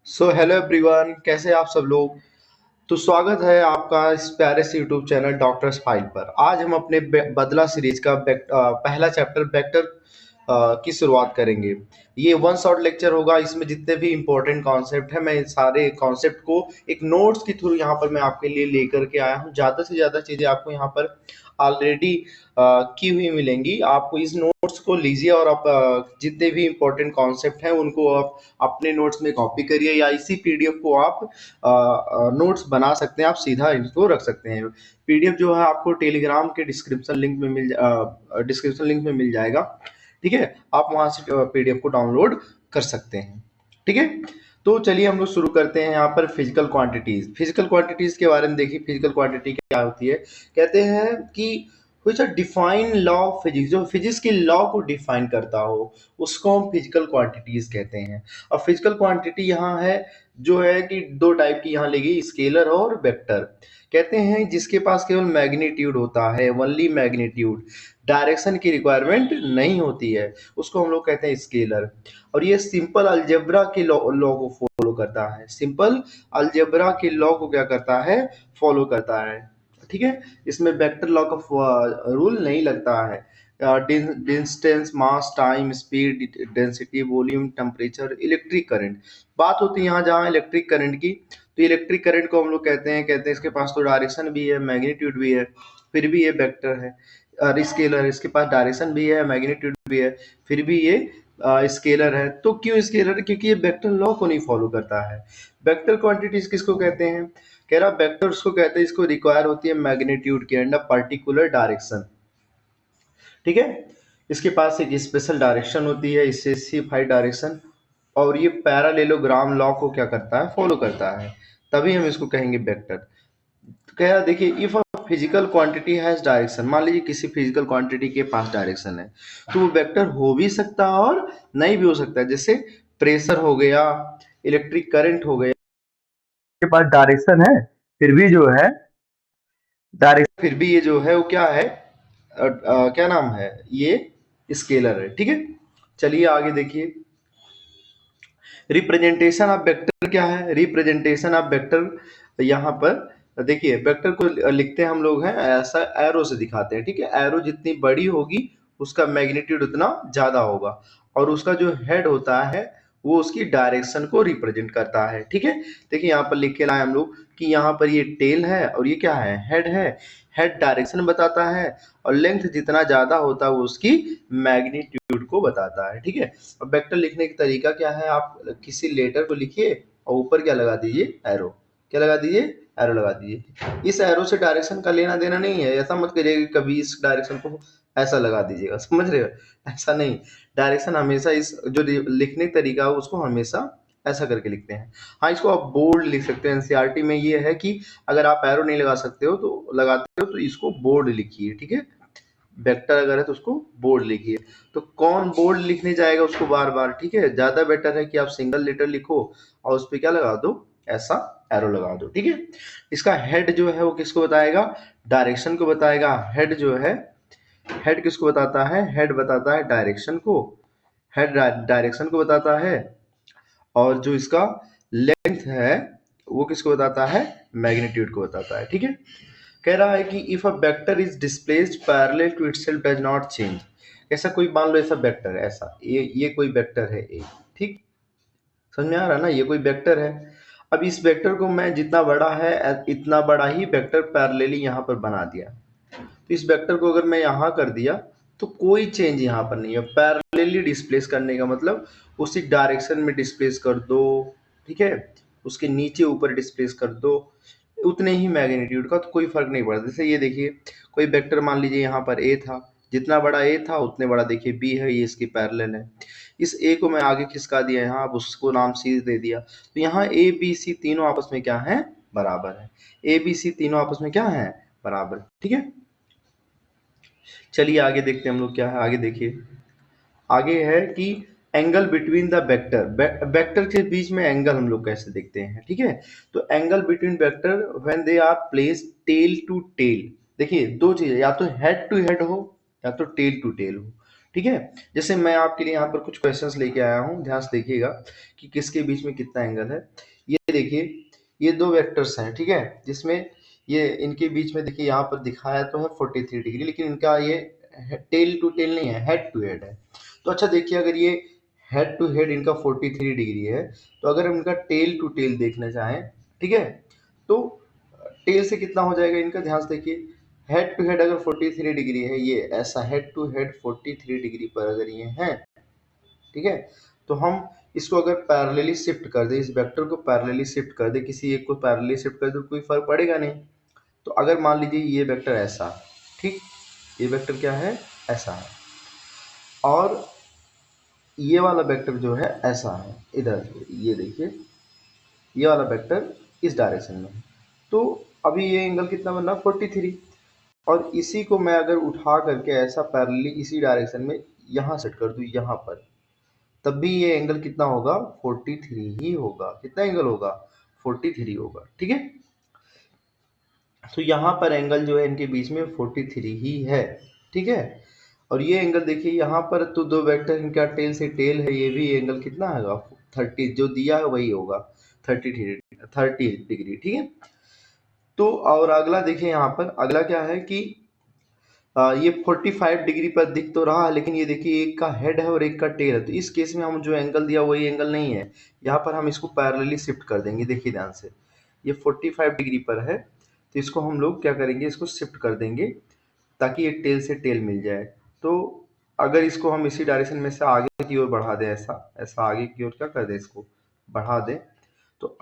So hello everyone, कैसे आप सब लोग। तो स्वागत है आपका इस प्यारे से यूट्यूब चैनल डॉक्टर्स फाइल पर। आज हम अपने बदला सीरीज का पहला चैप्टर वेक्टर की शुरुआत करेंगे। ये वन शॉट लेक्चर होगा। इसमें जितने भी इंपॉर्टेंट कॉन्सेप्ट है, मैं इन सारे कॉन्सेप्ट को एक नोट्स के थ्रू यहाँ पर मैं आपके लिए लेकर के आया हूँ। ज़्यादा से ज़्यादा चीज़ें आपको यहाँ पर ऑलरेडी की हुई मिलेंगी। आप इस नोट्स को लीजिए और आप जितने भी इंपॉर्टेंट कॉन्सेप्ट हैं उनको आप अपने नोट्स में कॉपी करिए, या इसी पीडीएफ को आप नोट्स बना सकते हैं। आप सीधा इसको रख सकते हैं। पीडीएफ जो है आपको टेलीग्राम के डिस्क्रिप्शन लिंक में मिल जाएगा। ठीक है, आप वहां से पीडीएफ को डाउनलोड कर सकते हैं। ठीक है, तो चलिए हम लोग शुरू करते हैं। यहाँ पर फिजिकल क्वांटिटीज के बारे में देखिए। फिजिकल क्वांटिटी क्या होती है। कहते हैं कि कुछ डिफाइन लॉ ऑफ फिजिक्स, जो फिजिक्स के लॉ को डिफाइन करता हो, उसको हम फिजिकल क्वांटिटीज कहते हैं। और फिजिकल क्वांटिटी यहाँ है जो है कि दो टाइप की यहाँ ली गई, स्केलर और वेक्टर। कहते हैं जिसके पास केवल मैग्नीट्यूड होता है, ओनली मैग्नीट्यूड, डायरेक्शन की रिक्वायरमेंट नहीं होती है, उसको हम लोग कहते हैं स्केलर। और ये सिंपल अलजेब्रा के लॉ को फॉलो करता है। सिंपल अलजेब्रा के लॉ को क्या करता है, फॉलो करता है। ठीक है, इसमें वेक्टर लॉ का रूल नहीं लगता है। Distance, mass, time, speed, density, volume, temperature, electric current. बात होती है यहाँ जहाँ इलेक्ट्रिक करंट की, तो इलेक्ट्रिक करंट को हम लोग कहते हैं इसके पास तो डायरेक्शन भी है, मैग्नीट्यूड भी है, फिर भी ये वेक्टर है। और स्केलर, इसके पास डायरेक्शन भी है, मैग्नीट्यूड भी है, फिर भी ये स्केलर है। तो क्यों स्केलर है? क्योंकि ये वेक्टर लॉ को नहीं फॉलो करता है। वेक्टर क्वांटिटीज किसको कहते हैं? कह रहा वेक्टर उसको कहते हैं इसको रिक्वायर होती है मैग्नीट्यूड के अंडर पर्टिकुलर डायरेक्शन। ठीक है, इसके पास एक स्पेशल डायरेक्शन होती है, स्पेसिफाइड डायरेक्शन। और ये पैरालेलोग्राम लॉ को क्या करता है, फॉलो करता है। तभी हम इसको कहेंगे वेक्टर। तो कह रहा देखिए, if a physical quantity has direction, मान लीजिए किसी फिजिकल क्वांटिटी के पास डायरेक्शन है, तो वो वेक्टर हो भी सकता है और नहीं भी हो सकता है। जैसे प्रेशर हो गया, इलेक्ट्रिक करंट हो गया, के पास डायरेक्शन है, फिर भी जो है डायरेक्शन, फिर भी ये जो है वो क्या है, क्या नाम है, ये स्केलर है। ठीक है, चलिए आगे देखिए। रिप्रेजेंटेशन ऑफ वेक्टर क्या है? रिप्रेजेंटेशन ऑफ वेक्टर, यहाँ पर देखिए वेक्टर को लिखते हैं हम लोग हैं ऐसा, एरो से दिखाते हैं। ठीक है, एरो जितनी बड़ी होगी उसका मैग्नीट्यूड उतना ज्यादा होगा, और उसका जो हेड होता है वो उसकी डायरेक्शन को रिप्रेजेंट करता है। ठीक है, देखिए यहाँ पर लिख के लाए हम लोग कि यहाँ पर ये टेल है और ये क्या है, हेड है। हेड डायरेक्शन बताता है, और लेंथ जितना ज्यादा होता है वो उसकी मैग्नीट्यूड को बताता है। ठीक है, अब वेक्टर लिखने का तरीका क्या है, आप किसी लेटर को लिखिए और ऊपर क्या लगा दीजिए, एरो। क्या लगा दीजिए, एरो लगा दीजिए। इस एरो से डायरेक्शन का लेना देना नहीं है। ऐसा मत करिए कि कभी इस डायरेक्शन को ऐसा लगा दीजिएगा, समझ रहे हो? ऐसा नहीं, डायरेक्शन हमेशा इस जो लिखने का तरीका है उसको हमेशा ऐसा करके लिखते हैं। हाँ, इसको आप बोल्ड लिख सकते हैं। एनसीईआरटी में ये है कि अगर आप एरो नहीं लगा सकते हो तो लगाते हो तो इसको बोर्ड लिखिए। ठीक है, वेक्टर अगर है तो उसको बोर्ड लिखिए। तो कौन बोर्ड लिखने जाएगा उसको बार बार? ठीक है, ज्यादा बेटर है कि आप सिंगल लेटर लिखो और उस पर क्या लगा दो, ऐसा एरो लगा दो। ठीक है, इसका हेड जो है वो किसको बताएगा, डायरेक्शन को बताएगा। हेड जो है, हेड किसको बताता है, हेड बताता है डायरेक्शन को, हेड डायरेक्शन को बताता है। और जो इसका लेंथ है वो किसको बताता है, मैग्नीट्यूड को बताता है। ठीक है, कह रहा है कि if a vector is displaced parallel to itself does not change. ऐसा कोई मान लो, ऐसा वेक्टर है, ऐसा ये कोई वेक्टर है ए। ठीक, समझ में आ रहा है ना, ये कोई वेक्टर है। अब इस वेक्टर को मैं जितना बड़ा है इतना बड़ा ही वेक्टर पैरेलली यहाँ पर बना दिया। तो इस वेक्टर को अगर मैं यहाँ कर दिया तो कोई चेंज यहाँ पर नहीं है। पैरेलली डिस्प्लेस करने का मतलब उसी डायरेक्शन में डिस्प्लेस कर दो। ठीक है, उसके नीचे ऊपर डिस्प्लेस कर दो, उतने ही मैग्नीट्यूड का, तो कोई फर्क नहीं पड़ता। जैसे ये देखिए, कोई वेक्टर मान लीजिए यहाँ पर ए था, जितना बड़ा ए था उतने बड़ा देखिए बी है, ये इसकी पैरेलल है। इस ए को मैं आगे खिसका दिया यहाँ, अब उसको नाम सी दे दिया। तो यहाँ ए बी सी तीनों आपस में क्या है, बराबर है। ए बी सी तीनों आपस में क्या है, बराबर। ठीक है, चलिए आगे देखते हैं हम लोग क्या है। आगे देखिए, आगे है कि angle between the vector, vector के बीच में एंगल हम लोग कैसे देखते हैं। ठीक है, तो angle between vector when they are place tail to tail. देखिए दो चीजें, या तो हेड टू हेड हो या तो टेल टू टेल हो। ठीक है। जैसे मैं आपके लिए यहाँ पर कुछ क्वेश्चंस लेके आया हूँ, ध्यान से देखिएगा कि किसके बीच में कितना एंगल है। ये देखिए, ये दो वेक्टर्स हैं, ठीक है, जिसमें ये इनके बीच में देखिए यहाँ पर दिखाया तो है 43 डिग्री, लेकिन इनका ये टेल टू टेल नहीं है, हेड टू हेड है। तो अच्छा देखिए, अगर ये हेड टू हेड इनका 43 डिग्री है, तो अगर हम इनका टेल टू टेल देखना चाहें, ठीक है, तो टेल से कितना हो जाएगा इनका, ध्यान से देखिए। हेड टू हेड अगर 43 डिग्री है, ये ऐसा हेड टू हेड 43 डिग्री पर अगर ये है, ठीक है, तो हम इसको अगर पैरेलली शिफ्ट कर दे, इस वेक्टर को पैरेलली शिफ्ट कर दे, किसी एक को पैरेलली शिफ्ट कर दे, तो कोई फर्क पड़ेगा नहीं। तो अगर मान लीजिए ये वेक्टर ऐसा, ठीक, ये वेक्टर क्या है, ऐसा है, और ये वाला वेक्टर जो है ऐसा है, इधर ये देखिए, ये वाला वेक्टर इस डायरेक्शन में है, तो अभी ये एंगल कितना बन रहा है, 43। और इसी को मैं अगर उठा करके ऐसा पैरेलली इसी डायरेक्शन में यहाँ सेट कर दूँ यहाँ पर, तब भी ये एंगल कितना होगा, 43 ही होगा। कितना एंगल होगा, 43 होगा, ठीक है। तो यहाँ पर एंगल जो है इनके बीच में 43 ही है, ठीक है। और ये एंगल देखिए यहाँ पर, तो दो वेक्टर इनका टेल से टेल है, ये भी एंगल कितना होगा, 30, जो दिया है वही होगा, 30 डिग्री, ठीक है। तो और अगला देखिए, यहाँ पर अगला क्या है कि ये 45 डिग्री पर दिख तो रहा है, लेकिन ये देखिए एक का हेड है और एक का टेल है, तो इस केस में हम जो एंगल दिया वही एंगल नहीं है। यहाँ पर हम इसको पैरेलली शिफ्ट कर देंगे, देखिए ध्यान से, ये 45 डिग्री पर है, तो इसको हम लोग क्या करेंगे, इसको शिफ्ट कर देंगे ताकि ये टेल से टेल मिल जाए। तो अगर इसको हम इसी डायरेक्शन में से आगे की ओर बढ़ा दें, ऐसा ऐसा आगे की ओर क्या कर दें, इसको बढ़ा दें, तो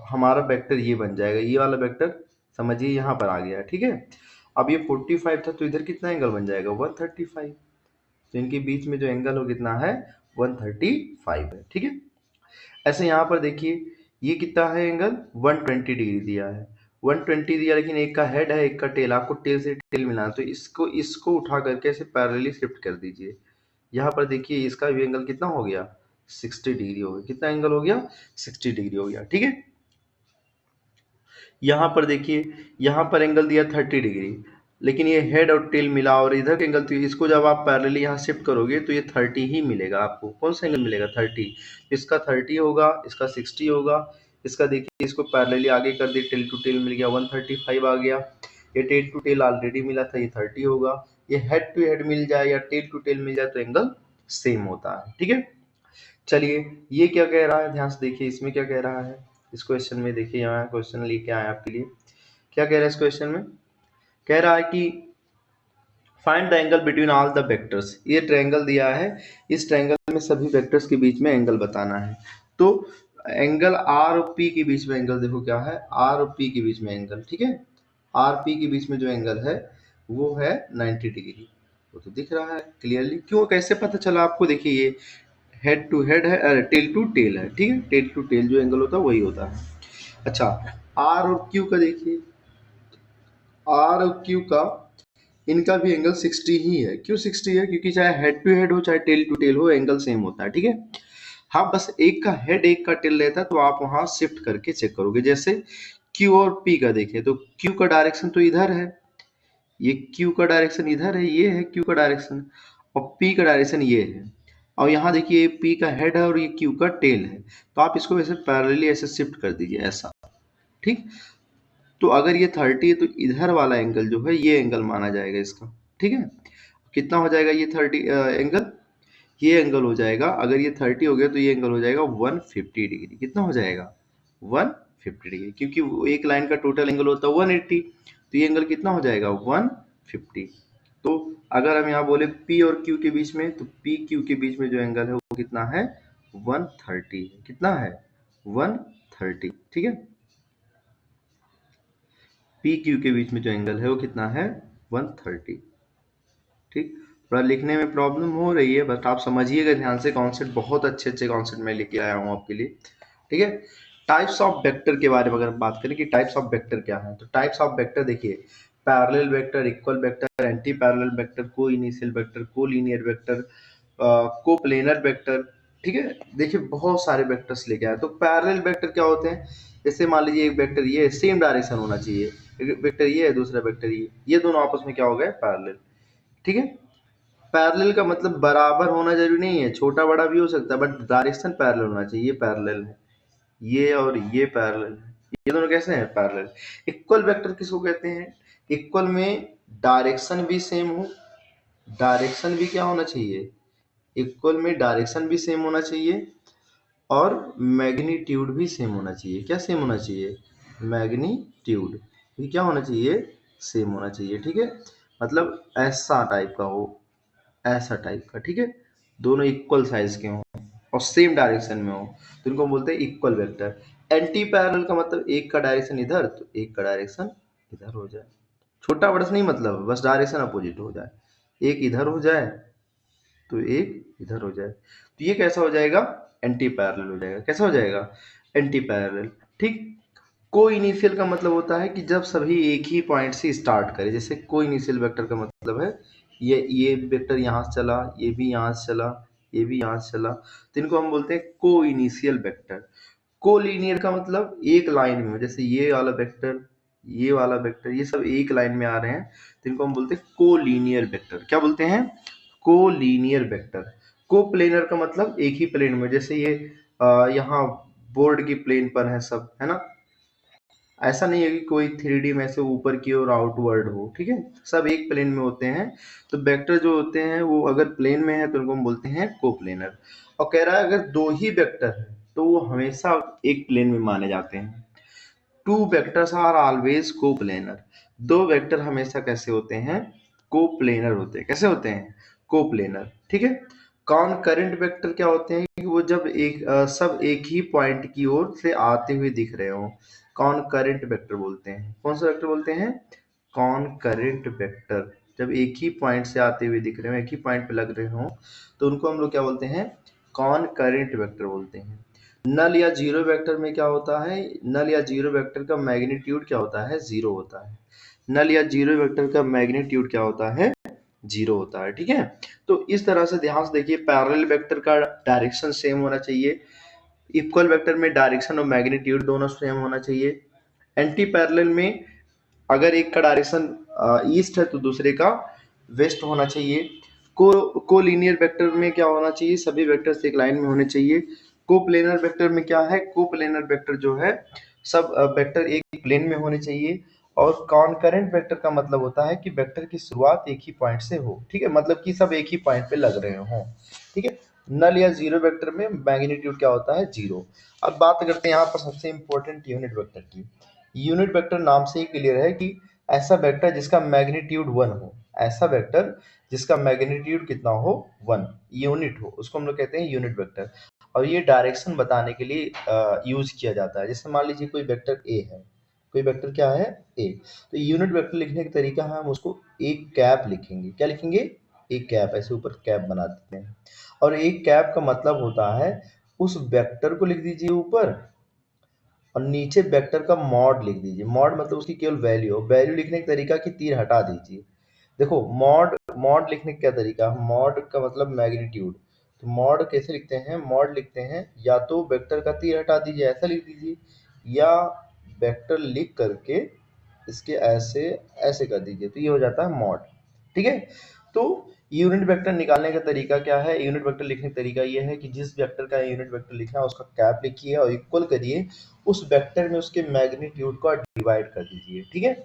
हमारा वेक्टर ये बन जाएगा, ये वाला वेक्टर समझिए यहाँ पर आ गया, ठीक है। अब ये 45 था, तो इधर कितना एंगल बन जाएगा, 135। तो इनके बीच में जो एंगल हो कितना है, 135 है, ठीक है। ऐसे यहाँ पर देखिए, ये कितना है एंगल, 120 डिग्री दिया है, 120 दिया, लेकिन एक का हेड है एक का टेल, आपको टेल से टेल मिलाना, तो इसको इसको उठा करके ऐसे पैरेलली शिफ्ट कर दीजिए। यहाँ पर देखिए इसका भी एंगल कितना हो गया, 60 डिग्री हो गया। कितना एंगल हो गया, 60 डिग्री हो गया, ठीक है। यहाँ पर देखिए, यहाँ पर एंगल दिया 30 डिग्री, लेकिन ये हेड और टेल मिला और इधर का एंगल, तो इसको जब आप पैरेलली यहाँ शिफ्ट करोगे तो ये 30 ही मिलेगा आपको। कौन सा एंगल मिलेगा, 30। इसका 30 होगा, इसका 60 होगा, इसका देखिए, इसको पैरेलली आगे कर दिए, टेल टू टेल मिल गया, 135 आ गया। ये टेल टू टेल ऑलरेडी मिला था, ये 30 होगा। ये हेड टू हेड मिल जाए या टेल टू टेल मिल जाए तो एंगल सेम होता है, ठीक है। चलिए, ये क्या कह रहा है, ध्यान से देखिए, इसमें क्या कह रहा है, इस क्वेश्चन में देखिए, यहाँ क्वेश्चन लेके आए आपके लिए। क्या कह रहा है इस क्वेश्चन में, कह रहा है कि find the angle between all the vectors. ये ट्रायंगल दिया है, इस ट्रायंगल में सभी वेक्टर्स के बीच में एंगल बताना है। तो एंगल आर और पी के बीच में एंगल देखो क्या है, आर और पी के बीच में एंगल, ठीक है। आर पी के बीच में जो एंगल है वो है 90 डिग्री। वो तो दिख रहा है क्लियरली, क्यों, कैसे पता चला आपको, देखिए ये हेड टू हेड है, अरे टेल टू टेल है, ठीक है, टेल टू टेल जो एंगल होता है वही होता है। अच्छा, आर और क्यू का देखिए, आर और क्यू का इनका भी एंगल 60 ही है। क्यों 60 है, क्योंकि चाहे हेड टू हेड हो चाहे टेल टू टेल हो, एंगल सेम होता है, ठीक है। हाँ, बस एक का हेड एक का टेल रहता है, तो आप वहां शिफ्ट करके चेक करोगे। जैसे क्यू और पी का देखें, तो क्यू का डायरेक्शन तो इधर है, ये क्यू का डायरेक्शन इधर है, ये है क्यू का डायरेक्शन, और पी का डायरेक्शन ये है। और यहाँ देखिए पी का हेड है और ये क्यू का टेल है, तो आप इसको ऐसे पैरेलली ऐसे शिफ्ट कर दीजिए ऐसा, ठीक। तो अगर ये 30 है तो इधर वाला एंगल जो है ये एंगल माना जाएगा इसका, ठीक है। कितना हो जाएगा ये 30 एंगल, ये एंगल हो जाएगा, अगर ये 30 हो गया तो ये एंगल हो जाएगा 150 डिग्री। कितना हो जाएगा, 150 डिग्री, क्योंकि वो एक लाइन का टोटल एंगल होता है 180, तो ये एंगल कितना हो जाएगा, 150। तो अगर हम यहाँ बोले P और Q के बीच में, तो P Q के बीच में जो एंगल है वो कितना है, 130। कितना है, 130, ठीक है। पी क्यू के बीच में जो एंगल है वो कितना है, 130, ठीक। थोड़ा लिखने में प्रॉब्लम हो रही है, बट आप समझिएगा ध्यान से, कॉन्सेप्ट बहुत अच्छे अच्छे कॉन्सेप्ट मैं लेके आया हूँ आपके लिए, ठीक है। टाइप्स ऑफ वेक्टर के बारे में अगर बात करें कि टाइप्स ऑफ वेक्टर क्या है, तो टाइप्स ऑफ वेक्टर देखिए, parallel vector, equal vector, anti parallel vector, को इनिशियल वेक्टर, को लीनियर वेक्टर, को प्लेनर वेक्टर, ठीक है। देखिए बहुत सारे वेक्टर्स लेके आए। तो पैरेलल वेक्टर क्या होते हैं, जैसे मान लीजिए एक वेक्टर ये सेम डायरेक्शन होना चाहिए, एक वेक्टर ये है दूसरा वेक्टर ये दोनों आपस में क्या हो गए, पैरेलल, ठीक है। पैरेलल का मतलब बराबर होना जरूरी नहीं है, छोटा बड़ा भी हो सकता है, बट डायरेक्शन पैरेलल होना चाहिए। ये पैरेलल है, ये और ये पैरेलल है, ये दोनों कैसे हैं? पैरेलल। इक्वल वेक्टर किसको कहते हैं? इक्वल में डायरेक्शन भी सेम हो, डायरेक्शन भी क्या होना चाहिए? इक्वल में डायरेक्शन भी सेम होना चाहिए और मैग्नीट्यूड भी सेम होना चाहिए। क्या सेम होना चाहिए? मैग्नीट्यूड भी क्या होना चाहिए? सेम होना चाहिए। ठीक है, मतलब ऐसा टाइप का हो, ऐसा टाइप का। ठीक है, दोनों इक्वल साइज के हों और सेम डायरेक्शन में हो, तो इनको बोलते हैं इक्वल वेक्टर। एंटी पैरेलल का मतलब एक का डायरेक्शन इधर तो एक का डायरेक्शन इधर हो जाए। छोटा बड़ा से नहीं मतलब, बस डायरेक्शन अपोजिट हो जाए, एक इधर हो जाए तो एक इधर हो जाए, तो ये कैसा हो जाएगा? एंटी पैरेलल हो जाएगा। कैसा हो जाएगा? Anti parallel. ठीक। को इनिशियल का मतलब होता है कि जब सभी एक ही पॉइंट से स्टार्ट करें। जैसे को इनिशियल वेक्टर का मतलब है ये वेक्टर यहाँ से चला, ये भी यहाँ से चला, ये भी यहाँ से चला, तो इनको हम बोलते हैं को इनिशियल वेक्टर। कोलिनियर का मतलब एक लाइन में, जैसे ये वाला वेक्टर, ये वाला वेक्टर, ये सब एक लाइन में आ रहे हैं, तो इनको हम बोलते हैं कोलिनियर वेक्टर। क्या बोलते हैं? Collinear vector. कोप्लेनर का मतलब एक ही प्लेन में, जैसे ये यहाँ बोर्ड की प्लेन पर है सब, है ना? ऐसा नहीं है कि कोई 3D में से ऊपर की ओर आउटवर्ड हो। ठीक है, सब एक प्लेन में होते हैं। तो वेक्टर जो होते हैं वो अगर प्लेन में है तो उनको हम बोलते हैं कोप्लेनर। और कह रहा है अगर दो ही वेक्टर है तो वो हमेशा एक प्लेन में माने जाते हैं। Two vectors are always coplanar. दो वेक्टर हमेशा कैसे होते हैं? कोप्लेनर होते हैं। कैसे होते हैं? कोप्लेनर। ठीक है। कॉनकरेंट वेक्टर क्या होते हैं? कि वो जब सब एक ही पॉइंट की ओर से आते हुए दिख रहे हो, कॉनकरेंट वेक्टर बोलते हैं। कौन सा वेक्टर बोलते हैं? कॉनकरेंट वेक्टर। जब एक ही पॉइंट से आते हुए दिख रहे हो, एक ही पॉइंट पे लग रहे हो, तो उनको हम लोग क्या बोलते हैं? कॉनकरेंट वेक्टर बोलते हैं। नल या जीरो वेक्टर में क्या होता है? नल या जीरो वेक्टर का मैग्नीट्यूड क्या होता है? जीरो होता है। नल या जीरो वेक्टर का मैग्नीट्यूड क्या होता है? जीरो होता है। ठीक है, तो इस तरह से ध्यान से देखिए, पैरेलल वेक्टर का डायरेक्शन सेम होना चाहिए, इक्वल वेक्टर में डायरेक्शन और मैग्नीट्यूड दोनों सेम होना चाहिए। एंटी पैरेलल में अगर एक का डायरेक्शन ईस्ट है तो दूसरे का वेस्ट होना चाहिए। कोलिनियर वेक्टर में क्या होना चाहिए? सभी वेक्टर्स एक लाइन में होने चाहिए। कोप्लेनर वेक्टर में क्या है? कोप्लेनर वेक्टर जो है सब वेक्टर एक प्लेन में होने चाहिए। और कॉनकरेंट वेक्टर का मतलब होता है कि वेक्टर की शुरुआत एक ही पॉइंट से हो। ठीक है, मतलब कि सब एक ही पॉइंट पे लग रहे हों। ठीक है। नल या जीरो वेक्टर में मैग्नीट्यूड क्या होता है? जीरो। अब बात करते हैं यहाँ पर सबसे इंपॉर्टेंट यूनिट वेक्टर की। यूनिट वेक्टर नाम से ही क्लियर है कि ऐसा वेक्टर जिसका मैग्नीट्यूड 1 हो, ऐसा वेक्टर जिसका मैग्नीट्यूड कितना हो? 1 यूनिट हो, उसको हम लोग कहते हैं यूनिट वेक्टर। और ये डायरेक्शन बताने के लिए यूज किया जाता है। जैसे मान लीजिए कोई वेक्टर ए है, कोई वेक्टर क्या है? ए। तो यूनिट वेक्टर लिखने का तरीका है, हम उसको एक कैप लिखेंगे। क्या लिखेंगे? एक कैप, ऐसे ऊपर कैप बना देते हैं। और एक कैप का मतलब होता है उस वेक्टर को लिख दीजिए ऊपर और नीचे वेक्टर का मॉड लिख दीजिए। मॉड मतलब उसकी केवल वैल्यू। वैल्यू लिखने का तरीका कि तीर हटा दीजिए। देखो मॉड, मॉड लिखने का क्या तरीका? मॉड का मतलब मैग्नीट्यूड। तो मॉड कैसे लिखते हैं? मॉड लिखते हैं या तो वेक्टर का तीर हटा दीजिए, ऐसा लिख दीजिए, या वेक्टर लिख करके इसके ऐसे ऐसे कर दीजिए, तो ये हो जाता है मॉड। ठीक है। तो यूनिट वेक्टर निकालने का तरीका क्या है? यूनिट वेक्टर लिखने का तरीका ये है कि जिस वेक्टर का यूनिट वेक्टर लिखना है उसका कैप लिखिए और इक्वल करिए उस वेक्टर में उसके मैग्नीट्यूड को डिवाइड कर दीजिए। ठीक है,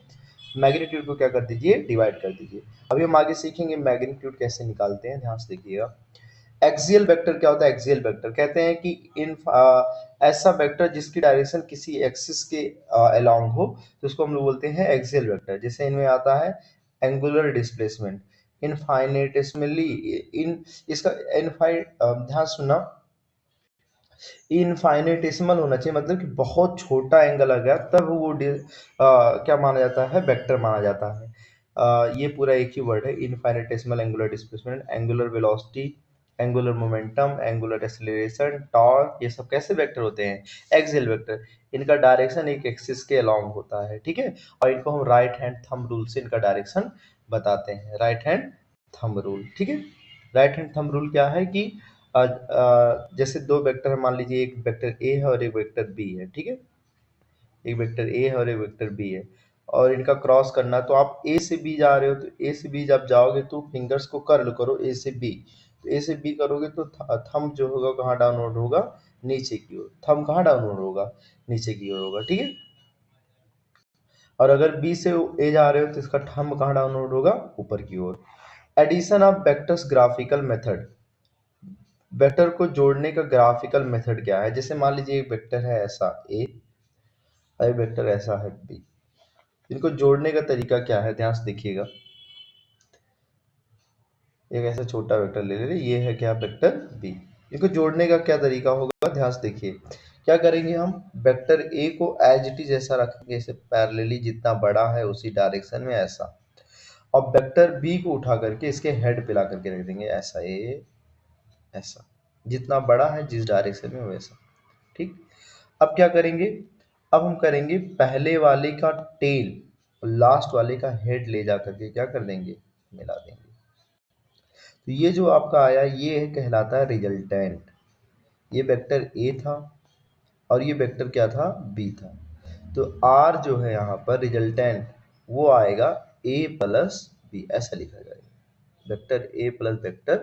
मैग्नीट्यूड को क्या कर दीजिए? डिवाइड कर दीजिए। अभी हम आगे सीखेंगे मैग्नीट्यूड कैसे निकालते हैं, ध्यान से देखिएगा। एक्सियल वेक्टर क्या होता है? एक्सियल वेक्टर कहते हैं कि इन ऐसा वेक्टर जिसकी डायरेक्शन किसी एक्सिस के अलोंग हो, तो उसको हम लोग बोलते हैं एक्सियल वेक्टर। जैसे इनमें आता है एंगुलर डिस्प्लेसमेंट, इनफाइनेटेसिमली इन इसका इनफाइट ध्यान सुनना, इनफाइनेटेसिमल होना चाहिए, मतलब कि बहुत छोटा एंगल आ गया तब वो क्या माना जाता है? वेक्टर माना जाता है। ये पूरा एक ही वर्ड है, infinitesimal angular displacement, angular velocity, angular momentum, angular acceleration, torque, ये सब कैसे वेक्टर होते हैं? Axial vector. इनका डायरेक्शन एक एक्सिस के अलोंग होता है। ठीक है, और इनको हम राइट हैंड थंब रूल से इनका डायरेक्शन बताते हैं। Right hand thumb rule. ठीक है, राइट हैंड थंब रूल क्या है कि जैसे दो वेक्टर है, मान लीजिए एक वेक्टर ए है और एक वेक्टर बी है। ठीक है, एक वेक्टर ए है और एक वेक्टर बी है। और इनका क्रॉस करना, तो आप ए से बी जा रहे हो, तो ए से बी जब जाओगे तो फिंगर्स को कर्ल करो ए से बी, तो ए से बी करोगे तो थंब जो होगा कहाँ डाउनवर्ड होगा, नीचे की ओर। थंब कहाँ डाउनवर्ड होगा, नीचे की ओर होगा, ठीक है। और अगर बी से ए जा रहे हो तो इसका थंब कहाँ डाउनवर्ड होगा, ऊपर की ओर। Addition of vectors graphical method, vector को जोड़ने का ग्राफिकल मेथड क्या है। जैसे मान लीजिए एक वेक्टर है ऐसा ए और एक वेक्टर ऐसा है बी, इनको जोड़ने का तरीका क्या है, ध्यान से देखिएगा। एक ऐसा छोटा वेक्टर ले ले, ये है क्या, वेक्टर बी। इनको जोड़ने का क्या तरीका होगा, ध्यान से देखिए। क्या करेंगे हम, वेक्टर ए को एज इट इज ऐसा रखेंगे, ऐसे पैरेलली, जितना बड़ा है उसी डायरेक्शन में ऐसा। और वेक्टर बी को उठा करके इसके हेड पे ला करके रख देंगे ऐसा, ए ऐसा, जितना बड़ा है जिस डायरेक्शन में वैसा, ठीक। अब क्या करेंगे, अब हम करेंगे पहले वाले का टेल और लास्ट वाले का हेड ले जा करके क्या कर देंगे, मिला देंगे। तो ये जो आपका आया ये कहलाता है रिजल्टेंट। ये वेक्टर ए था और ये वेक्टर क्या था, बी था। तो आर जो है यहाँ पर रिजल्टेंट वो आएगा ए प्लस बी, ऐसा लिखा जाएगा, वेक्टर ए प्लस वेक्टर,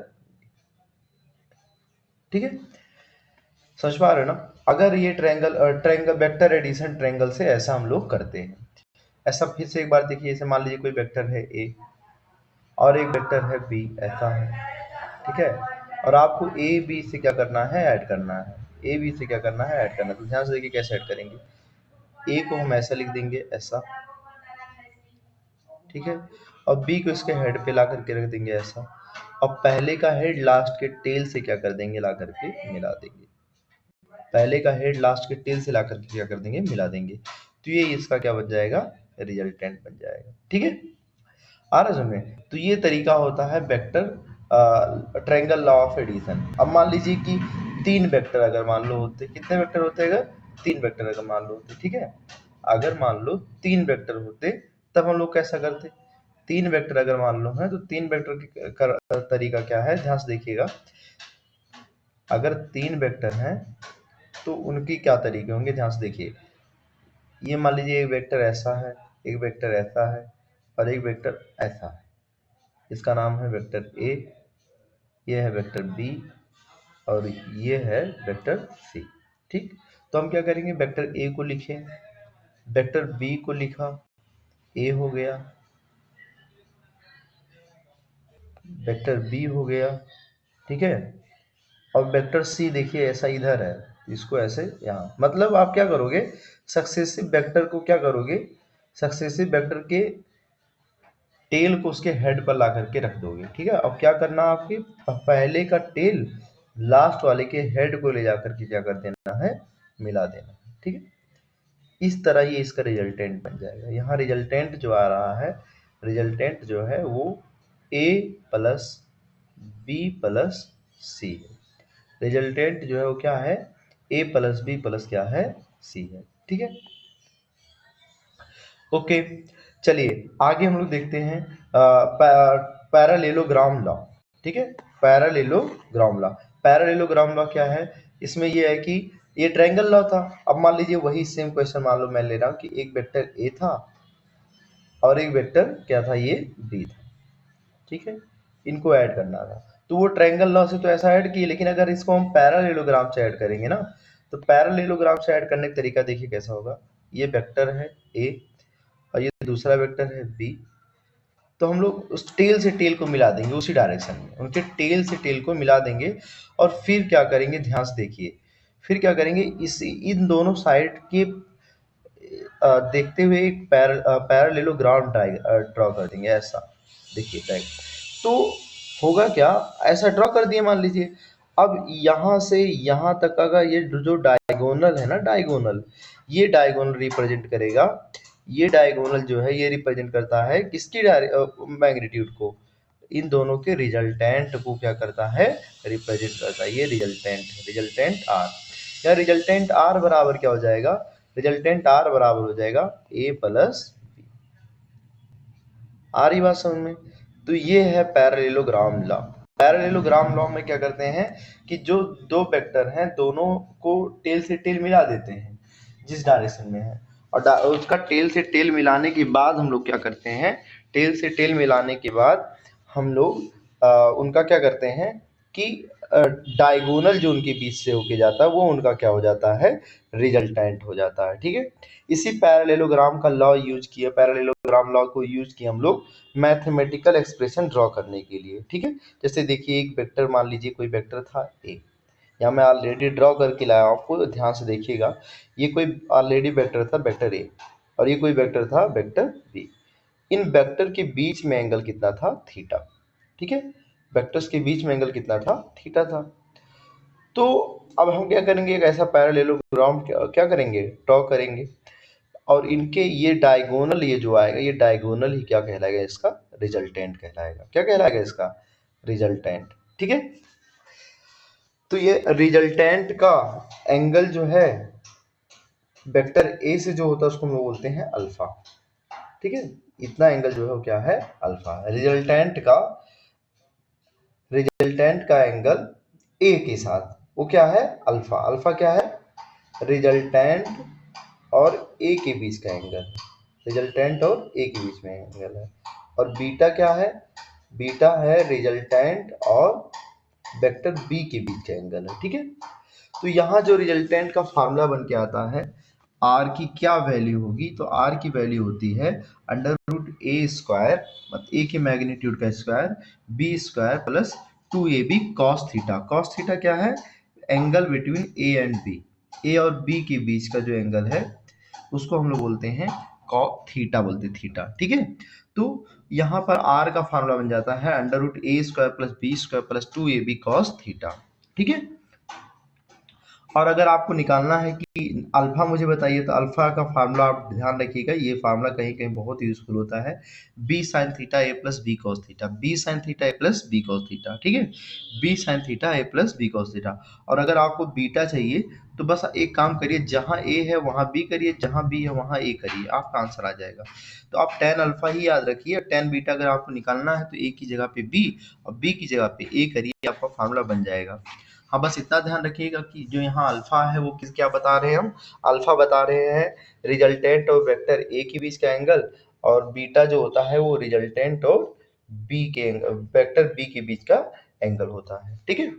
ठीक है। समझ पा रहे हो ना। अगर ये ट्रायंगल वेक्टर एडिशन ट्रायंगल से ऐसा हम लोग करते हैं। ऐसा फिर से एक बार देखिए, जैसे मान लीजिए कोई वेक्टर है ए और एक वेक्टर है बी, ऐसा है, ठीक है। और आपको ए बी से क्या करना है, ऐड करना है, ए बी से क्या करना है, ऐड करना है। तो ध्यान से देखिए कैसे ऐड करेंगे। ए को हम ऐसा लिख देंगे, ऐसा, ठीक है। और बी को इसके हेड पे ला करके रख देंगे ऐसा। और पहले का हेड लास्ट के टेल से क्या कर देंगे, ला करके मिला देंगे। पहले का हेड लास्ट के टेल से ला करके क्या कर देंगे, मिला देंगे। तो ये इसका क्या बन जाएगा, रिजल्टेंट बन जाएगा, ठीक है। आ रहा समझ में। तो ये तरीका होता है vector triangle law of addition. अब मान लीजिए कि तीन वेक्टर अगर मान लो होते, कितने वेक्टर होते अगर, तीन वेक्टर अगर मान लो होते, ठीक है। अगर मान लो तीन वेक्टर होते तब हम लोग कैसा करते, तीन वेक्टर अगर मान लो है तो तीन वेक्टर की तरीका क्या है, ध्यान से देखिएगा। अगर तीन वेक्टर हैं तो उनकी क्या तरीके होंगे, ध्यान से देखिए। ये मान लीजिए एक वेक्टर ऐसा है, एक वेक्टर ऐसा है और एक वेक्टर ऐसा है। इसका नाम है वेक्टर ए, ये है वेक्टर बी और ये है वेक्टर सी, ठीक। तो हम क्या करेंगे, वेक्टर ए को लिखें, वेक्टर बी को लिखा, ए हो गया, वेक्टर बी हो गया, ठीक है। और वेक्टर सी देखिए ऐसा इधर है, इसको ऐसे यहाँ, मतलब आप क्या करोगे, सक्सेसिव वेक्टर को क्या करोगे, सक्सेसिव वेक्टर के टेल को उसके हेड पर ला करके रख दोगे, ठीक है। अब क्या करना, आपके पहले का टेल लास्ट वाले के हेड को ले जाकर के क्या कर देना है, मिला देना, ठीक है। इस तरह ये इसका रिजल्टेंट बन जाएगा। यहाँ रिजल्टेंट जो आ रहा है, रिजल्टेंट जो है वो ए प्लस बी प्लस सी है। रिजल्टेंट जो है वो क्या है, ए प्लस बी प्लस क्या है, सी है, ठीक है। ओके, चलिए आगे हम लोग देखते हैं पैरालेलोग्राम लॉ, ठीक है। पैरालेलोग्राम लॉ, पैरालेलोग्राम लॉ क्या है, इसमें ये है कि ये ट्रायंगल लॉ था। अब मान लीजिए वही सेम क्वेश्चन मान लो मैं ले रहा हूँ कि एक वेक्टर ए था और एक वेक्टर क्या था, ये बी था, ठीक है। इनको ऐड करना था, तो वो ट्रायंगल लॉ से तो ऐसा ऐड किए, लेकिन अगर इसको हम पैरालेलोग्राम से ऐड करेंगे ना, तो पैरालेलोग्राम से ऐड करने का तरीका देखिए कैसा होगा। ये वेक्टर है ए और ये दूसरा वेक्टर है बी, तो हम लोग उस टेल से टेल को मिला देंगे उसी डायरेक्शन में, उनके टेल से टेल को मिला देंगे। और फिर क्या करेंगे, ध्यान से देखिए, फिर क्या करेंगे, इस इन दोनों साइड के देखते हुए एक पैरालेलोग्राम ड्रॉ कर देंगे ऐसा, देखिए टाइप। तो होगा क्या, ऐसा ड्रॉ कर दिए मान लीजिए। अब यहाँ से यहाँ तक का ये जो डायगोनल है ना, डायगोनल, ये डायगोनल रिप्रेजेंट करेगा, ये डायगोनल जो है ये रिप्रेजेंट करता है किसकी मैग्नीट्यूड को, इन दोनों के रिजल्टेंट को क्या करता है, रिप्रेजेंट करता है। ये रिजल्टेंट आर, या रिजल्टेंट आर बराबर क्या हो जाएगा, रिजल्टेंट आर बराबर हो जाएगा ए प्लस बी। आ रही बात समझ में। तो ये है पैरेललोग्राम लॉ। पैरेललोग्राम लॉ में क्या करते हैं कि जो दो वेक्टर हैं दोनों को टेल से टेल मिला देते हैं जिस डायरेक्शन में है, और उसका टेल से टेल मिलाने के बाद हम लोग क्या करते हैं, टेल से टेल मिलाने के बाद हम लोग उनका क्या करते हैं कि डायगोनल जो उनके बीच से होके जाता है वो उनका क्या हो जाता है, रिजल्टेंट हो जाता है। ठीक है, इसी पैरेललोग्राम का लॉ यूज किया, पैरेललोग्राम लॉ को यूज किया हम लोग मैथमेटिकल एक्सप्रेशन ड्रॉ करने के लिए। ठीक है, जैसे देखिए एक वेक्टर, मान लीजिए कोई वेक्टर था ए, यहाँ मैं ऑलरेडी ड्रॉ करके लाया हूं, आपको ध्यान से देखिएगा। ये कोई ऑलरेडी वेक्टर था वेक्टर ए, और ये कोई वेक्टर था वेक्टर बी। इन वेक्टर के बीच में एंगल कितना था, थीटा। ठीक है, वेक्टर्स के बीच में एंगल कितना था, थीटा था। तो अब हम क्या करेंगे, एक ऐसा पैरेललोग्राम क्या करेंगे, ड्रॉ करेंगे, और इनके ये डायगोनल, ये जो आएगा ये डायगोनल ही क्या कहलाएगा, इसका रिजल्टेंट कहलाएगा। क्या कहलाएगा, इसका रिजल्टेंट। ठीक है, तो ये रिजल्टेंट का एंगल जो है वेक्टर ए से जो होता है उसको हम लोग बोलते हैं अल्फा। ठीक है, इतना एंगल जो है वो क्या है, अल्फा। रिजल्टेंट का एंगल ए के साथ वो क्या है, अल्फा। अल्फा क्या है, रिजल्टेंट और ए के बीच का एंगल, रिजल्टेंट और ए के बीच में एंगल है। और बीटा क्या है, बीटा है रिजल्टेंट और वेक्टर बी के बीच का एंगल है। ठीक है, तो यहाँ जो रिजल्टेंट का फार्मूला बन के आता है, आर की क्या वैल्यू होगी, तो आर की वैल्यू होती है अंडर रूट ए स्क्वायर, मतलब ए के मैग्नीट्यूड का square, B square plus 2ab cos theta. कॉस थीटा क्या है, angle between A and B, A और बी के बीच का जो एंगल है उसको हम लोग बोलते हैं थीटा, बोलते हैं थीटा। ठीक है, तो यहाँ पर आर का फार्मूला बन जाता है under root A square plus B square plus 2ab cos theta. ठीक है, और अगर आपको निकालना है कि अल्फा मुझे बताइए, तो अल्फा का फार्मूला आप ध्यान रखिएगा, ये फार्मूला कहीं कहीं बहुत यूजफुल होता है, B sine theta A plus B cos theta, B sine theta A plus B cos theta. ठीक है, B sine theta A plus B cos theta. और अगर आपको बीटा चाहिए तो बस एक काम करिए, जहां ए है वहां बी करिए, जहां बी है वहां ए करिए, आपका आंसर आ जाएगा। तो आप टेन अल्फा ही याद रखिए, टेन बीटा अगर आपको निकालना है तो ए की जगह पे बी और बी की जगह पे ए करिए, आपका फार्मूला बन जाएगा। हाँ, बस इतना ध्यान रखिएगा कि जो यहाँ अल्फा है वो किस, क्या बता रहे हैं हम, अल्फा बता रहे हैं रिजल्टेंट और वेक्टर ए के बीच का एंगल, और बीटा जो होता है वो रिजल्टेंट और बी के वेक्टर बी के बीच का एंगल होता है। ठीक है,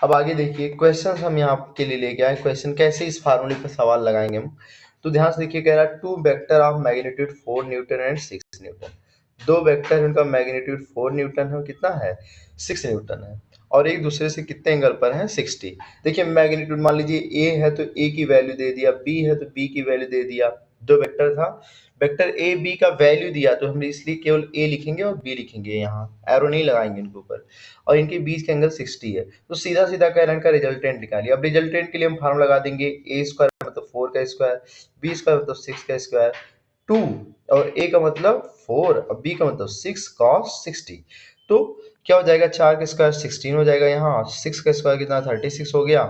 अब आगे देखिए क्वेश्चन हम यहाँ आपके लिए लेके आए। क्वेश्चन कैसे इस फार्मूले पर सवाल लगाएंगे हम, तो ध्यान से देखिए, कह रहा है two vector of magnitude 4 newton and 6 newton. दो वेक्टर उनका मैग्नीट्यूड 4 न्यूटन है, कितना है, 6 न्यूटन है, और एक दूसरे से कितने एंगल पर है, 60। देखिए मैग्नीट्यूड मान लीजिए ए है तो ए की वैल्यू दे दिया, बी है तो बी की वैल्यू दे दिया। दो वेक्टर था, वेक्टर ए बी का वैल्यू दिया तो हम इसलिए केवल ए लिखेंगे और बी लिखेंगे, यहाँ एरो नहीं लगाएंगे इनके ऊपर, और इनके बीच का एंगल 60 है। तो सीधा सीधा कह रहे हैं इनका रिजल्टेंट निकालिए। अब रिजल्टेंट के लिए हम फार्मूला लगा देंगे, ए स्क्वायर मतलब 4 का स्क्वायर, बी स्क्वायर मतलब 6 का स्क्वायर, 2 और ए का मतलब 4 और बी का मतलब 6 cos 60। तो क्या हो जाएगा, 4 का स्क्वायर 16 हो जाएगा, यहाँ 6 का स्क्वायर कितना 36 हो गया।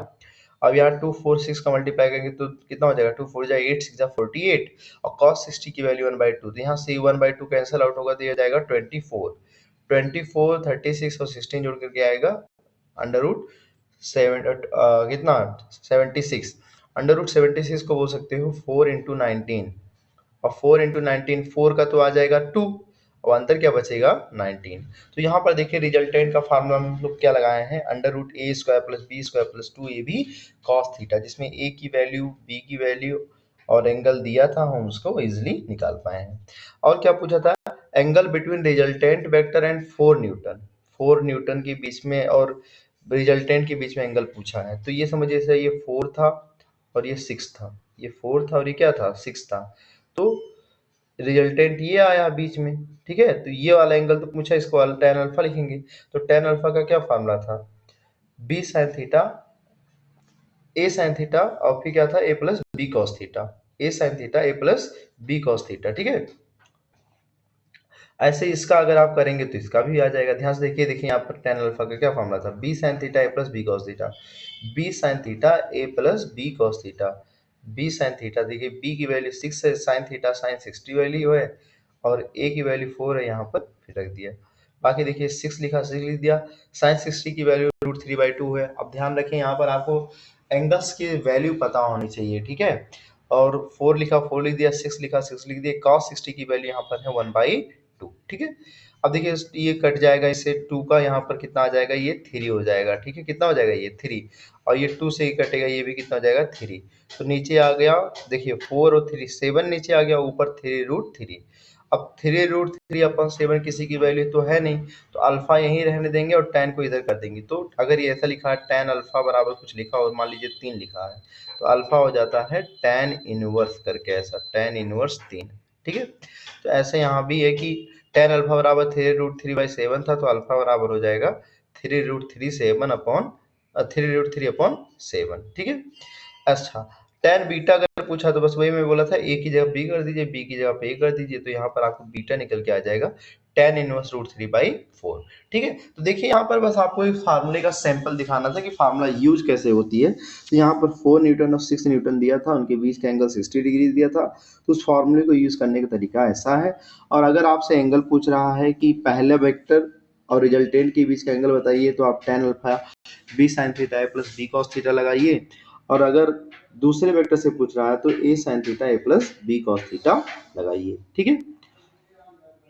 अब यहाँ 2 4 6 का मल्टीप्लाई करेंगे तो कितना हो जाएगा, 2 4 जाए 8 6 जा 48, और cos 60 की वैल्यू 1/2, तो यहाँ से 1/2 कैंसिल आउट होगा तो ये जाएगा 24। 24 36 और 16 जोड़ करके आएगा अंडर रूट कितना 76। अंडर रूट 76 को बोल सकते हो 4 इंटू 19, और 4 इंटू 19 4 का तो आ जाएगा 2, और अंतर क्या बचेगा 19। तो यहाँ पर देखिए रिजल्टेंट का फार्मूला हम लोग क्या लगाए हैं, under root A square plus B square plus 2ab cos theta, जिसमें ए की वैल्यू बी की वैल्यू और एंगल दिया था, हम उसको इजिली निकाल पाए हैं। और क्या पूछा था, angle between resultant vector and 4 Newton, 4 Newton के बीच में और रिजल्टेंट के बीच में एंगल पूछा है। तो ये समझिए सर, ये 4 था और ये 6 था, ये 4 था और ये क्या था 6 था, तो रिजल्टेंट ये आया बीच में। ठीक है, तो ये वाला एंगल तो पूछा, इसको टेन अल्फा लिखेंगे। तो टेन अल्फा का क्या फार्मूला था, बी साइन थीटा ए साइन थीटा, और फिर क्या था ए plus B cos theta, A sign theta A plus B cos theta. ठीक है, ऐसे इसका अगर आप करेंगे तो इसका भी आ जाएगा। ध्यान से देखिए, देखिए यहाँ पर टेन अल्फा का क्या फार्मूला था, B sine theta A plus B cos theta, B sine theta A plus B cos theta, B sine theta, देखिए बी की वैल्यू 6 है, साइन थीटा साइन 60 वैल्यू है, और ए की वैल्यू 4 है, यहाँ पर फिर रख दिया। बाकी देखिए 6 लिखा 6 लिख दिया, साइन 60 की वैल्यू √3/2 है। अब ध्यान रखें यहाँ पर आपको एंगल्स की वैल्यू पता होनी चाहिए। ठीक है, और 4 लिखा 4 लिख दिया, 6 लिखा 6 लिख दिया, cos 60 की वैल्यू यहाँ पर है 1/2, ठीक है। अब देखिए ये कट जाएगा, इससे 2 का यहाँ पर कितना आ जाएगा, ये 3 हो जाएगा, ठीक है। कितना हो जाएगा ये 3, और ये 2 से ही कटेगा, ये भी कितना हो जाएगा 3। तो नीचे आ गया, देखिए 4 और 3 7 नीचे आ गया, ऊपर 3√3। अब 3√3 अपन 7 किसी की वैल्यू तो है नहीं, तो अल्फा यहीं रहने देंगे और tan को इधर कर देंगे। तो अगर ये ऐसा लिखा है tan अल्फा बराबर कुछ लिखा हो, मान लीजिए 3 लिखा है, तो अल्फा हो जाता है tan इनवर्स करके, ऐसा tan इनवर्स 3, ठीक है। तो ऐसे यहाँ भी है कि tan अल्फा बराबर 3√3/7 था, तो अल्फा बराबर हो जाएगा 3√3/7, ठीक है। अच्छा, tan बीटा अगर पूछा तो बस वही मैं बोला था, a की जगह b कर दीजिए, b की जगह पे a कर दीजिए, तो यहाँ पर आपको बीटा निकल के आ जाएगा tan इनवर्स √3/4, ठीक है। तो देखिए यहाँ पर बस आपको एक फार्मूले का सैंपल दिखाना था कि फार्मूला यूज कैसे होती है। तो यहाँ पर 4 न्यूटन और 6 न्यूटन दिया था, उनके बीच का एंगल 60 डिग्री दिया था, तो उस फार्मूले को यूज करने का तरीका ऐसा है। और अगर आपसे एंगल पूछ रहा है कि पहले वेक्टर और रिजल्टेंट के बीच का एंगल बताइए, तो आप tan alpha b sin theta plus b cos theta लगाइए। और अगर दूसरे वेक्टर से पूछ रहा है तो a sin theta a plus b cos theta लगाइए, ठीक है।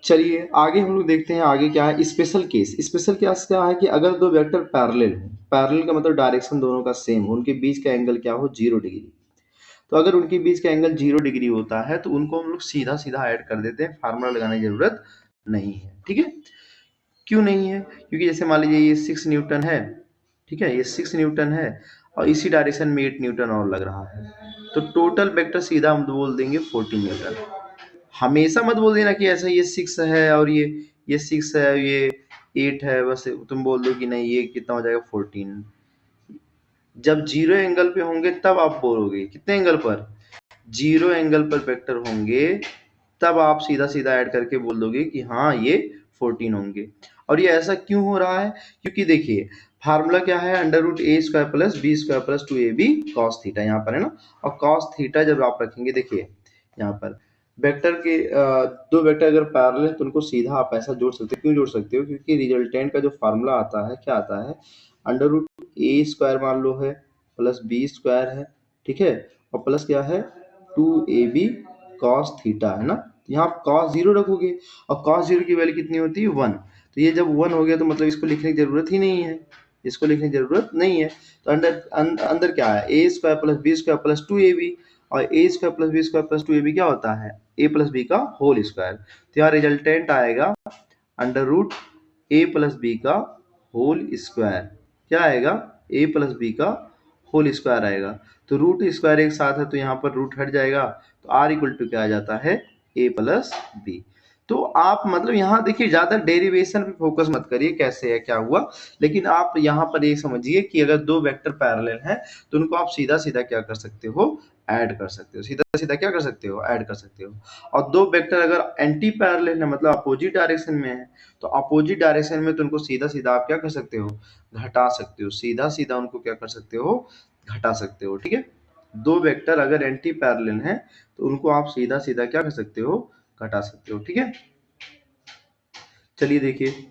चलिए आगे हम लोग देखते हैं, आगे क्या है स्पेशल केस। स्पेशल केस क्या है कि अगर दो वेक्टर पैरेलल हो, पैरेलल का मतलब डायरेक्शन दोनों का सेम हो, उनके बीच का एंगल क्या हो 0 डिग्री। तो अगर उनके बीच का एंगल 0 डिग्री होता है तो उनको हम लोग सीधा सीधा ऐड कर देते हैं, फार्मूला लगाने की जरूरत नहीं है, ठीक है। क्यों नहीं है, क्योंकि जैसे मान लीजिए ये 6 न्यूटन है, ठीक है, ये 6 न्यूटन है और इसी डायरेक्शन में 8 न्यूटन और लग रहा है, तो टोटल वेक्टर सीधा हम बोल देंगे 14 न्यूटन। हमेशा मत बोल देना कि ऐसा ये 6 है और ये 6 है, ये 8 है, बस तुम बोल दो कि नहीं ये कितना हो जाएगा 14। जब जीरो एंगल पे होंगे तब आप बोलोगे, कितने एंगल पर, जीरो एंगल पर वेक्टर होंगे तब आप सीधा सीधा ऐड करके बोल दोगे कि हाँ ये 14 होंगे। और ये ऐसा क्यों हो रहा है, क्योंकि देखिए फार्मूला क्या है, √a² plus b² plus 2ab cos theta यहाँ पर है ना। और cos थीटा जब आप रखेंगे, देखिए यहाँ पर वेक्टर के दो वेक्टर अगर पैरेलल है तो उनको सीधा आप ऐसा जोड़ सकते हो। क्यों जोड़ सकते हो, क्योंकि रिजल्टेंट का जो फार्मूला आता है क्या आता है, √a² मान लो है प्लस b² है, ठीक है, और प्लस क्या है 2ab cos थीटा है ना। यहाँ आप cos 0 रखोगे और cos 0 की वैल्यू कितनी होती है 1, तो ये जब 1 हो गया तो मतलब इसको लिखने की जरूरत ही नहीं है, इसको लिखने की जरूरत नहीं है। तो अंदर क्या है a² plus b² plus 2ab, और a² plus b² plus 2ab क्या होता है a प्लस b का होल स्क्वायर। तो यहाँ रिजल्टेंट आएगा √a प्लस b का होल स्क्वायर, क्या आएगा a प्लस b का होल स्क्वायर आएगा। तो रूट स्क्वायर एक साथ है तो यहाँ पर रूट हट जाएगा, तो r इक्वल टू क्या आ जाता है a प्लस बी। तो आप मतलब यहाँ देखिए ज्यादा डेरिवेशन पे फोकस मत करिए कैसे है क्या हुआ, लेकिन आप यहाँ पर ये समझिए कि अगर दो वेक्टर पैरेलल हैं तो उनको आप सीधा सीधा क्या कर सकते हो, ऐड कर सकते हो, सीधा सीधा क्या कर सकते हो, ऐड कर सकते हो। और दो वेक्टर अगर एंटी पैरेलल है मतलब अपोजिट डायरेक्शन में है, तो अपोजिट डायरेक्शन में तो उनको सीधा सीधा आप क्या कर सकते हो, घटा सकते हो, सीधा सीधा उनको क्या कर सकते हो, घटा सकते हो, ठीक है। दो वेक्टर अगर एंटी पैरेलल हैं तो उनको आप सीधा सीधा क्या कर सकते हो, घटा सकते हो, ठीक है। चलिए देखिए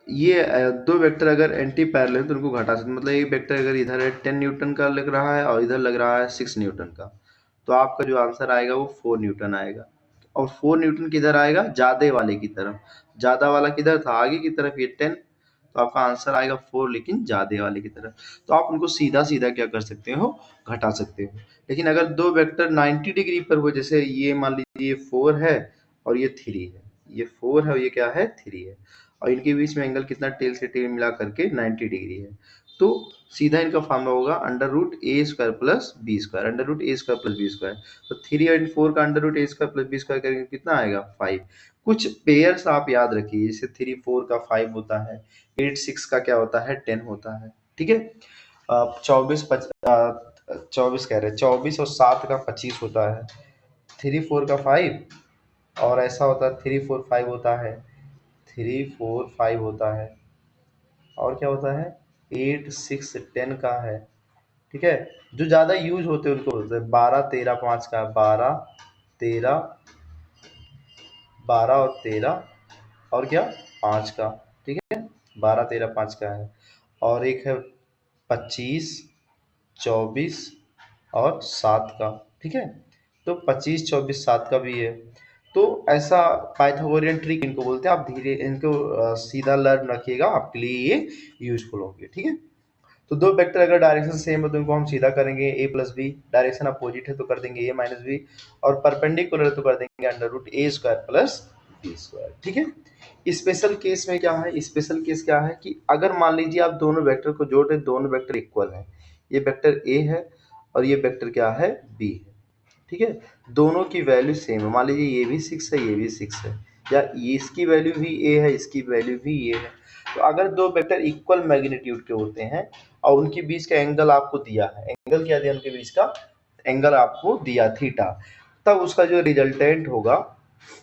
ये दो वेक्टर अगर एंटी पैरेलल है तो उनको घटा सकते, मतलब एक वेक्टर अगर इधर है 10 न्यूटन का लग रहा है और इधर लग रहा है 6 न्यूटन का, तो आपका जो आंसर आएगा वो 4 न्यूटन आएगा। और 4 न्यूटन किधर आएगा, ज्यादा वाले की तरफ, ज्यादा वाला किधर था आगे की तरफ, ये 10, तो आपका आंसर आएगा 4 लेकिन ज्यादा वाले की तरफ। तो आप उनको सीधा सीधा क्या कर सकते हो, घटा सकते हो। लेकिन अगर दो वेक्टर 90 डिग्री पर हो, जैसे ये मान लीजिए ये 4 है और ये 3 है, ये 4 है और ये क्या है 3 है, और इनके बीच में एंगल कितना टेल से टेल मिला करके 90 डिग्री है, तो सीधा इनका फॉर्मूला होगा √a² plus b², √a² plus b²। तो 3 और 4 का √a² प्लस b² करेंगे कितना आएगा 5। कुछ पेयर्स आप याद रखिए, जैसे 3 4 का 5 होता है, 8 6 का क्या होता है 10 होता है, ठीक है। 24 कह रहे 24 और 7 का 25 होता है, 3 4 का 5, और ऐसा होता है 3 4 5 होता है, 3 4 5 होता है, और क्या होता है 8 6 10 का है, ठीक है। जो ज्यादा यूज होते हैं उनको बोलते हैं 12 13 5 का, 12 13, 12 और 13 और क्या 5 का, ठीक है, 12 13 5 का है। और एक है 25 24 और 7 का, ठीक है। तो 25, 24, 7 का भी है। तो ऐसा पाइथागोरियन ट्रिक इनको बोलते हैं। आप धीरे इनको सीधा लर्न रखिएगा, आपके लिए ये यूजफुल होंगे, ठीक है। तो दो वेक्टर अगर डायरेक्शन सेम है तो इनको हम सीधा करेंगे a plus B, direction opposite है तो कर देंगे a माइनस बी, और परपेंडिकुलर तो कर देंगे under root A square plus B square, ठीक है। स्पेशल केस में क्या है, स्पेशल केस क्या है कि अगर मान लीजिए आप दोनों वेक्टर को जोड़ रहे, दोनों वेक्टर इक्वल है, ये वेक्टर a है और ये वेक्टर क्या है, b है, ठीक है। दोनों की वैल्यू सेम है, मान लीजिए ये भी 6 है, ये भी 6 है, या ये इसकी वैल्यू भी a है, इसकी वैल्यू भी a है। तो अगर दो वेक्टर इक्वल मैग्नीट्यूड के होते हैं और उनके बीच का एंगल आपको दिया है, एंगल क्या दिया, उनके बीच का एंगल आपको दिया थीटा, तब उसका जो रिजल्टेंट होगा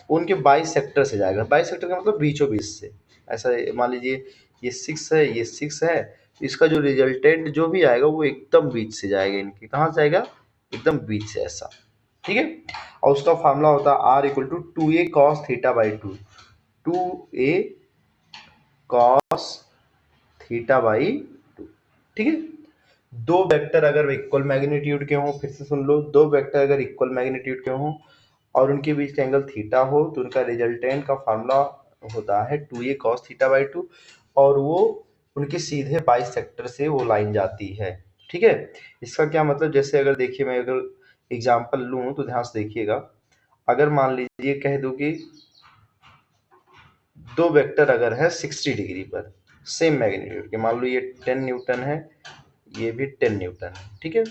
उनके बाइसेक्टर से जाएगा। बाइसेक्टर का मतलब बीचों बीच से। ऐसा मान लीजिए ये 6 है, ये 6 है, तो इसका जो रिजल्टेंट जो भी आएगा वो एकदम बीच से जाएगा, इनके कहाँ से जाएगा, एकदम बीच से, ऐसा, ठीक है। और उसका फार्मूला होता है R equal to 2a cos theta by 2, 2a cos theta by 2, ठीक है। दो वेक्टर अगर इक्वल मैग्नीट्यूड के हों, फिर से सुन लो, दो वेक्टर अगर इक्वल मैग्नीट्यूड के हों और उनके बीच का एंगल थीटा हो तो उनका रिजल्टेंट का फार्मूला होता है 2a cos थीटा बाई 2, और वो उनके सीधे बाइसेक्टर से वो लाइन जाती है, ठीक है। इसका क्या मतलब, जैसे अगर देखिए मैं अगर एग्जांपल लूं तो ध्यान से देखिएगा। अगर मान लीजिए कह दूं कि दो वेक्टर अगर है 60 डिग्री पर सेम मैग्नीट्यूड के, मान लो ये 10 न्यूटन है, ये भी 10 न्यूटन है, ठीक है,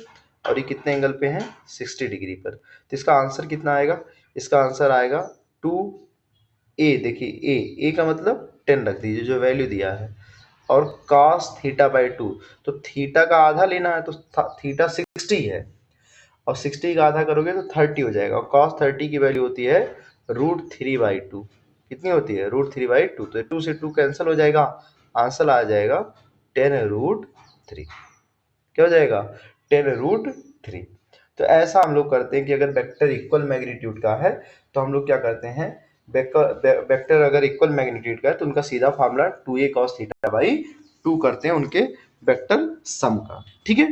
और ये कितने एंगल पे है, 60 डिग्री पर, तो इसका आंसर कितना आएगा, इसका आंसर आएगा 2a, देखिए a का मतलब 10 रख दीजिए जो वैल्यू दिया है, और cos थीटा बाई 2, तो थीटा का आधा लेना है तो थीटा 60 है, और 60 का आधा करोगे तो 30 हो जाएगा, और cos 30 की वैल्यू होती है √3/2, कितनी होती है, √3/2, तो 2 से 2 कैंसिल हो जाएगा, आंसर आ जाएगा 10√3, क्या हो जाएगा, 10√3। तो ऐसा हम लोग करते हैं कि अगर वेक्टर इक्वल मैग्नीट्यूड का है तो हम लोग क्या करते हैं, वेक्टर अगर इक्वल मैग्नीट्यूड का है तो उनका सीधा formula 2a cos theta by 2 करते हैं उनके वेक्टर सम का, ठीक है।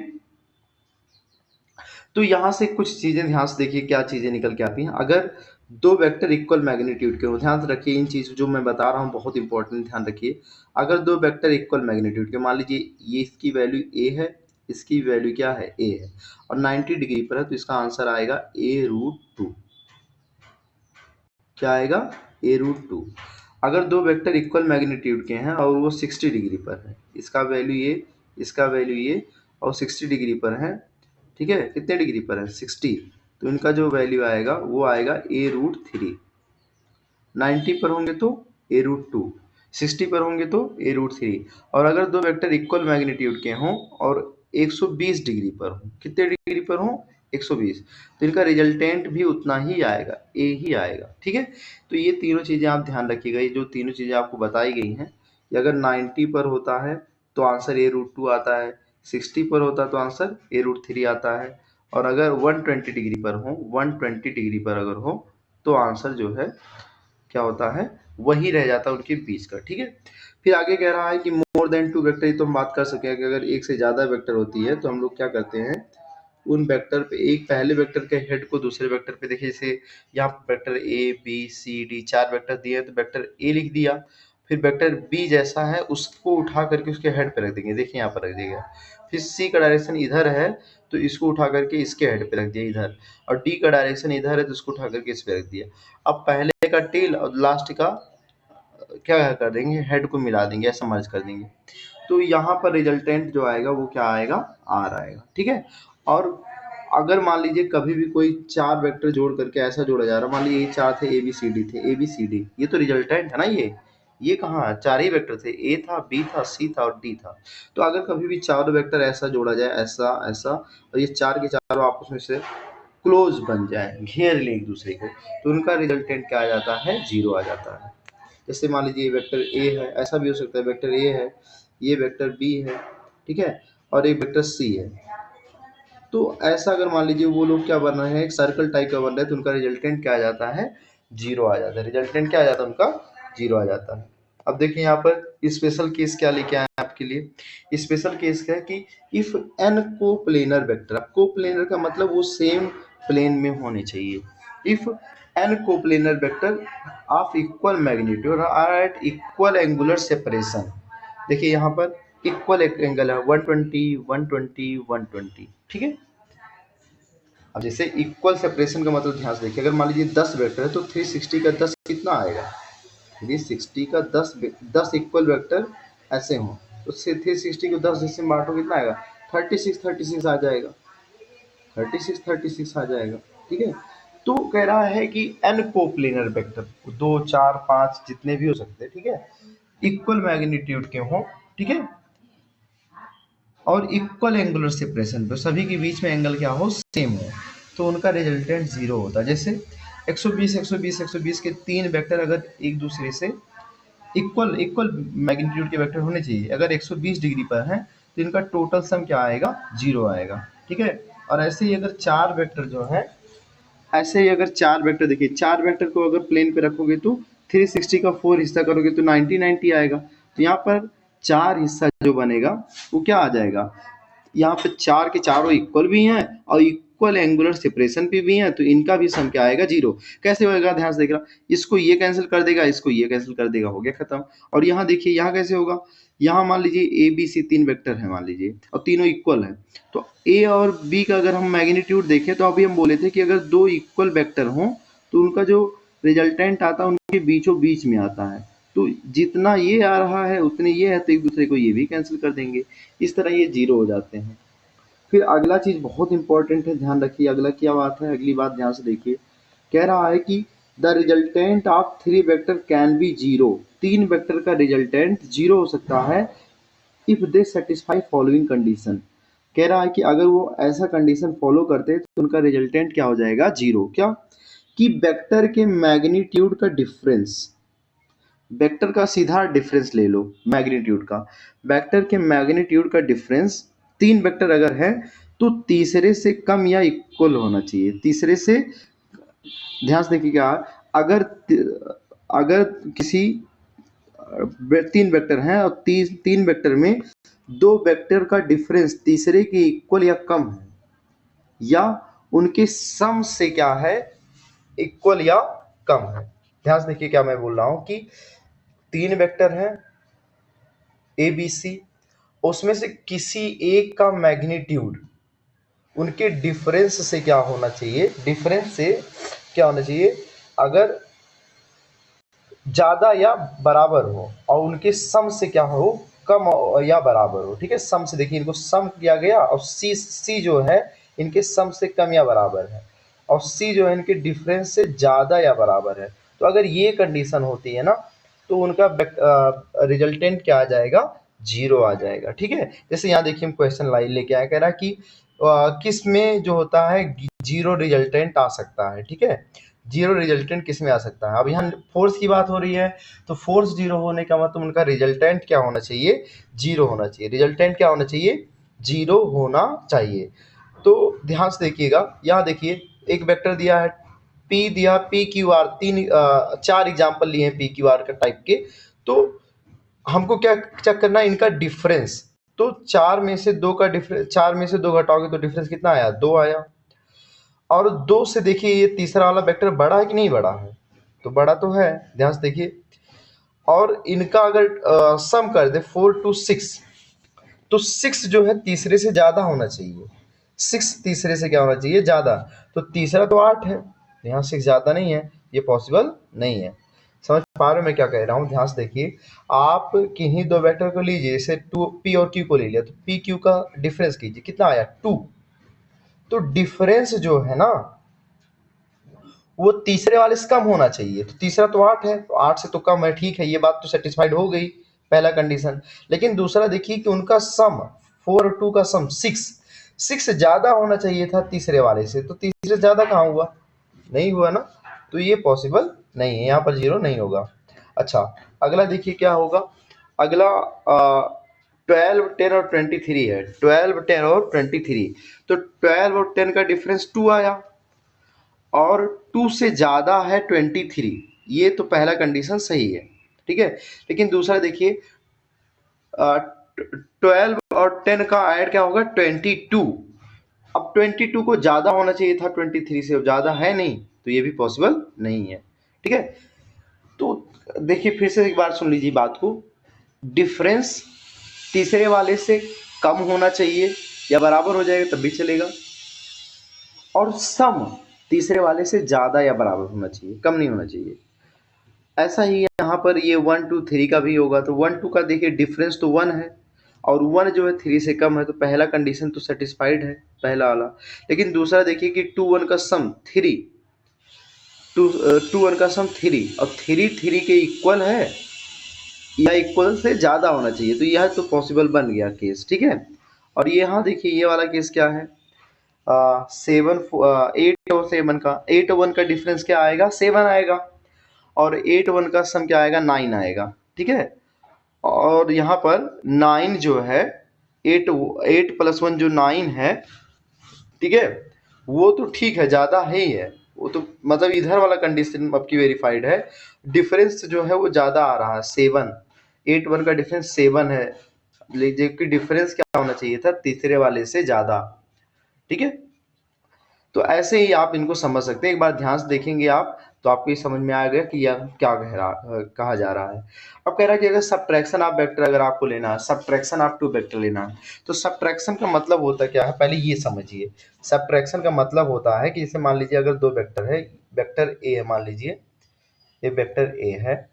तो यहाँ से कुछ चीजें ध्यान से देखिए, क्या चीजें निकल के आती हैं। अगर दो वेक्टर इक्वल मैग्नीट्यूड के हो, ध्यान से रखिए इन चीज जो मैं बता रहा हूँ बहुत इंपॉर्टेंट, ध्यान रखिए। अगर दो वेक्टर इक्वल मैग्नीट्यूड के, मान लीजिए ये इसकी वैल्यू a है, इसकी वैल्यू क्या है, a है, और 90 डिग्री पर है, तो इसका आंसर आएगा a√2, क्या आएगा, a√2। अगर दो वेक्टर इक्वल मैग्नीट्यूड के हैं और वो 60 डिग्री पर है, इसका वैल्यू ये, इसका वैल्यू ये, और 60 डिग्री पर है, ठीक है, कितने डिग्री पर है, 60, तो इनका जो वैल्यू आएगा वो आएगा a√3। 90 पर होंगे तो a√2, 60 पर होंगे तो a√3। और अगर दो वेक्टर इक्वल मैग्नीट्यूड के हों और 120 डिग्री पर हों, कितने डिग्री पर हों, 120, तो इनका रिजल्टेंट भी उतना ही आएगा, a ही आएगा, ठीक है। तो ये तीनों चीज़ें आप ध्यान रखिएगा, ये जो तीनों चीज़ें आपको बताई गई हैं, ये अगर 90 पर होता है तो आंसर a√2 आता है, 60 पर होता है तो आंसर a√3 आता है, और अगर 120 डिग्री पर हो, 120 डिग्री पर अगर हो तो आंसर जो है क्या होता है, वही रह जाता है उनके बीच का, ठीक है। फिर आगे कह रहा है कि मोर देन 2 वेक्टर, तो हम बात कर सकें कि अगर एक से ज्यादा वेक्टर होती है तो हम लोग क्या करते हैं, उन वेक्टर पे, एक पहले वेक्टर के हेड को दूसरे वेक्टर पे, देखिए जैसे यहाँ vector a b c d 4 vector दिए हैं तो वेक्टर a लिख दिया, फिर वेक्टर b जैसा है उसको उठा करके उसके हेड पे रख देंगे, देखिए यहाँ पर रख दिया, फिर c का डायरेक्शन इधर है तो इसको उठा करके इसके हेड पे रख दिया इधर, और d का डायरेक्शन इधर है तो इसको उठा करके इस पे रख दिया। अब पहले का टेल और लास्ट का क्या कर देंगे, हेड को मिला देंगे, ऐसा मर्ज कर देंगे, तो यहाँ पर रिजल्टेंट जो आएगा वो क्या आएगा, आर आएगा, ठीक है। और अगर मान लीजिए कभी भी कोई चार वेक्टर जोड़ करके ऐसा जोड़ा जा रहा है, मान लीजिए ये चार थे ए बी सी डी थे, ए बी सी डी, ये तो रिजल्टेंट है ना, ये कहाँ है, चार ही वेक्टर थे, ए था, बी था, सी था और डी था। तो अगर कभी भी चारों वेक्टर ऐसा जोड़ा जाए, ऐसा ऐसा, और ये चार के चारों आपस में से क्लोज बन जाए, घेर ले एक दूसरे को, तो उनका रिजल्टेंट क्या आ जाता है, जीरो आ जाता है। जैसे मान लीजिए वेक्टर ए है, ऐसा भी हो सकता है वेक्टर ए है, ये वेक्टर बी है, ठीक है, और एक वेक्टर सी है, तो ऐसा अगर मान लीजिए वो लोग क्या बन रहे हैं, एक सर्कल टाइप का बन रहा है, तो उनका रिजल्टेंट क्या आ जाता है, जीरो आ जाता है, रिजल्टेंट क्या आ जाता है उनका, जीरो आ जाता है। अब देखिए यहाँ पर स्पेशल केस क्या लेके आए आपके आपके लिए स्पेशल केस है कि इफ एन कोप्लेनर वेक्टर, अब कोप्लेनर का मतलब वो सेम प्लेन में होने चाहिए। If N coplanar vector of equal magnitude are at equal angular separation, देखिए यहाँ पर इक्वल एंगल है 120 120 120, ठीक है। अब जैसे इक्वल सेपरेशन का मतलब ध्यान से देखिए, अगर मान लीजिए 10 वेक्टर है तो 360 का 10 कितना आएगा, 360 का 10 इक्वल वेक्टर ऐसे हों तो 360 को 10 हिस्से में बांटो कितना आएगा, 36 आ जाएगा, 36 आ जाएगा, ठीक है। तो कह रहा है कि एन कोप्लेनर वेक्टर 2 4 5 जितने भी हो सकते हैं, ठीक है, इक्वल मैग्नीट्यूड के हों, ठीक है, और इक्वल एंगुलर सेपरेशन पे सभी के बीच में एंगल क्या हो, सेम हो, तो उनका रिजल्टेंट जीरो होता है। जैसे 120 120 120 के तीन वेक्टर अगर एक दूसरे से इक्वल इक्वल मैग्नीट्यूड के वेक्टर होने चाहिए, अगर 120 डिग्री पर हैं तो इनका टोटल सम क्या आएगा, जीरो आएगा, ठीक है। और ऐसे ही अगर चार वेक्टर जो है, ऐसे ही अगर चार वेक्टर देखिए, चार वेक्टर को अगर प्लेन पे रखोगे तो 360 का 4 हिस्सा करोगे तो 90 90 आएगा। तो यहाँ पर चार हिस्सा जो बनेगा वो क्या आ जाएगा, यहाँ पे चार के चारों इक्वल भी हैं और इक्वल एंगुलर सेपरेशन पे भी हैं, तो इनका भी सम क्या आएगा, जीरो। कैसे होएगा, ध्यान से देख रहा, इसको ये कैंसिल कर देगा, इसको ये कैंसिल कर देगा, हो गया खत्म। और यहाँ देखिए यहाँ कैसे होगा, यहाँ मान लीजिए ए बी सी तीन वेक्टर है मान लीजिए और तीनों इक्वल है, तो ए और बी का अगर हम मैग्नीट्यूड देखें तो अभी हम बोले थे कि अगर दो इक्वल वेक्टर हों तो उनका जो रिजल्टेंट आता है उनके बीचों बीच में आता है, तो जितना ये आ रहा है उतने ये है तो एक दूसरे को ये भी कैंसिल कर देंगे, इस तरह ये जीरो हो जाते हैं। फिर अगला चीज बहुत इंपॉर्टेंट है, ध्यान रखिए अगला क्या बात है, अगली बात ध्यान से देखिए, कह रहा है कि the resultant of three vector can be zero, तीन वेक्टर का रिजल्टेंट जीरो हो सकता है if they satisfy following condition. कह रहा है कि अगर वो ऐसा कंडीशन फॉलो करते हैं तो उनका रिजल्टेंट क्या हो जाएगा, जीरो। क्या, कि वेक्टर के मैग्नीट्यूड का डिफरेंस, वेक्टर का सीधा डिफरेंस ले लो मैग्नीट्यूड का, वेक्टर के मैग्नीट्यूड का डिफरेंस, तीन वेक्टर अगर है तो तीसरे से कम या इक्वल होना चाहिए, तीसरे से, ध्यान से देखिए क्या, अगर अगर किसी तीन वेक्टर हैं और तीन वेक्टर में दो वेक्टर का डिफरेंस तीसरे के इक्वल या कम है, या उनके सम से क्या है, इक्वल या कम है। ध्यान से देखिए क्या मैं बोल रहा हूं कि तीन वेक्टर हैं ए बी सी, उसमें से किसी एक का मैग्नीट्यूड उनके डिफरेंस से क्या होना चाहिए, डिफरेंस से क्या होना चाहिए, अगर ज्यादा या बराबर हो और उनके सम से क्या हो, कम या बराबर हो, ठीक है। सम से देखिए इनको सम किया गया और सी जो है इनके सम से कम या बराबर है और सी जो है इनके डिफरेंस से ज्यादा या बराबर है, तो अगर ये कंडीशन होती है ना तो उनका रिजल्टेंट क्या आ जाएगा, जीरो आ जाएगा, ठीक है। जैसे यहाँ देखिए हम क्वेश्चन लाइन लेके आया, कह रहा कि किस में जो होता है जीरो रिजल्टेंट आ सकता है, ठीक है, जीरो रिजल्टेंट किस में आ सकता है। अब यहाँ फोर्स की बात हो रही है तो फोर्स जीरो होने का मतलब उनका रिजल्टेंट क्या होना चाहिए, जीरो होना चाहिए, रिजल्टेंट क्या होना चाहिए, जीरो होना चाहिए। तो ध्यान से देखिएगा, यहाँ देखिए एक वेक्टर दिया है पी, दिया पी क्यू आर, चार एग्जाम्पल लिए हैं पी क्यू आर का टाइप के, तो हमको क्या चेक करना है, इनका डिफरेंस, तो चार में से दो का डिफरेंस, चार में से दो घटाओगे तो डिफरेंस कितना आया, दो आया, और दो से देखिए ये तीसरा वाला वेक्टर बड़ा है कि नहीं बड़ा है, तो बड़ा तो है, ध्यान से देखिए। और इनका अगर सम कर दे 4 to 6, तो 6 जो है तीसरे से ज्यादा होना चाहिए, 6 तीसरे से क्या होना चाहिए, ज्यादा, तो तीसरा तो 8 है, यहाँ 6 ज्यादा नहीं है, ये पॉसिबल नहीं है। समझ पा रहे हो मैं क्या कह रहा हूँ, ध्यान से देखिए, आप किन्हीं दो वेक्टर को लीजिए, जैसे टू पी और क्यू को ले लिया तो पी क्यू का डिफरेंस कीजिए, कितना आया, 2, तो डिफरेंस जो है ना वो तीसरे वाले से कम होना चाहिए, तो तीसरा तो 8 है तो 8 से तो कम है, ठीक है, ये बात तो सेटिस्फाइड हो गई पहला कंडीशन। लेकिन दूसरा देखिए कि उनका सम 4 और 2 का सम 6 ज्यादा होना चाहिए था तीसरे वाले से, तो तीसरे से ज्यादा कहाँ हुआ, नहीं हुआ ना, तो ये पॉसिबल नहीं है, यहाँ पर जीरो नहीं होगा। अच्छा अगला देखिए क्या होगा, अगला 12 10 और 23 है, 12 10 और 23, तो 12 और 10 का डिफरेंस 2 आया और 2 से ज़्यादा है 23, ये तो पहला कंडीशन सही है, ठीक है। लेकिन दूसरा देखिए 12 और 10 का ऐड क्या होगा 22। अब 22 को ज्यादा होना चाहिए था 23 से, ज्यादा है नहीं, तो ये भी पॉसिबल नहीं है। ठीक है, तो देखिए फिर से एक बार सुन लीजिए बात को। डिफरेंस तीसरे वाले से कम होना चाहिए या बराबर हो जाएगा तब भी चलेगा, और सम तीसरे वाले से ज्यादा या बराबर होना चाहिए, कम नहीं होना चाहिए। ऐसा ही यहाँ पर ये 1 2 3 का भी होगा। तो 1 2 का देखिए डिफरेंस तो 1 है, और 1 जो है 3 से कम है, तो पहला कंडीशन तो सेटिस्फाइड है, पहला वाला। लेकिन दूसरा देखिए कि 2 1 का सम 3, 2 1 का सम 3 और 3 3 के इक्वल है या इक्वल से ज्यादा होना चाहिए, तो यह तो पॉसिबल बन गया केस। ठीक है, और ये यहाँ देखिए ये वाला केस क्या है, 8 और 7 का, 8 और 1 का डिफरेंस क्या आएगा 7 आएगा, और 8 1 का सम क्या आएगा 9 आएगा। ठीक है, और यहाँ पर 9 जो है 8 प्लस 1 जो 9 है, ठीक है, वो तो ठीक है, ज्यादा है ही है, वो तो मतलब इधर वाला कंडीशन आपकी वेरीफाइड है। डिफरेंस जो है वो ज्यादा आ रहा है 7, 8 1 का डिफरेंस 7 है, जबकि डिफरेंस क्या होना चाहिए था तीसरे वाले से ज्यादा। ठीक है, तो ऐसे ही आप इनको समझ सकते हैं, एक बार ध्यान से देखेंगे आप तो आपको ये समझ में आएगा कि यह क्या कहा जा रहा है। अब कह रहा है कि अगर सब्ट्रैक्शन ऑफ वेक्टर अगर आपको लेना है, सब्ट्रैक्शन ऑफ 2 वेक्टर लेना है, तो सब्ट्रैक्शन का मतलब होता क्या है पहले ये समझिए। सब्ट्रैक्शन का मतलब होता है कि जैसे मान लीजिए अगर दो वेक्टर है, वेक्टर ए है, मान लीजिए ये वेक्टर ए है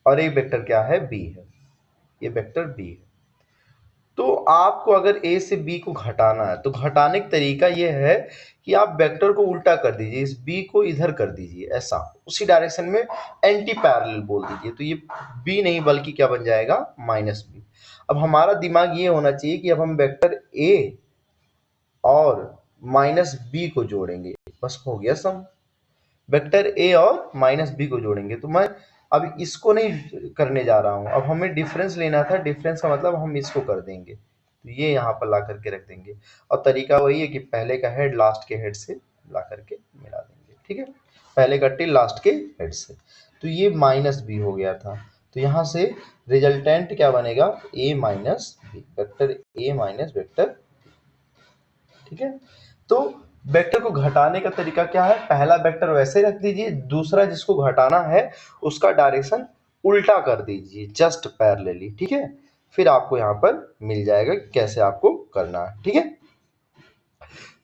और एक वेक्टर क्या है बी है, ये वेक्टर बी है। तो आपको अगर ए से बी को घटाना है तो घटाने का तरीका ये है कि आप वेक्टर को उल्टा कर दीजिए, इस बी को इधर कर दीजिए, ऐसा उसी डायरेक्शन में एंटी पैरेलल बोल दीजिए, तो ये बी नहीं बल्कि क्या बन जाएगा माइनस बी। अब हमारा दिमाग ये होना चाहिए कि अब हम वेक्टर ए और माइनस बी को जोड़ेंगे, बस हो गया सम। वेक्टर ए और माइनस बी को जोड़ेंगे, तो मैं अब इसको नहीं करने जा रहा हूं, अब हमें डिफरेंस लेना था, डिफरेंस का मतलब हम इसको कर देंगे, तो ये यहाँ पर ला करके रख देंगे, और तरीका वही है कि पहले का हेड लास्ट के हेड से ला करके मिला देंगे। ठीक है, पहले का टिल लास्ट के हेड से, तो ये माइनस बी हो गया था, तो यहाँ से रिजल्टेंट क्या बनेगा A minus B, vector A minus vector. ठीक है, तो वेक्टर को घटाने का तरीका क्या है, पहला वेक्टर वैसे रख दीजिए, दूसरा जिसको घटाना है उसका डायरेक्शन उल्टा कर दीजिए, जस्ट पैरेलली। ठीक है, फिर आपको यहाँ पर मिल जाएगा कैसे आपको करना है। ठीक है,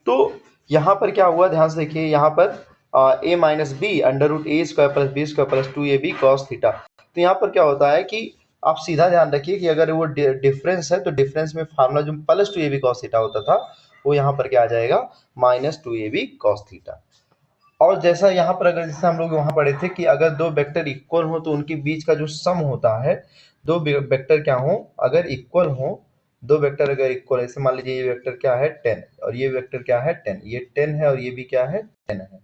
तो यहाँ पर क्या हुआ ध्यान से देखिए, यहाँ पर A minus B under root A square plus B square plus 2ab cos theta. तो यहाँ पर क्या होता है कि आप सीधा ध्यान रखिए कि अगर वो डिफरेंस है तो डिफरेंस में फार्मूला जो प्लस 2ab कॉस थीटा होता था वो यहाँ पर क्या आ जाएगा माइनस 2ab कॉस थीटा। और जैसा यहाँ पर अगर जैसे हम लोग वहां पढ़े थे कि अगर दो वेक्टर इक्वल हो तो उनके बीच का जो सम होता है, दो वेक्टर क्या हो अगर इक्वल हो, दो वेक्टर अगर इक्वल है, जैसे मान लीजिए ये वेक्टर क्या है 10 और ये वेक्टर क्या है 10, ये 10 है और ये भी क्या है 10 है,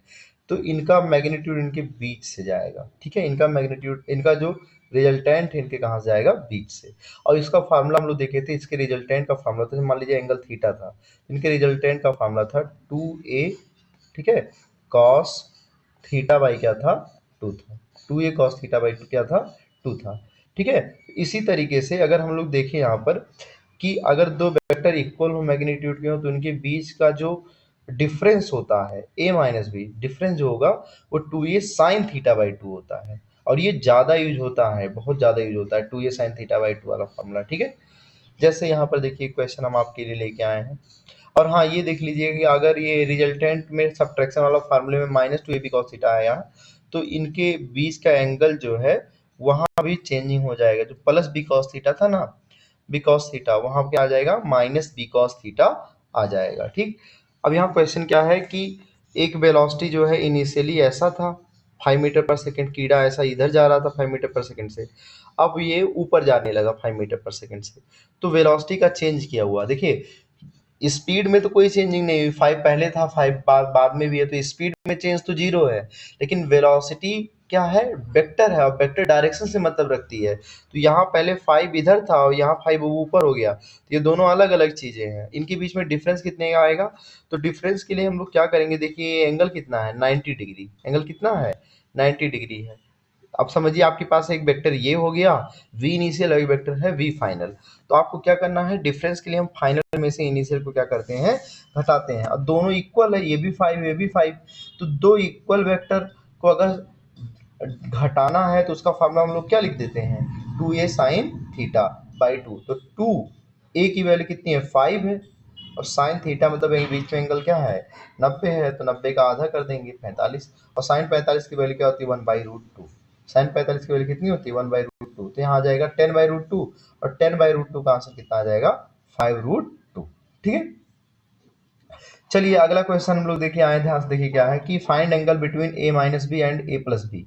तो इनका मैग्नीट्यूड इनके बीच से जाएगा। ठीक है, इनका मैग्नीट्यूड, इनका जो रिजल्टेंट है इनके कहाँ से जाएगा बीच से। और इसका फार्मूला हम लोग देखे थे, इसके रिजल्टेंट का फार्मूला था, मान लीजिए एंगल थीटा था, इनके रिजल्टेंट का फार्मूला था 2a, ठीक है, कॉस थीटा बाई क्या था 2 था, 2a कॉस थीटा बाई 2 क्या था 2 था। ठीक है, इसी तरीके से अगर हम लोग देखें यहाँ पर कि अगर दो वेक्टर इक्वल हो मैग्नीट्यूड के हो तो उनके बीच का जो डिफरेंस होता है a माइनस बी, डिफरेंस जो होगा वो 2a साइन थीटा बाई 2 होता है, और ये ज्यादा यूज होता है, बहुत ज्यादा यूज होता है 2a साइन थीटा बाई 2 वाला फॉर्मूला। ठीक है, जैसे यहाँ पर देखिए क्वेश्चन हम आपके लिए लेके आए हैं, और हाँ ये देख लीजिए कि अगर ये रिजल्टेंट में सब्ट्रैक्शन वाला फार्मूले में माइनस 2ab cos थीटा आया तो इनके बीच का एंगल जो है वहां भी चेंजिंग हो जाएगा, जो प्लस b cos थीटा था ना, b cos थीटा वहां क्या आ जाएगा माइनस b cos थीटा आ जाएगा। ठीक, अब यहाँ क्वेश्चन क्या है कि एक वेलोसिटी जो है इनिशियली ऐसा था 5 मीटर पर सेकेंड, कीड़ा ऐसा इधर जा रहा था 5 मीटर पर सेकेंड से, अब ये ऊपर जाने लगा 5 मीटर पर सेकेंड से, तो वेलोसिटी का चेंज किया हुआ देखिए, स्पीड में तो कोई चेंजिंग नहीं हुई, 5 पहले था 5 बाद में भी है, तो स्पीड में चेंज तो 0 है, लेकिन वेलोसिटी क्या है वेक्टर है और वेक्टर डायरेक्शन से मतलब रखती है, तो यहाँ पहले 5 इधर था और यहाँ 5 ऊपर हो गया, तो ये दोनों अलग अलग चीजें हैं, इनके बीच में डिफरेंस कितने का आएगा, तो डिफरेंस के लिए हम लोग क्या करेंगे, देखिए एंगल कितना है 90 डिग्री, एंगल कितना है 90 डिग्री है। अब समझिए आपके पास एक वेक्टर ये हो गया v इनिशियल और एक वेक्टर है v फाइनल। तो आपको क्या करना है, डिफरेंस के लिए हम फाइनल में से इनिशियल को क्या करते हैं, घटाते हैं। अब दोनों इक्वल है, ये भी 5 ये भी 5, तो दो इक्वल वेक्टर को अगर घटाना है तो उसका फॉर्मूला हम लोग क्या लिख देते हैं, 2a sin थीटा बाई 2। तो 2a की वैल्यू कितनी है, 5 है, और साइन थीटा मतलब बीच में एंगल क्या है, 90 है, तो 90 का आधा कर देंगे 45, और साइन 45 की वैल्यू क्या होती है, 1/√2। साइन 45 की वैल्यू कितनी होती है, 1/√2। तो यहाँ आ जाएगा 10/√2, और 10/√2 का आंसर कितना आ जाएगा, 5√2। ठीक है। चलिए अगला क्वेश्चन हम लोग देखिए आए, ध्यान से देखिए क्या है कि find angle between a minus B and a plus B.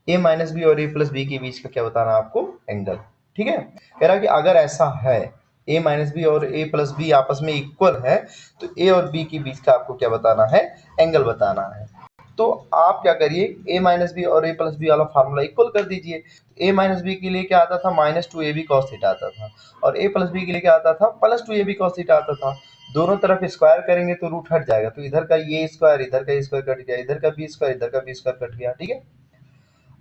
A minus B और ए प्लस बी के बीच का क्या बताना है आपको, एंगल। ठीक है, कह रहा है कि अगर ऐसा है ए माइनस बी और ए प्लस बी आपस में इक्वल है तो ए और बी के बीच का आपको क्या बताना है, एंगल बताना है। तो आप क्या करिए, ए माइनस बी और ए प्लस बी वाला फार्मूला इक्वल कर दीजिए। ए माइनस बी के लिए क्या आता था, -2ab cos थीटा आता था, और ए प्लस बी के लिए क्या आता था, +2ab cos थीटा आता था। दोनों तरफ स्क्वायर करेंगे तो रूट हट जाएगा, तो इधर का ये स्क्वायर इधर का स्क्वायर कट गया, इधर का बी स्क्वायर इधर का बी स्क्वायर कट गया। ठीक है,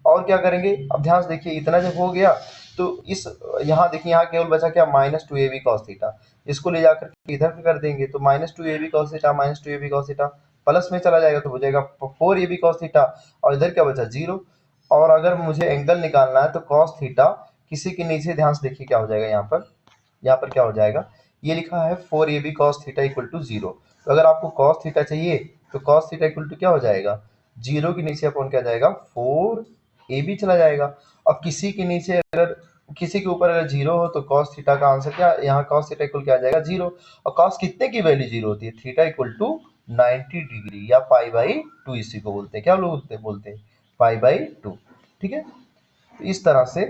और क्या करेंगे, अब ध्यान से देखिए, इतना जब हो गया तो इस यहाँ देखिए, यहाँ केवल बचा क्या, -2ab cos थीटा, इसको ले जाकर इधर कर देंगे तो -2ab cos theta -2ab cos theta plus में चला जाएगा तो हो जाएगा 4ab cos थीटा, और इधर क्या बचा, 0। और अगर मुझे एंगल निकालना है तो cos थीटा किसी के नीचे, ध्यान से देखिए क्या हो जाएगा, यहाँ पर क्या हो जाएगा, ये लिखा है 4ab cos theta equal to 0। तो अगर आपको cos थीटा चाहिए तो cos थीटा इक्वल टू क्या हो जाएगा, 0 के नीचे अपन क्या जाएगा, 4ab चला जाएगा। और किसी के नीचे अगर, किसी के ऊपर अगर 0 हो तो cos थीटा का आंसर क्या, यहाँ cos थीटा इक्वल क्या आ जाएगा, 0। और cos कितने की वैल्यू 0 होती है, थीटा इक्वल टू 90 डिग्री या π/2, इसी को बोलते हैं, क्या लोग बोलते हैं, π/2। ठीक है, तो इस तरह से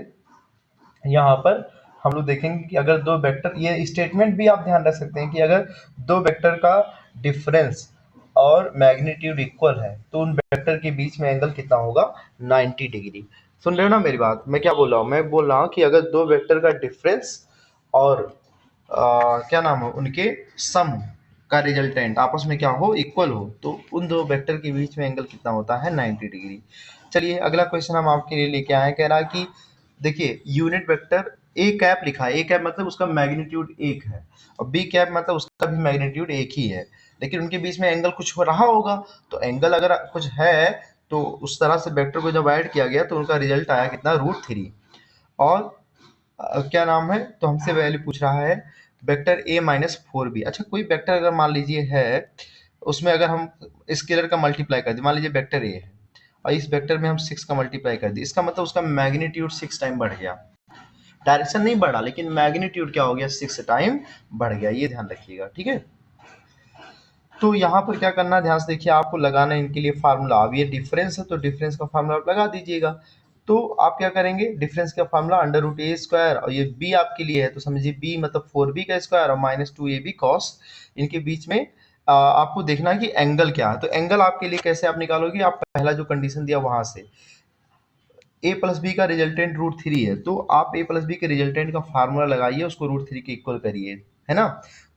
यहाँ पर हम लोग देखेंगे कि अगर दो वेक्टर, ये स्टेटमेंट भी आप ध्यान रख सकते हैं कि अगर दो वेक्टर का डिफरेंस और मैग्नीट्यूड इक्वल है तो उन वेक्टर के बीच में एंगल कितना होगा, 90 डिग्री। सुन रहे हो ना मेरी बात, मैं क्या बोल रहा हूँ, मैं बोल रहा हूँ कि अगर दो वेक्टर का डिफरेंस और क्या नाम है, उनके सम का रिजल्टेंट आपस में क्या हो, इक्वल हो, तो उन दो वेक्टर के बीच में एंगल कितना होता है, 90 डिग्री। चलिए अगला क्वेश्चन हम आपके लिए लेके आए, कह रहा है कि देखिए यूनिट वेक्टर ए कैप लिखा है, ए कैप मतलब उसका मैग्नीट्यूड 1 है, और बी कैप मतलब उसका भी मैग्नीट्यूड 1 ही है, लेकिन उनके बीच में एंगल कुछ हो रहा होगा। तो एंगल अगर कुछ है तो उस तरह से वेक्टर को जब ऐड किया गया तो उनका रिजल्ट आया कितना, √3। और क्या नाम है, तो हमसे वैल्यू पूछ रहा है वेक्टर a -4b। अच्छा, कोई वेक्टर अगर मान लीजिए है, उसमें अगर हम स्केलर का मल्टीप्लाई कर दें, मान लीजिए वेक्टर a है और इस वेक्टर में हम 6 का मल्टीप्लाई कर दिए, इसका मतलब उसका मैग्नीट्यूड 6 टाइम बढ़ गया, डायरेक्शन नहीं बढ़ा लेकिन मैग्नीट्यूड क्या हो गया, 6 टाइम बढ़ गया, ये ध्यान रखिएगा। ठीक है, तो यहाँ पर क्या करना है, ध्यान से देखिए, आपको लगाना है इनके लिए फार्मूला। अब ये डिफरेंस है तो डिफरेंस का फार्मूला आप लगा दीजिएगा। तो आप क्या करेंगे, डिफरेंस का फार्मूला √a², और ये b आपके लिए है तो समझिए b मतलब 4b का स्क्वायर और -2ab cos, इनके बीच में आपको देखना है कि एंगल क्या है। तो एंगल आपके लिए कैसे आप निकालोगे, आप पहला जो कंडीशन दिया वहां से, a प्लस बी का रिजल्टेंट √3 है, तो आप a प्लस बी के रिजल्टेंट का फार्मूला लगाइए, उसको √3 के इक्वल करिए, है ना।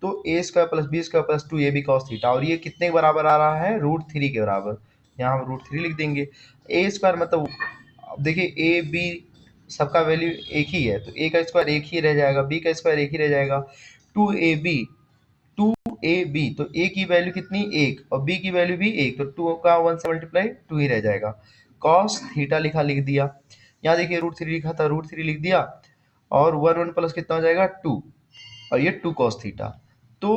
तो a² + b² + 2ab cos theta, और ये कितने के बराबर आ रहा है, √3 के बराबर, यहाँ हम √3 लिख देंगे। a² मतलब, अब देखिए a b सबका वैल्यू एक ही है, तो a का स्क्वायर एक ही रह जाएगा, b का स्क्वायर एक ही रह जाएगा, 2ab 2ab, तो a की वैल्यू कितनी, 1, और b की वैल्यू भी 1, तो 2 का 1 से मल्टीप्लाई 2 ही रह जाएगा। cos थीटा लिख दिया, यहाँ देखिए √3 लिखा था, √3 लिख दिया, और 1 प्लस कितना हो जाएगा, 2, और ये 2 cos थीटा। तो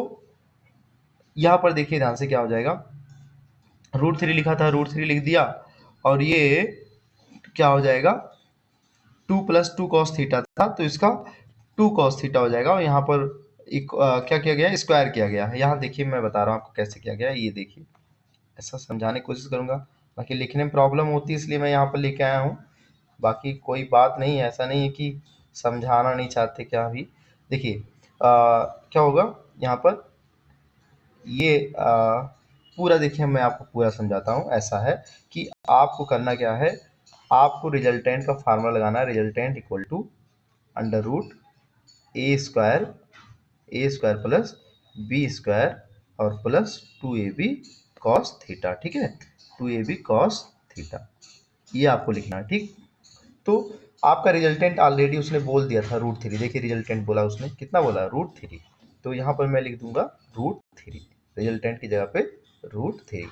यहाँ पर देखिए ध्यान से क्या हो जाएगा, √3 लिखा था, √3 लिख दिया, और ये क्या हो जाएगा, 2 + 2 cos थीटा था तो इसका 2 cos थीटा हो जाएगा, और यहाँ पर क्या किया गया, स्क्वायर किया गया है। यहाँ देखिए मैं बता रहा हूँ आपको कैसे किया गया है, ये देखिए, ऐसा समझाने की कोशिश करूंगा, बाकी लिखने में प्रॉब्लम होती है इसलिए मैं यहाँ पर लेके आया हूँ, बाकी कोई बात नहीं है, ऐसा नहीं है कि समझाना नहीं चाहते क्या भी। देखिए क्या होगा यहाँ पर, ये पूरा देखिए मैं आपको पूरा समझाता हूँ। ऐसा है कि आपको करना क्या है, आपको रिजल्टेंट का फार्मूला लगाना है, resultant equal to √a² plus b² और प्लस 2ab cos थीटा। ठीक है, 2ab cos थीटा, ये आपको लिखना है। ठीक, तो आपका रिजल्टेंट ऑलरेडी उसने बोल दिया था √3। देखिए रिजल्टेंट बोला उसने, कितना बोला, √3। तो यहाँ पर मैं लिख दूंगा √3, रिजल्टेंट की जगह पे √3,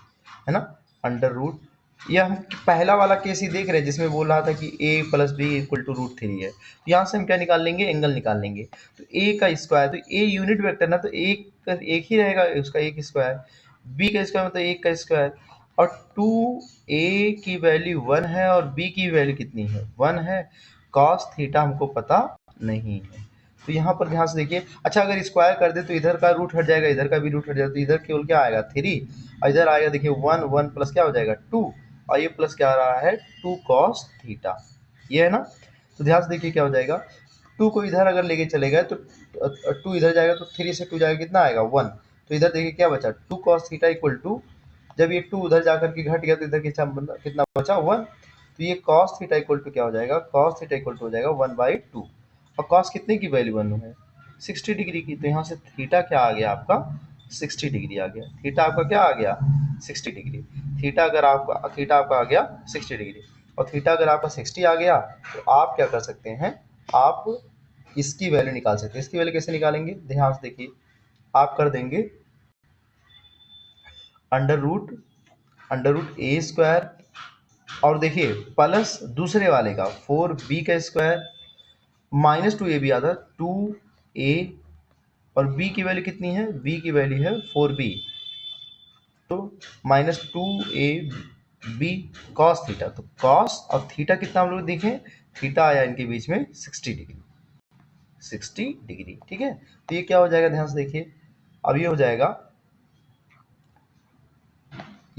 है ना, अंडर रूट। ये हम पहला वाला केस ही देख रहे हैं जिसमें बोल रहा था कि a plus B equal to √3 है। तो यहाँ से हम क्या निकाल लेंगे, एंगल निकाल लेंगे। तो a का स्क्वायर, तो a यूनिट वेक्टर ना, तो एक ही रहेगा उसका एक स्क्वायर, b का स्क्वायर मतलब एक का स्क्वायर, और 2a की वैल्यू 1 है और b की वैल्यू कितनी है, 1 है। cos थीटा हमको पता नहीं है, तो यहाँ पर ध्यान से देखिए। अच्छा अगर स्क्वायर कर दे तो इधर का रूट हट जाएगा, इधर का भी रूट हट जाएगा, तो इधर केवल क्या आएगा 3, और इधर आएगा देखिए 1, 1 प्लस क्या हो जाएगा 2, और ये प्लस क्या आ रहा है 2 cos थीटा, ये है ना। तो ध्यान से देखिए क्या हो जाएगा, 2 को इधर अगर लेके चले गए तो 2 इधर जाएगा तो 3 से 2 जाएगा, कितना आएगा 1। तो इधर देखिए क्या बचा 2 cos थीटा इक्वल टू, जब ये 2 उधर जाकर के घट गया तो इधर कितना बचा 1। तो ये cos थीटा इक्वल टू क्या हो जाएगा, cos थीटा इक्वल टू हो जाएगा 1/2, और cos कितने की वैल्यू 1 है, 60 डिग्री की। तो यहाँ से थीटा क्या आ गया आपका 60 डिग्री आ गया, थीटा आपका क्या आ गया 60 डिग्री। थीटा आपका आ गया 60 डिग्री, और थीटा अगर आपका 60 आ गया तो आप क्या कर सकते हैं, आप इसकी वैल्यू निकाल सकते हैं। इसकी वैल्यू कैसे निकालेंगे, ध्यान से देखिए, आप कर देंगे अंडर रूट ए स्क्वायर, और देखिए प्लस दूसरे वाले का 4b का स्क्वायर माइनस 2a भी आता है 2a, और b की वैल्यू कितनी है, b की वैल्यू है 4b, तो माइनस 2ab cos थीटा। तो cos और थीटा कितना हम लोग देखें, थीटा आया इनके बीच में 60 डिग्री, 60 डिग्री, ठीक है। तो ये क्या हो जाएगा, ध्यान से देखिए, अब ये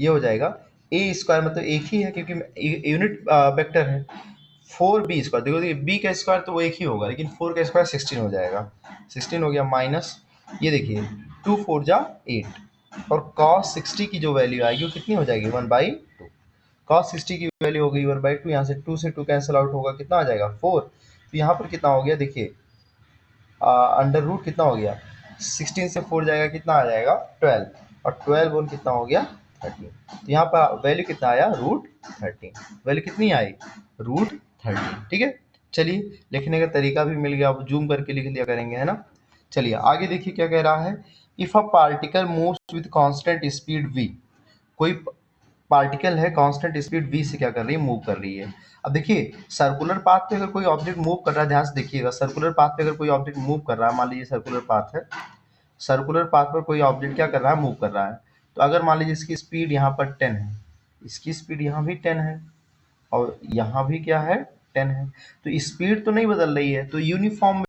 हो जाएगा a स्क्वायर, मतलब एक ही है क्योंकि यूनिट वेक्टर है। 4b स्क्वायर, देखो देखिए b का स्क्वायर तो वो एक ही होगा, लेकिन 4 का स्क्वायर 16 हो जाएगा, 16 हो गया, माइनस ये देखिए 2 4 जा 8, और cos 60 की जो वैल्यू आएगी वो कितनी हो जाएगी 1/2। cos 60 की वैल्यू हो गई 1/2, यहाँ से 2 से 2 कैंसिल आउट होगा, कितना आ जाएगा 4। तो यहाँ पर कितना हो गया देखिए, अंडर रूट कितना हो गया, 16 से 4 जाएगा, कितना आ जाएगा 12, और 12 बोल कितना हो गया 13। तो यहाँ पर वैल्यू कितना आया √13, वैल्यू कितनी आई √13, ठीक है। चलिए लिखने का तरीका भी मिल गया, अब जूम करके लिख लिया करेंगे, है ना। चलिए आगे देखिए क्या कह रहा है, if a particle moves with constant speed v, कोई पार्टिकल है कांस्टेंट स्पीड v से क्या कर रही है, मूव कर रही है। अब देखिए सर्कुलर पाथ पे अगर कोई ऑब्जेक्ट मूव कर रहा है, ध्यान से देखिएगा, सर्कुलर पाथ पे अगर कोई ऑब्जेक्ट मूव कर रहा है, मान लीजिए सर्कुलर पाथ है, सर्कुलर पाथ पर कोई ऑब्जेक्ट क्या कर रहा है, मूव कर रहा है। तो अगर मान लीजिए इसकी स्पीड यहाँ पर 10 है, इसकी स्पीड यहाँ भी 10 है, और यहाँ भी क्या है 10 है, तो स्पीड तो नहीं बदल रही है, तो यूनिफॉर्म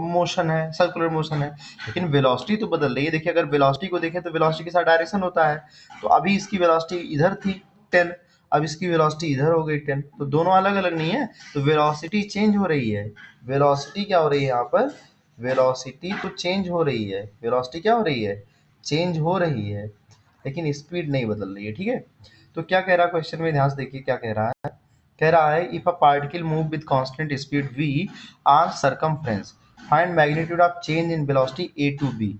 मोशन है, सर्कुलर मोशन है, लेकिन वेलोसिटी तो बदल रही है। देखिए अगर वेलोसिटी को देखें तो वेलोसिटी के साथ डायरेक्शन होता है, तो अभी इसकी वेलोसिटी इधर थी 10, अब इसकी वेलोसिटी इधर हो गई 10, तो दोनों अलग अलग नहीं है, तो वेलोसिटी चेंज हो रही है। वेलोसिटी क्या हो रही है यहाँ पर, वेलोसिटी तो चेंज हो रही है, वेलोसिटी क्या हो रही है, चेंज हो रही है, लेकिन स्पीड नहीं बदल रही है, ठीक है। तो क्या कह रहा है क्वेश्चन में, ध्यान से देखिए क्या कह रहा है, कह रहा है if a particle move with constant speed v on circumference, find magnitude of change in velocity a to b।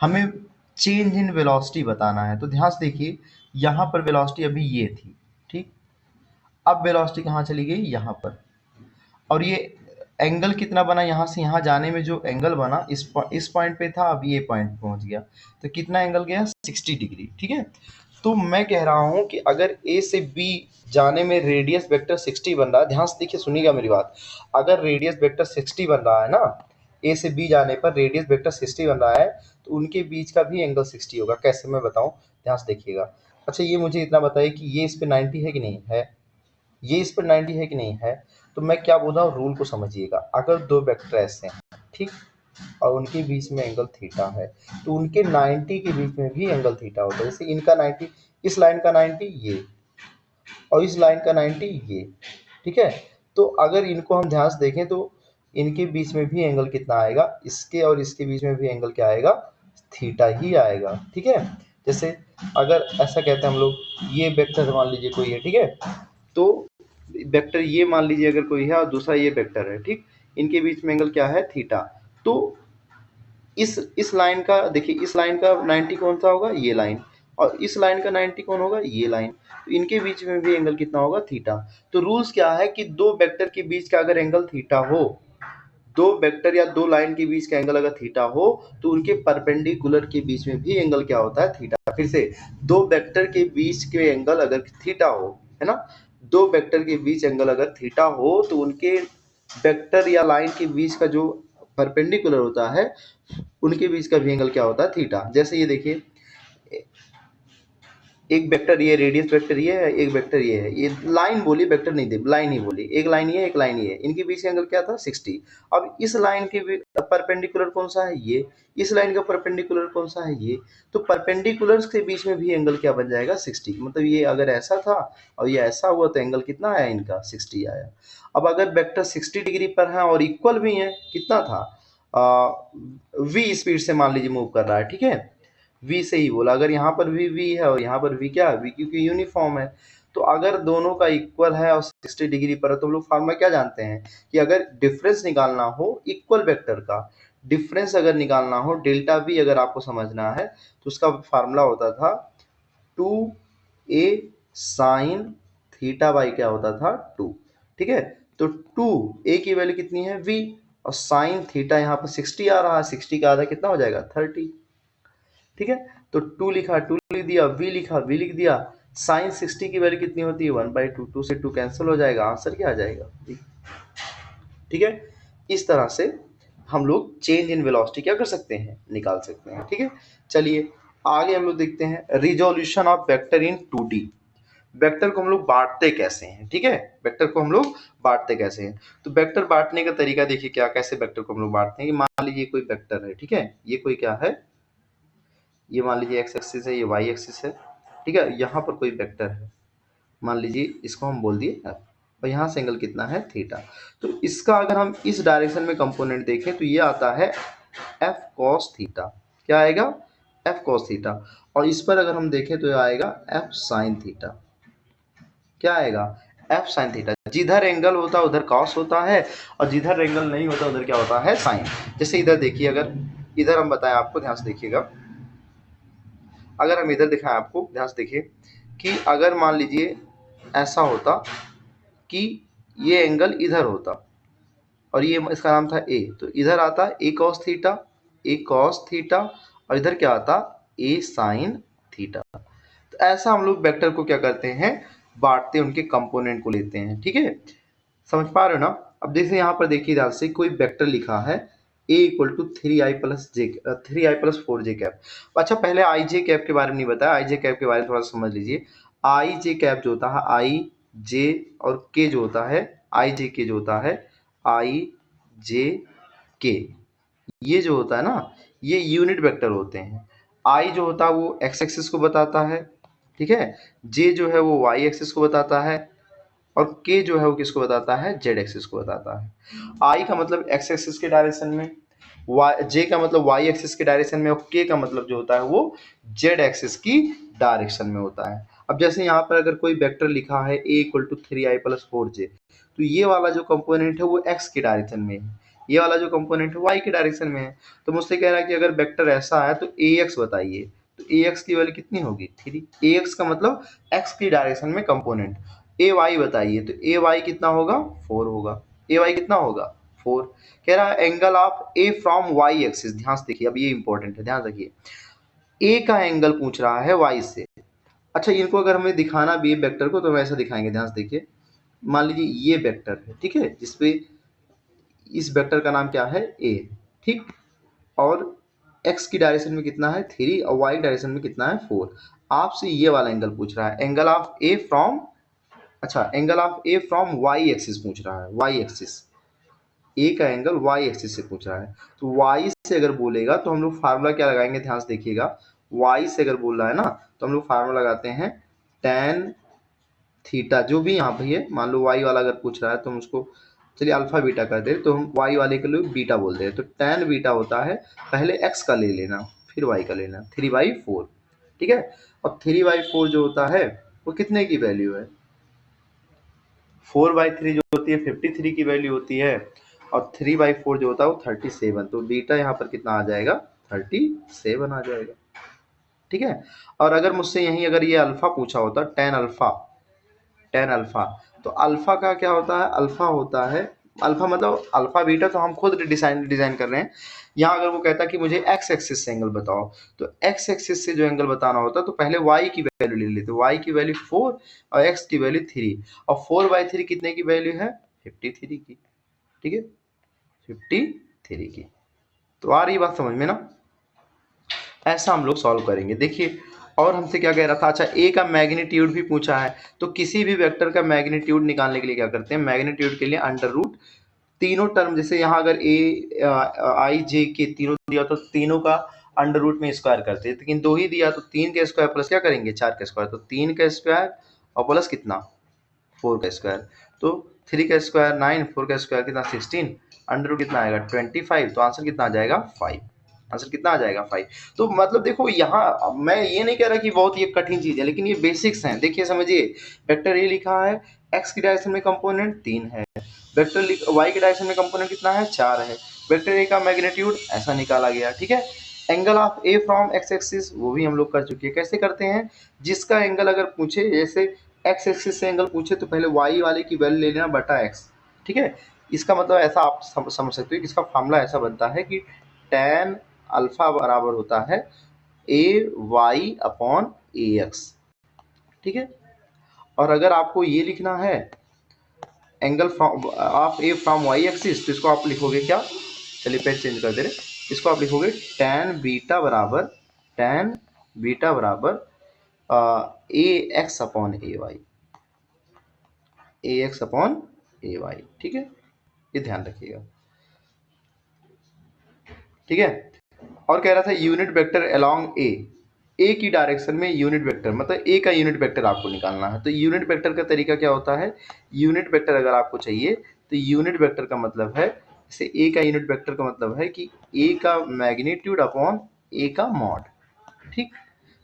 हमें चेंज इन वेलोसिटी बताना है, तो ध्यान से देखिए यहाँ पर वेलोसिटी अभी ये थी, ठीक, अब वेलोसिटी कहाँ चली गई यहाँ पर, और ये एंगल कितना बना, यहाँ से यहाँ जाने में जो एंगल बना इस पॉइंट पे था, अब ये पॉइंट पहुंच गया, तो कितना एंगल गया 60 डिग्री, ठीक है। तो मैं कह रहा हूं कि अगर ए से बी जाने में रेडियस वेक्टर 60 बन रहा है, ध्यान से देखिए सुनिएगा मेरी बात, अगर रेडियस वेक्टर 60 बन रहा है ना, ए से बी जाने पर रेडियस वेक्टर 60 बन रहा है, तो उनके बीच का भी एंगल 60 होगा। कैसे मैं बताऊं, ध्यान से देखिएगा। अच्छा ये मुझे इतना बताइए कि ये इस पे 90 है कि नहीं है, ये इस पर 90 है कि नहीं है। तो मैं क्या बोल रहा हूँ, रूल को समझिएगा, अगर दो वेक्टर ऐसे हैं, ठीक, और उनके बीच में एंगल थीटा है, तो उनके 90 के बीच में भी एंगल थीटा होता है। जैसे इनका 90, इस लाइन का 90 ये, और इस लाइन का 90 ये, ठीक है। तो अगर इनको हम ध्यान से देखें तो इनके बीच में भी एंगल कितना आएगा, इसके और इसके बीच में भी एंगल क्या आएगा, थीटा ही आएगा, ठीक है। जैसे अगर ऐसा कहते हैं हम लोग, ये वेक्टर मान लीजिए कोई है, ठीक है, तो वेक्टर ये मान लीजिए अगर कोई है और दूसरा ये वेक्टर है, ठीक, इनके बीच में एंगल क्या है थीटा। तो इस लाइन का देखिए, इस लाइन का 90 कौन सा होगा, ये लाइन, और इस लाइन का 90 कौन होगा, ये लाइन, तो इनके बीच में भी एंगल कितना होगा, थीटा। तो रूल्स क्या है कि दो वेक्टर के बीच का अगर एंगल थीटा हो, दो वेक्टर या दो लाइन के बीच का एंगल अगर थीटा हो, तो उनके परपेंडिकुलर के बीच में भी एंगल क्या होता है, थीटा। फिर से, दो वेक्टर के बीच के एंगल अगर थीटा हो, है ना, दो वेक्टर के बीच एंगल अगर थीटा हो, तो उनके वेक्टर या लाइन के बीच का जो परपेंडिकुलर होता है, उनके बीच का भी एंगल क्या होता है, थीटा। जैसे ये देखिए, एक वेक्टर ये, रेडियस वेक्टर ये है, एक वेक्टर ये है, ये लाइन बोली, वेक्टर नहीं दे, लाइन ही बोली, एक लाइन ये, एक लाइन ये, इनके बीच का एंगल क्या था, 60। अब इस लाइन के परपेंडिकुलर कौन सा है, ये, इस लाइन का परपेंडिकुलर कौन सा है, ये, तो परपेंडिकुलर्स के बीच में भी एंगल क्या बन जाएगा, 60। मतलब ये अगर ऐसा था और ये ऐसा हुआ तो एंगल कितना आया इनका, 60 आया। अब अगर वेक्टर 60 डिग्री पर है और इक्वल भी है, कितना था, v स्पीड से मान लीजिए मूव कर रहा है, ठीक है, v से ही बोला, अगर यहाँ पर भी v है और यहाँ पर v क्या है, v क्योंकि यूनिफॉर्म है, तो अगर दोनों का इक्वल है और 60 डिग्री पर है, तो हम लोग फार्मूला क्या जानते हैं कि अगर डिफरेंस निकालना हो इक्वल वेक्टर का, डिफरेंस अगर निकालना हो, डेल्टा v अगर आपको समझना है, तो उसका फार्मूला होता था 2a साइन थीटा बाई क्या होता था, 2, ठीक है। तो 2a की वैल्यू कितनी है, v, और साइन थीटा यहाँ पर 60 आ रहा है, 60 का आधा कितना हो जाएगा, 30, ठीक है। तो 2 लिखा, 2 लिख दिया, v लिखा, v लिख दिया, साइन 60 की वैल्यू कितनी होती है, 1/2, 2 से 2 कैंसिल हो जाएगा, आंसर क्या आ जाएगा, ठीक है। इस तरह से हम लोग चेंज इन वेलोसिटी क्या कर सकते हैं, निकाल सकते हैं, ठीक है। चलिए आगे हम लोग देखते हैं resolution of vector in 2D। Vector को हम लोग बांटते कैसे हैं, ठीक है, वेक्टर को हम लोग बांटते कैसे हैं। तो वेक्टर बांटने का तरीका देखिए, क्या कैसे वेक्टर को हम लोग बांटते हैं कि मान लीजिए कोई वेक्टर है, ठीक है, ये कोई क्या है, ये मान लीजिए एक्स एक्सिस है, ये वाई एक्सिस है, ठीक है, यहाँ पर कोई वेक्टर है, मान लीजिए इसको हम बोल दिए एफ, और यहाँ से एंगल कितना है, थीटा। तो इसका अगर हम इस डायरेक्शन में कंपोनेंट देखें तो ये आता है एफ कॉस थीटा, क्या आएगा, एफ कॉस थीटा। और इस पर अगर हम देखें तो ये आएगा एफ साइन थीटा, क्या आएगा, एफ साइन थीटा। जिधर एंगल होता है उधर कॉस होता है, और जिधर एंगल नहीं होता उधर क्या होता है, साइन। जैसे इधर देखिए, अगर इधर हम बताएं आपको, ध्यान से देखिएगा, अगर हम इधर दिखाएं आपको, ध्यान से देखिए कि अगर मान लीजिए ऐसा होता कि ये एंगल इधर होता और ये इसका नाम था ए, तो इधर आता ए कॉस थीटा, ए कॉस थीटा, और इधर क्या आता, ए साइन थीटा। तो ऐसा हम लोग वेक्टर को क्या करते हैं, बांटते, उनके कंपोनेंट को लेते हैं, ठीक है, समझ पा रहे हो ना। अब जैसे यहाँ पर देखिए, ध्यान से कोई वेक्टर लिखा है a equal to 3i+4j cap. अच्छा, पहले आई जे कैप के बारे में नहीं बताया, आई जे कैप के बारे में थोड़ा समझ लीजिए। आई जे कैप जो होता है, आई जे और के जो होता है, आई जे के जो होता है, आई जे के, ये जो होता है ना, ये यूनिट वेक्टर होते हैं। आई जो होता है वो एक्स एक्सिस को बताता है, ठीक है, जे जो है वो वाई एक्सिस को बताता है, और के जो है वो किसको बताता है, जेड एक्सिस को बताता है। आई का मतलब एक्स एक्सिस के डायरेक्शन में, जे का मतलब वाई एक्सिस के डायरेक्शन में, और के का मतलब जो होता है वो जेड एक्सिस की डायरेक्शन में होता है। अब जैसे यहाँ पर अगर कोई वेक्टर लिखा है a इक्वल टू 3i+4j, तो ये वाला जो कंपोनेंट है वो x के डायरेक्शन में है, ये वाला जो कंपोनेंट है y के डायरेक्शन में है। तो मुझसे कह रहा है कि अगर वेक्टर ऐसा है तो ax बताइए, तो ax की वैल्यू कितनी होगी, 3। ax का मतलब x की डायरेक्शन में कंपोनेंट। ay बताइए, तो ay कितना होगा, 4 होगा, ay कितना होगा, 4। कह रहा है angle of a from y axis, ध्यान से देखिए, अब ये इंपॉर्टेंट है, ध्यान रखिए, a का एंगल पूछ रहा है y से। अच्छा, इनको अगर हमें दिखाना भी है वेक्टर को, तो हम ऐसा दिखाएंगे, ध्यान से देखिए, मान लीजिए ये वेक्टर है, ठीक है, जिसपे इस वेक्टर का नाम क्या है, a, ठीक, और x की डायरेक्शन में कितना है, 3, और y डायरेक्शन में कितना है, 4। आपसे ये वाला एंगल पूछ रहा है, एंगल ऑफ a फ्रॉम, अच्छा, angle of a from y axis पूछ रहा है, y एक्सिस, ए का एंगल y एक्सिस से पूछ रहा है। तो y से अगर बोलेगा तो हम लोग फार्मूला क्या लगाएंगे, ध्यान से देखिएगा, y से अगर बोल रहा है ना, तो हम लोग फार्मूला लगाते हैं tan थीटा, जो भी यहाँ पे है, मान लो y वाला अगर पूछ रहा है तो हम उसको, चलिए अल्फा बीटा कर दे, तो हम y वाले के लिए बीटा बोलते हैं, तो tan बीटा होता है, पहले x का ले लेना फिर y का लेना, 3/4, ठीक है। और 3/4 जो होता है वो कितने की वैल्यू है, 4/3 जो होती है 53 की वैल्यू होती है, और 3/4 जो होता है वो 37। तो बीटा यहाँ पर कितना आ जाएगा, 37 आ जाएगा। ठीक है। और अगर मुझसे यहीं अगर ये अल्फा पूछा होता, टेन अल्फा, तो अल्फा का क्या होता है, अल्फा होता है, अल्फा मतलब अल्फा बीटा तो हम खुद डिजाइन कर रहे हैं। यहाँ अगर वो कहता कि मुझे एक्स एक्सिस से एंगल बताओ, तो एक्स एक्सिस से जो एंगल बताना होता तो पहले वाई की वैल्यू ले लेते, वाई की वैल्यू 4 और एक्स की वैल्यू 3, और 4/3 कितने की वैल्यू है, 53 की, ठीक है, 53 की। तो आ रही बात समझ में ना, ऐसा हम लोग सॉल्व करेंगे। देखिए और हमसे क्या कह रहा था, अच्छा ए का मैग्नीट्यूड भी पूछा है, तो किसी भी वेक्टर का मैग्नीट्यूड निकालने के लिए क्या करते हैं, मैग्नीट्यूड के लिए अंडर रूट तीनों टर्म, जैसे यहाँ अगर ए आई जे के तीनों दिया तो तीनों का अंडर रूट में स्क्वायर करते हैं, लेकिन दो ही दिया तो 3 का स्क्वायर प्लस क्या करेंगे 4 का स्क्वायर, तो 3 का स्क्वायर और प्लस कितना 4 का स्क्वायर, तो 3 का स्क्वायर 9, 4 का स्क्वायर कितना 16, अंडर रूट कितना आएगा 25, तो आंसर कितना आ जाएगा 5, आंसर कितना आ जाएगा 5। तो मतलब देखो यहाँ मैं ये नहीं कह रहा कि बहुत ये कठिन चीज है, लेकिन ये बेसिक्स हैं, देखिए समझिए, वेक्टर ए लिखा है, एक्स की डायरेक्शन में कंपोनेंट 3 है, वेक्टर वाई की डायरेक्शन में कंपोनेंट कितना है 4 है, वेक्टर ए का मैग्नीट्यूड ऐसा निकाला गया, ठीक है। Angle of A from x axis वो भी हम लोग कर चुके हैं, कैसे करते हैं, जिसका एंगल अगर पूछे, जैसे एक्स एक्सिस से एंगल पूछे तो पहले वाई वाले की वैल्यू ले लेना बटा एक्स, ठीक है। इसका मतलब ऐसा आप समझ सकते हो कि इसका फॉर्मूला ऐसा बनता है कि tan अल्फा बराबर होता है A Y upon A X, ठीक है। और अगर आपको ये लिखना है angle of A from Y axis, तो इसको आप लिखोगे क्या, चलिए पेज चेंज कर दे रहे, इसको आप लिखोगे tan बीटा बराबर ए एक्स अपॉन ए वाई, ए एक्स अपॉन ए वाई, ठीक है, ये ध्यान रखिएगा, ठीक है। और कह रहा था यूनिट वेक्टर अलोंग ए की डायरेक्शन में यूनिट वेक्टर, मतलब ए का यूनिट वेक्टर आपको निकालना है, तो यूनिट वेक्टर का तरीका क्या होता है, यूनिट वेक्टर अगर आपको चाहिए तो यूनिट वेक्टर का मतलब है, जैसे ए का यूनिट वेक्टर का मतलब है कि ए का मैग्नीट्यूड अपॉन ए का मॉड, ठीक।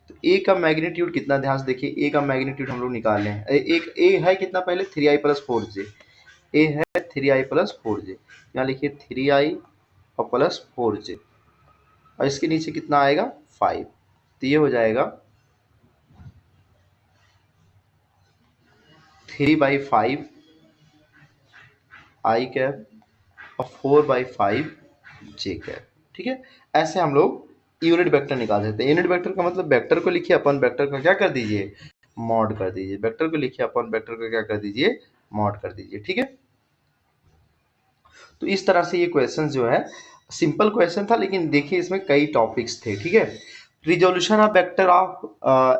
तो ए का मैग्नीट्यूड कितना, ध्यान से देखिए, ए का मैग्नीट्यूड हम लोग निकाल लें, एक ए है कितना पहले 3i+4j, ए है 3i+4j, यहाँ लिखिए 3i और +4j, और इसके नीचे कितना आएगा 5, तो ये हो जाएगा 3/5 आई कैप और 4/5 जे कैप, ठीक है। ऐसे हम लोग यूनिट वेक्टर निकाल सकते हैं। यूनिट वेक्टर का मतलब वेक्टर को लिखिए, अपन वेक्टर का क्या कर दीजिए मॉड कर दीजिए, वेक्टर को लिखिए अपन वेक्टर का क्या कर दीजिए मॉड कर दीजिए, ठीक है। तो इस तरह से ये क्वेश्चन जो है सिंपल क्वेश्चन था, लेकिन देखिए इसमें कई टॉपिक्स थे, ठीक है। Resolution of vector of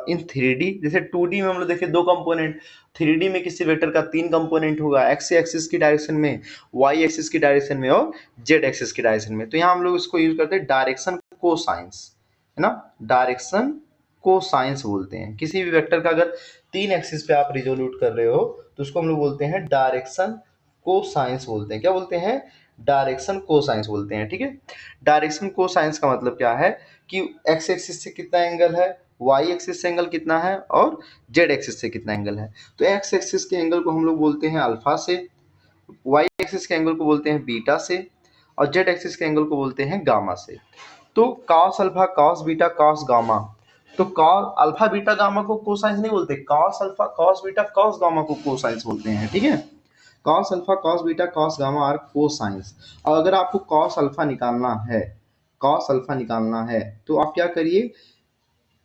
in 3D, जैसे 2D में हम लोग देखे 2 कंपोनेंट, 3D में किसी वेक्टर का 3 कंपोनेंट होगा, एक्स एक्सिस की डायरेक्शन में, वाई एक्सिस की डायरेक्शन में और जेड एक्सिस की डायरेक्शन में। तो यहाँ हम लोग इसको यूज करते हैं डायरेक्शन कोसाइंस, है ना, डायरेक्शन कोसाइंस बोलते हैं। किसी भी वेक्टर का अगर 3 एक्सिस पे आप रिजोल्यूट कर रहे हो तो उसको हम लोग बोलते हैं डायरेक्शन कोसाइंस बोलते हैं, क्या बोलते हैं, डायरेक्शन कोसाइंस बोलते हैं, ठीक है। डायरेक्शन कोसाइंस का मतलब क्या है कि एक्स एक्सिस से कितना एंगल है, वाई एक्सिस से एंगल कितना है और जेड एक्सिस से कितना एंगल है। तो एक्स एक्सिस के एंगल को हम लोग बोलते हैं अल्फा से, वाई एक्सिस के एंगल को बोलते हैं बीटा से, और जेड एक्सिस के एंगल को बोलते हैं गामा से। तो cos alpha cos beta cos gamma, तो कॉस अल्फा बीटा गामा को कोसाइंस नहीं बोलते, cos alpha cos beta cos gamma को कोसाइंस बोलते हैं, ठीक है। Cos alpha cos beta cos gamma are cosines. और अगर आपको कॉस अल्फा निकालना है, कॉस अल्फा निकालना है तो आप क्या करिए,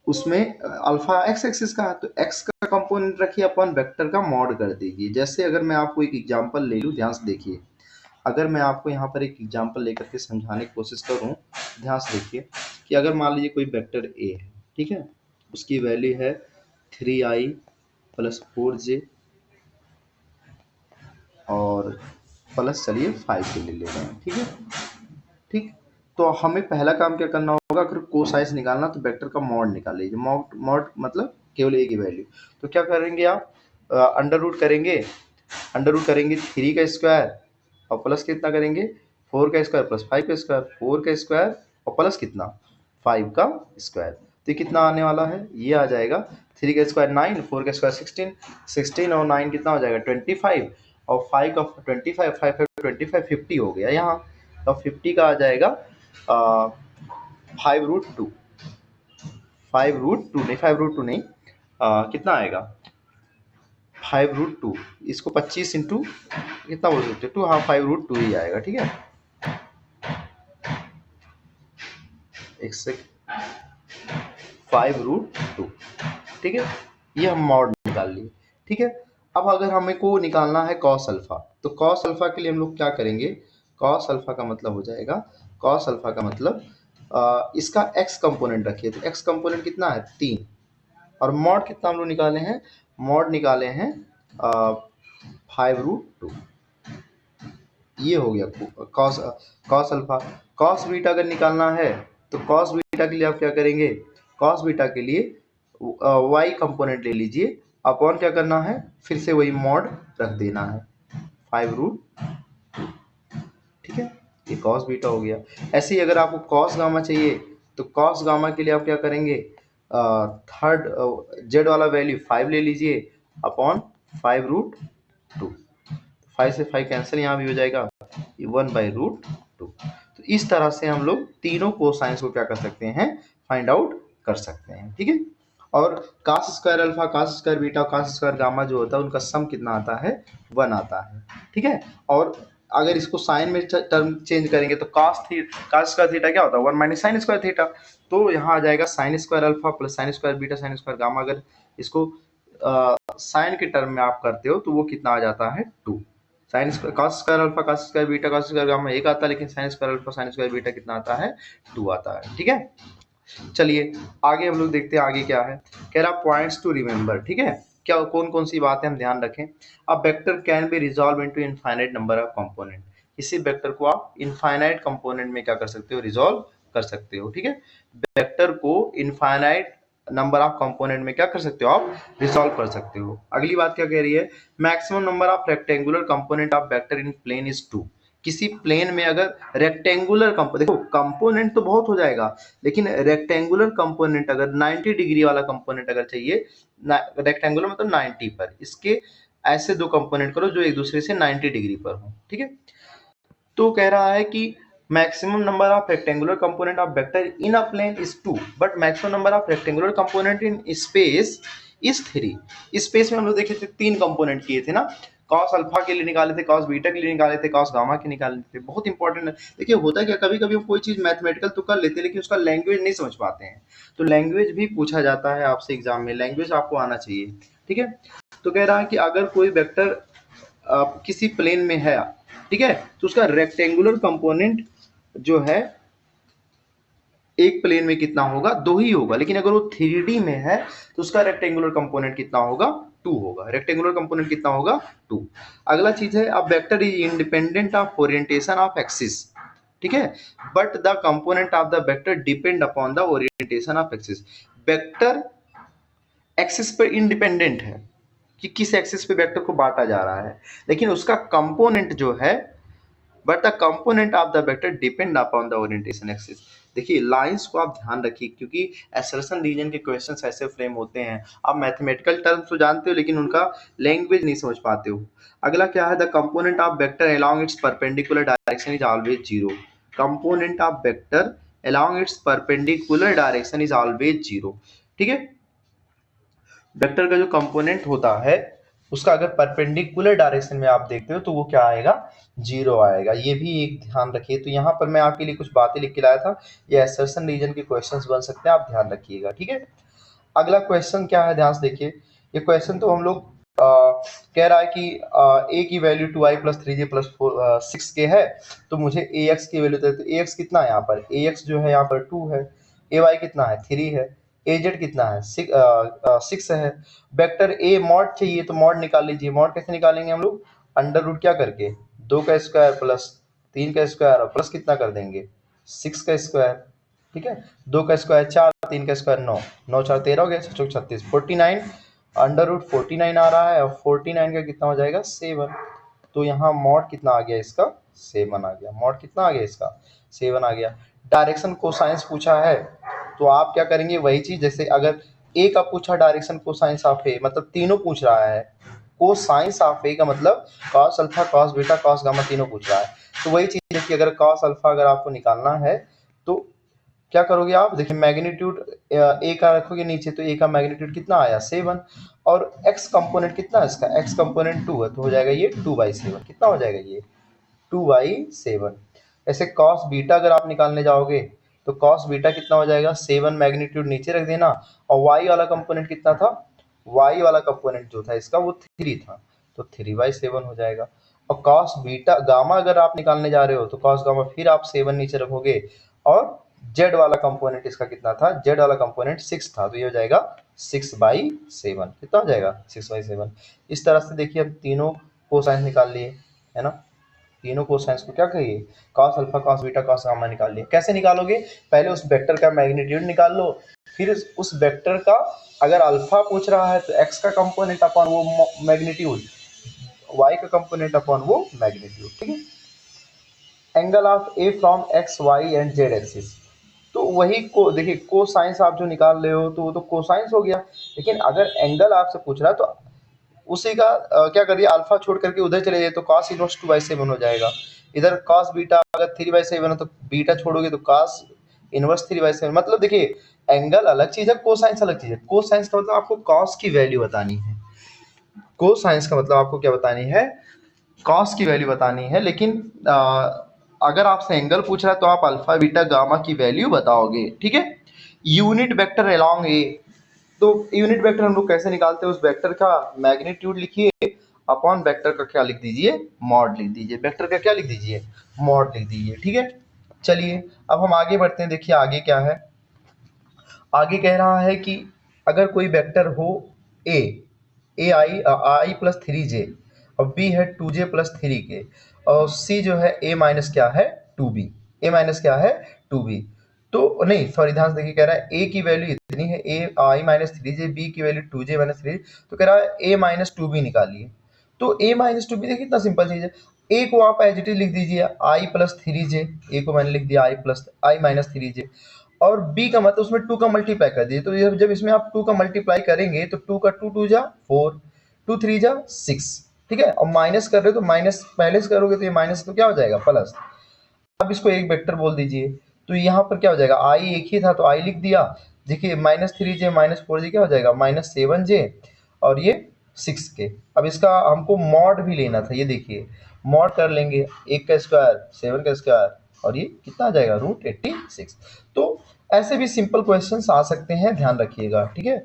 उसमें अल्फा एक्स एक्सिस का है तो एक्स का कंपोनेंट रखिए अपन वेक्टर का मॉड कर दीजिए। जैसे अगर मैं आपको एक एग्जांपल ले लूँ, ध्यान से देखिए, अगर मैं आपको यहाँ पर एक एग्जांपल लेकर के समझाने की कोशिश करूँ, ध्यान से देखिए कि अगर मान लीजिए कोई वेक्टर ए है, ठीक है, उसकी वैल्यू है 3i+4j और प्लस चलिए 5 के ले रहे हैं, ठीक है, ठीक। तो हमें पहला काम क्या करना होगा, अगर कोसाइंस निकालना तो वेक्टर का मॉड निकाल लीजिए, मॉड मॉड मतलब केवल ए की वैल्यू। तो क्या करेंगे आप, अंडर रूट करेंगे, अंडर रूट करेंगे 3 का स्क्वायर और प्लस कितना करेंगे 4 का स्क्वायर प्लस 5 का स्क्वायर, 4 का स्क्वायर और प्लस कितना 5 का स्क्वायर, तो ये कितना आने वाला है, ये आ जाएगा 3 का स्क्वायर 9, 4 का स्क्वायर 16, 16 और 9 कितना हो जाएगा 25, और 5 का 25, 5 25 50 हो गया यहाँ, तो 50 का आ जाएगा 5√2, 5√2 नहीं, 5√2 नहीं, कितना आएगा 5√2, इसको 25 इंटू कितना बोल सकते हो 2, हाँ 5√2 ही आएगा। ठीक है, एक से 5√2। ठीक है, ये हम मॉड निकाल लिए। ठीक है, अब अगर हमें को निकालना है कॉस अल्फा, तो कॉस अल्फा के लिए हम लोग क्या करेंगे, कॉस अल्फा का मतलब हो जाएगा, कॉस अल्फा का मतलब इसका एक्स कंपोनेंट रखिए, तो एक्स कंपोनेंट कितना है 3, और मॉड कितना हम लोग निकाले हैं, मॉड निकाले हैं 5√2। ये हो गया cos cos alpha. Cos beta अगर निकालना है तो कॉस बीटा के लिए आप क्या करेंगे, कॉस बीटा के लिए वाई कंपोनेंट ले लीजिए, अपॉन क्या करना है, फिर से वही मॉड रख देना है 5√2। ठीक है, ये कॉस बीटा हो गया। ऐसे ही अगर आपको कॉस गामा चाहिए तो कॉस गामा के लिए आप क्या करेंगे, थर्ड जेड वाला वैल्यू 5 ले लीजिए अपॉन 5√2। 5 से 5 कैंसिल, यहाँ भी हो जाएगा 1/√2। तो इस तरह से हम लोग तीनों कोसाइंस को क्या कर सकते हैं, फाइंड आउट कर सकते हैं। ठीक है, और cos square alpha, cos square beta, cos square gamma जो होता है उनका सम कितना आता है, 1 आता है। ठीक है, और अगर इसको साइन में टर्म चेंज करेंगे तो कास स्क्वायर थीटा क्या होता है, 1 माइनस साइन स्क्वायर थीटा, तो यहाँ आ जाएगा sine square alpha plus sine square beta sine square gamma. अगर इसको साइन के टर्म में आप करते हो तो वो कितना आ जाता है 2। Sine square cos square alpha cos square beta cos square gamma 1 आता है, लेकिन sine square alpha sine square beta कितना आता है, 2 आता है। ठीक है, चलिए आगे हम लोग देखते हैं आगे क्या है, कह रहा पॉइंट्स टू रिमेंबर। ठीक है, क्या कौन कौन सी बातें हम ध्यान रखें। अब vector can be resolve into infinite number of component, इसी वेक्टर को आप इनफाइनाइट कंपोनेंट में क्या कर सकते हो, रिजॉल्व कर सकते हो। ठीक है, वेक्टर को इनफाइनाइट नंबर ऑफ कंपोनेंट में क्या कर सकते हो, आप रिजॉल्व कर सकते हो। अगली बात क्या कह रही है, maximum number of rectangular component of vector in plane is 2। किसी प्लेन में अगर रेक्टेंगुलर देखो कंपोनेंट तो बहुत हो जाएगा, लेकिन रेक्टेंगुलर कंपोनेंट अगर 90 डिग्री वाला कंपोनेंट अगर चाहिए, रेक्टेंगुलर मतलब 90 पर, इसके ऐसे दो कंपोनेंट करो जो एक दूसरे से 90 डिग्री पर हो। ठीक है, तो कह रहा है कि maximum number of rectangular component of vector in a plane is 2, but maximum number of rectangular component in space is 3। Space में हम लोग देखे थे 3 कंपोनेंट किए थे ना, कॉस अल्फा के लिए निकाले थे, कॉस बीटा के लिए निकाले थे, कॉस गामा के निकाले थे। बहुत इंपॉर्टेंट है। देखिए होता क्या, कभी कभी हम कोई चीज मैथमेटिकल तो कर लेते हैं लेकिन उसका लैंग्वेज नहीं समझ पाते हैं, तो लैंग्वेज भी पूछा जाता है आपसे एग्जाम में, लैंग्वेज आपको आना चाहिए। ठीक है, तो कह रहा है कि अगर कोई वेक्टर किसी प्लेन में है, ठीक है, तो उसका रेक्टेंगुलर कंपोनेंट जो है एक प्लेन में कितना होगा, 2 ही होगा, लेकिन अगर वो 3D में है तो उसका रेक्टेंगुलर कंपोनेंट कितना होगा, 2 होगा। रेक्टेंगुलर कंपोनेंट कितना होगा, 2। अगला चीज है, अब vector is independent of orientation of axis. ठीक है, but the component of the vector depend upon the orientation of axis. Vector axis पर इंडिपेंडेंट है कि किस एक्सिस पे वेक्टर को बांटा जा रहा है, लेकिन उसका कंपोनेंट जो है, but the component of the vector depend upon the orientation axis. देखिए लाइंस को आप ध्यान रखिए, क्योंकि असर्शन रीजन के क्वेश्चंस ऐसे फ्रेम होते हैं, आप मैथमेटिकल टर्म्स तो जानते हो लेकिन उनका लैंग्वेज नहीं समझ पाते हो। अगला क्या है, the component of vector along it's perpendicular direction is always 0। Component of vector along it's perpendicular direction is always 0। ठीक है, वेक्टर का जो कंपोनेंट होता है उसका अगर परपेंडिकुलर डायरेक्शन में आप देखते हो तो वो क्या आएगा, 0 आएगा। ये भी एक ध्यान रखिए। तो यहाँ पर मैं आपके लिए कुछ बातें लिख के लाया था, ये असर्शन रीजन के क्वेश्चंस बन सकते हैं, आप ध्यान रखिएगा। ठीक है, अगला क्वेश्चन क्या है, ध्यान से देखिए। ये क्वेश्चन तो हम लोग कह रहा है कि a की value 2i plus 3j plus 6k है, तो मुझे ax की वैल्यू, तो ax कितना है यहाँ पर, ax जो है यहाँ पर 2 है, ay कितना है 3 है, az कितना है 6 है। वेक्टर a मॉड चाहिए तो मॉड निकाल लीजिए। मॉड कैसे निकालेंगे हम लोग, अंडर रूट क्या करके 2 का स्क्वायर प्लस 3 का स्क्वायर और प्लस कितना कर देंगे 6 का स्क्वायर। ठीक है, 2 का स्क्वायर 4, 3 का स्क्वायर 9, 9 4 13 हो गया, 6 36 49, अंडर रूट 49 आ रहा है, और 49 का कितना हो जाएगा 7। तो यहाँ मॉड कितना आ गया इसका, 7 आ गया। मॉड कितना आ गया इसका, 7 आ गया। डायरेक्शन कोसाइंस पूछा है तो आप क्या करेंगे, वही चीज जैसे अगर ए का पूछा डायरेक्शन कोसाइंस ऑफ ए, मतलब तीनों पूछ रहा है, कोसाइंस ऑफ ए का मतलब cos alpha cos beta cos gamma तीनों पूछ रहा है, तो वही चीज है कि अगर कॉस अल्फा अगर आपको निकालना है तो क्या करोगे आप, देखिए मैग्नीट्यूड ए का रखोगे नीचे, तो ए का मैग्नीट्यूड कितना आया 7, और एक्स कंपोनेंट कितना है इसका, एक्स कंपोनेंट 2 है, तो हो जाएगा ये 2/7। कितना हो जाएगा ये 2/7। ऐसे कॉस बीटा अगर आप निकालने जाओगे तो कॉस बीटा कितना हो जाएगा, 7 मैग्नीट्यूड नीचे रख देना, और वाई वाला कंपोनेंट कितना था, वाई वाला कंपोनेंट जो था इसका वो 3 था, तो 3/7 हो जाएगा। और कॉस बीटा गामा अगर आप निकालने जा रहे हो तो कॉस गामा फिर आप 7 नीचे रखोगे, और जेड वाला कंपोनेंट इसका कितना था, जेड वाला कंपोनेंट 6 था, तो ये हो जाएगा 6/7। कितना हो जाएगा 6/7। इस तरह से देखिए हम तीनों कोसाइन निकाल लिए, है ना, तीनों कोसाइंस को क्या कहिए, cos alpha cos beta cos gamma निकाल लिए। कैसे निकालोगे, पहले उस वेक्टर का मैग्नीट्यूड निकाल लो, फिर उस वेक्टर का अगर अल्फा पूछ रहा है तो एक्स का कंपोनेंट अपॉन वो मैग्नीट्यूड, वाई का कंपोनेंट अपॉन वो मैग्नीट्यूड, ठीक है। Angle of A from X Y and Z axis, तो वही को देखिए कोसाइंस आप जो निकाल रहे हो तो वो तो कोसाइंस हो गया, लेकिन अगर एंगल आपसे पूछ रहा है तो उसी का क्या करिए, अल्फा छोड़ करके उधर चले जाइए तो cos इनवर्स 2/7 हो जाएगा। इधर cos बीटा अगर 3/7 है तो बीटा छोड़ोगे तो cos इनवर्स 3/7। मतलब देखिए एंगल अलग चीज है, कोसाइंस अलग चीज है। कोसाइंस का मतलब आपको cos की वैल्यू बतानी है, कोसाइंस का मतलब आपको क्या बतानी है, cos की वैल्यू बतानी है। लेकिन अगर आपसे एंगल पूछ रहा है तो आप अल्फा बीटा गामा की वैल्यू बताओगे, ठीक है। यूनिट वेक्टर अलोंग ए, तो यूनिट वेक्टर हम लोग कैसे निकालते हैं, उस वेक्टर का मैग्नीट्यूड लिखिए, अपॉन वेक्टर का क्या लिख दीजिए, मॉड लिख दीजिए, वेक्टर का क्या लिख दीजिए, मॉड लिख दीजिए, ठीक है। चलिए अब हम आगे बढ़ते हैं, देखिए आगे क्या है, आगे कह रहा है कि अगर कोई वेक्टर हो ए, i+3j, और b है 2j+3k, और c जो है a माइनस क्या है 2b, a माइनस क्या है 2b, तो नहीं सॉरी ध्यान से देखिए, कह रहा है a की वैल्यू इतनी है, i-3j, b की वैल्यू 2j-3, तो कह रहा है a-2b निकालिए। तो a-2b देखिए कितना सिंपल चीज है, a को आप एज इट इज लिख दीजिए i+3j, a को मैंने लिख दिया i+3j, और b का मतलब उसमें 2 का मल्टीप्लाई कर दीजिए। तो जब इसमें आप 2 का मल्टीप्लाई करेंगे तो 2 का 2 जा 4, 2 3 जा 6, ठीक है। और माइनस कर रहे हो तो माइनस पहले से करोगे तो ये माइनस तो क्या हो जाएगा प्लस। अब इसको एक वेक्टर बोल दीजिए, तो यहाँ पर क्या हो जाएगा, आई एक ही था तो आई लिख दिया। देखिए -3j -4j क्या हो जाएगा -7j, और ये 6k। अब इसका हमको मॉड भी लेना था, ये देखिए मॉड कर लेंगे, 1 का स्क्वायर 7 का स्क्वायर, और ये कितना आ जाएगा √86। तो ऐसे भी सिंपल क्वेश्चंस आ सकते हैं, ध्यान रखिएगा, ठीक है।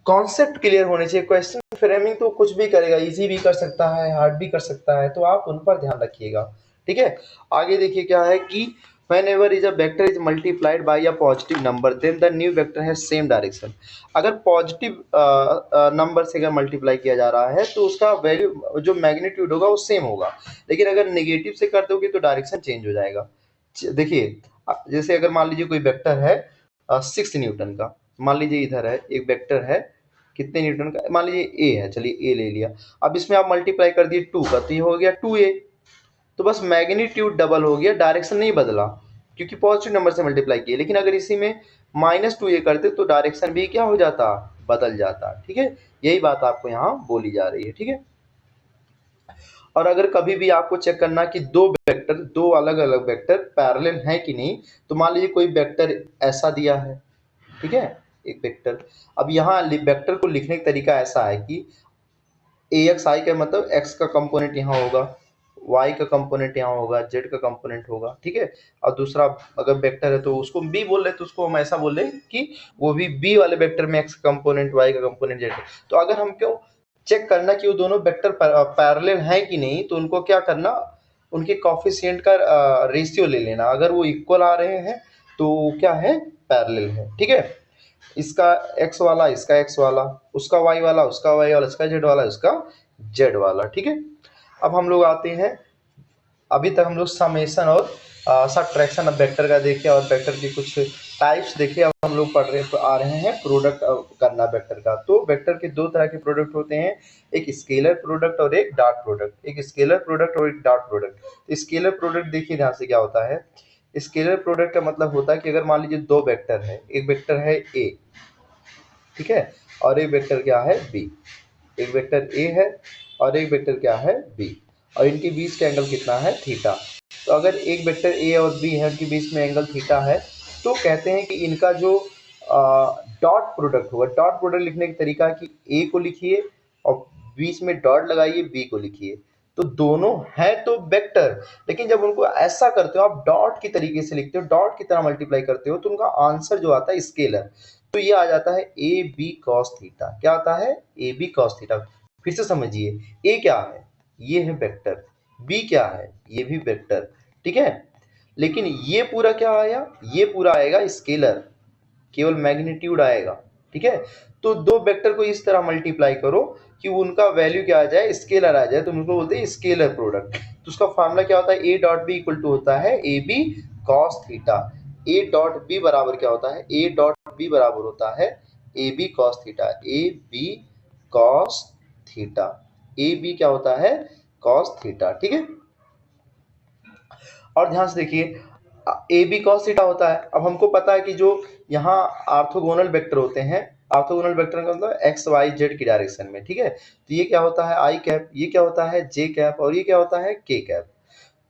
कॉन्सेप्ट क्लियर होने चाहिए, क्वेश्चन फ्रेमिंग तो कुछ भी करेगा, इजी भी कर सकता है हार्ड भी कर सकता है, तो आप उन पर ध्यान रखिएगा, ठीक है। आगे देखिए क्या है कि whenever is a vector is multiplied by a positive number then the new vector has same direction। अगर पॉजिटिव नंबर से अगर मल्टीप्लाई किया जा रहा है तो उसका वैल्यू जो मैग्नीट्यूड होगा वो सेम होगा, लेकिन अगर नेगेटिव से कर दोगे तो डायरेक्शन चेंज हो जाएगा। देखिए जैसे अगर मान लीजिए कोई वेक्टर है 6 न्यूटन का, मान लीजिए इधर है एक वेक्टर है कितने न्यूटन का, मान लीजिए ए है, चलिए ए ले लिया। अब इसमें आप मल्टीप्लाई कर दिए 2 का, तो ये हो गया 2a, तो बस मैग्नीट्यूड डबल हो गया, डायरेक्शन नहीं बदला, क्योंकि पॉजिटिव नंबर से मल्टीप्लाई किए। लेकिन अगर इसी में -2a करते तो डायरेक्शन भी क्या हो जाता, बदल जाता, ठीक है। यही बात आपको यहाँ बोली जा रही है, ठीक है। और अगर कभी भी आपको चेक करना कि दो अलग अलग वेक्टर पैरेलल हैं कि नहीं, तो मान लीजिए कोई वेक्टर ऐसा दिया है, ठीक है, एक वेक्टर। अब यहाँ वेक्टर को लिखने का तरीका ऐसा है कि AXI का मतलब x का कंपोनेंट यहाँ होगा, y का कंपोनेंट यहाँ होगा, z का कंपोनेंट होगा, ठीक है। और दूसरा अगर वेक्टर है तो उसको b बोल रहे, तो उसको हम ऐसा बोल रहे कि वो भी b वाले वेक्टर में x का कंपोनेंट, y का कंपोनेंट, z। तो अगर हमको चेक करना कि वो दोनों वेक्टर पैरेलल हैं कि नहीं, तो उनको क्या करना, उनके कोफिशिएंट का रेशियो ले लेना, अगर वो इक्वल आ रहे हैं तो क्या है, पैरेलल है, ठीक है। इसका x वाला इसका x वाला, उसका y वाला उसका y वाला, इसका z वाला इसका z वाला, ठीक है। अब हम लोग आते हैं, अभी तक हम लोग समेशन और सबट्रैक्शन ऑफ वेक्टर का देखे और वेक्टर की कुछ टाइप्स देखे। अब हम लोग आ रहे हैं प्रोडक्ट करना वेक्टर का। तो वेक्टर के दो तरह के प्रोडक्ट होते हैं, एक स्केलर प्रोडक्ट और एक डॉट प्रोडक्ट, एक स्केलर प्रोडक्ट और एक डॉट प्रोडक्ट। स्केलर प्रोडक्ट देखिए ध्यान से क्या होता है, स्केलर प्रोडक्ट का मतलब होता है कि अगर मान लीजिए दो वेक्टर है, एक वेक्टर है a, ठीक है, और एक वेक्टर क्या है b, एक वेक्टर a है और एक वेक्टर क्या है b, और इनके बीच का एंगल कितना है थीटा। तो अगर एक वेक्टर ए और बी है, उनके बीच में एंगल थीटा है, तो कहते हैं कि इनका जो डॉट प्रोडक्ट होगा, डॉट प्रोडक्ट लिखने का तरीका है कि ए को लिखिए और बीच में डॉट लगाइए, बी को लिखिए। तो दोनों है तो वेक्टर, लेकिन जब उनको ऐसा करते हो, आप डॉट की तरीके से लिखते हो, डॉट की तरह मल्टीप्लाई करते हो, तो उनका आंसर जो आता है स्केलर, तो ये आ जाता है ए बी कॉस थीटा। क्या आता है? A B cos theta. फिर से समझिए, ए क्या है? ये है वेक्टर। बी क्या है? ये भी वेक्टर। ठीक है, लेकिन ये पूरा क्या आया? ये पूरा आएगा स्केलर, केवल मैग्नीट्यूड आएगा। ठीक है, तो दो वेक्टर को इस तरह मल्टीप्लाई करो कि उनका वैल्यू क्या आ जाए? स्केलर आ जाए, तो उनको बोलते हैं स्केलर प्रोडक्ट। तो उसका फार्मूला क्या होता है? A dot B equal to होता है A B cos theta. A dot B बराबर क्या होता है? ए डॉट बी बराबर होता है A B cos theta. A B cos theta, A B क्या होता है? Cos theta. ठीक है, और ध्यान से देखिए, ए बी कॉस थीटा होता है। अब हमको पता है कि जो यहाँ ऑर्थोगोनल वेक्टर होते हैं, ऑर्थोगोनल वेक्टर का मतलब एक्स वाई जेड की डायरेक्शन में। ठीक है, तो ये क्या होता है? आई कैप, ये क्या होता है? जे कैप, और ये क्या होता है? के कैप।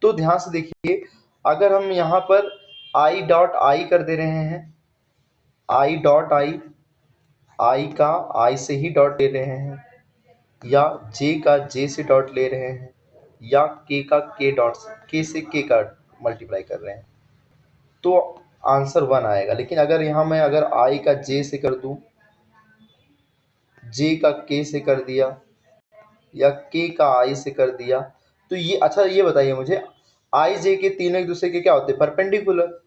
तो ध्यान से देखिए, अगर हम यहाँ पर आई डॉट आई कर दे रहे हैं, आई डॉट आई, आई का आई से ही डॉट ले रहे हैं, या जे का जे से डॉट ले रहे हैं, या के का के डॉट के से के का मल्टीप्लाई कर रहे हैं, तो आंसर 1 आएगा। लेकिन अगर यहाँ मैं अगर आई का जे से कर दूं, जे का के से कर दिया, या के का आई से कर दिया, तो ये अच्छा ये बताइए मुझे, आई जे के तीनों एक दूसरे के क्या होते हैं? परपेंडिकुलर।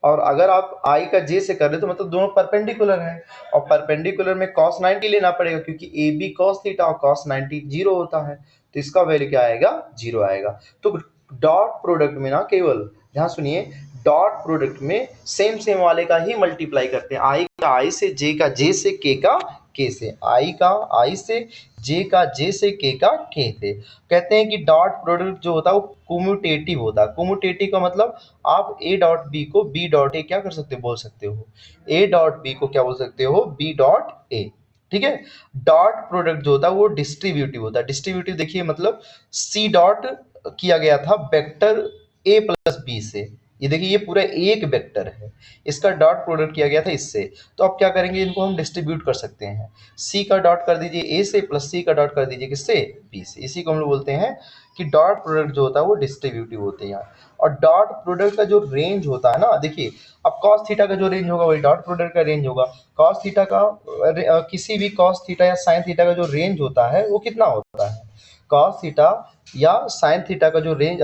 और अगर आप आई का जे से कर रहे तो मतलब दोनों परपेंडिकुलर हैं, और परपेंडिकुलर में cos 90 लेना पड़ेगा, क्योंकि ए बी कॉस थीटा और cos 90 जीरो होता है, तो इसका वैल्यू क्या आएगा? जीरो आएगा। तो डॉट प्रोडक्ट में ना, केवल ध्यान सुनिए, डॉट प्रोडक्ट में सेम सेम वाले का ही मल्टीप्लाई करते हैं। आई का आई से, जे का जे से, के का के से, आई का आई से, जे का जे से, के का के से। कहते हैं कि डॉट प्रोडक्ट जो होता है वो कम्यूटेटिव होता है। कम्यूटेटिव का मतलब आप ए डॉट बी को बी डॉट ए क्या कर सकते हो? बोल सकते हो। ए डॉट बी को क्या बोल सकते हो? B dot A. ठीक है, डॉट प्रोडक्ट जो होता है वो डिस्ट्रीब्यूटिव होता है। डिस्ट्रीब्यूटिव देखिए, मतलब सी डॉट किया गया था वेक्टर ए प्लस बी से, ये देखिए ये पूरा एक वेक्टर है, इसका डॉट प्रोडक्ट किया गया था इससे, तो अब क्या करेंगे? इनको हम डिस्ट्रीब्यूट कर सकते हैं। सी का डॉट कर दीजिए ए से, प्लस सी का डॉट कर दीजिए किससे? बी से। इसी को हम लोग बोलते हैं कि डॉट प्रोडक्ट जो होता है वो डिस्ट्रीब्यूटिव होते हैं। और डॉट प्रोडक्ट का जो रेंज होता है ना, देखिए अब cos थीटा का जो रेंज होगा वही डॉट प्रोडक्ट का रेंज होगा। cos थीटा का किसी भी cos थीटा या sin थीटा का जो रेंज होता है वो कितना होता है? cos थीटा या sin थीटा का जो रेंज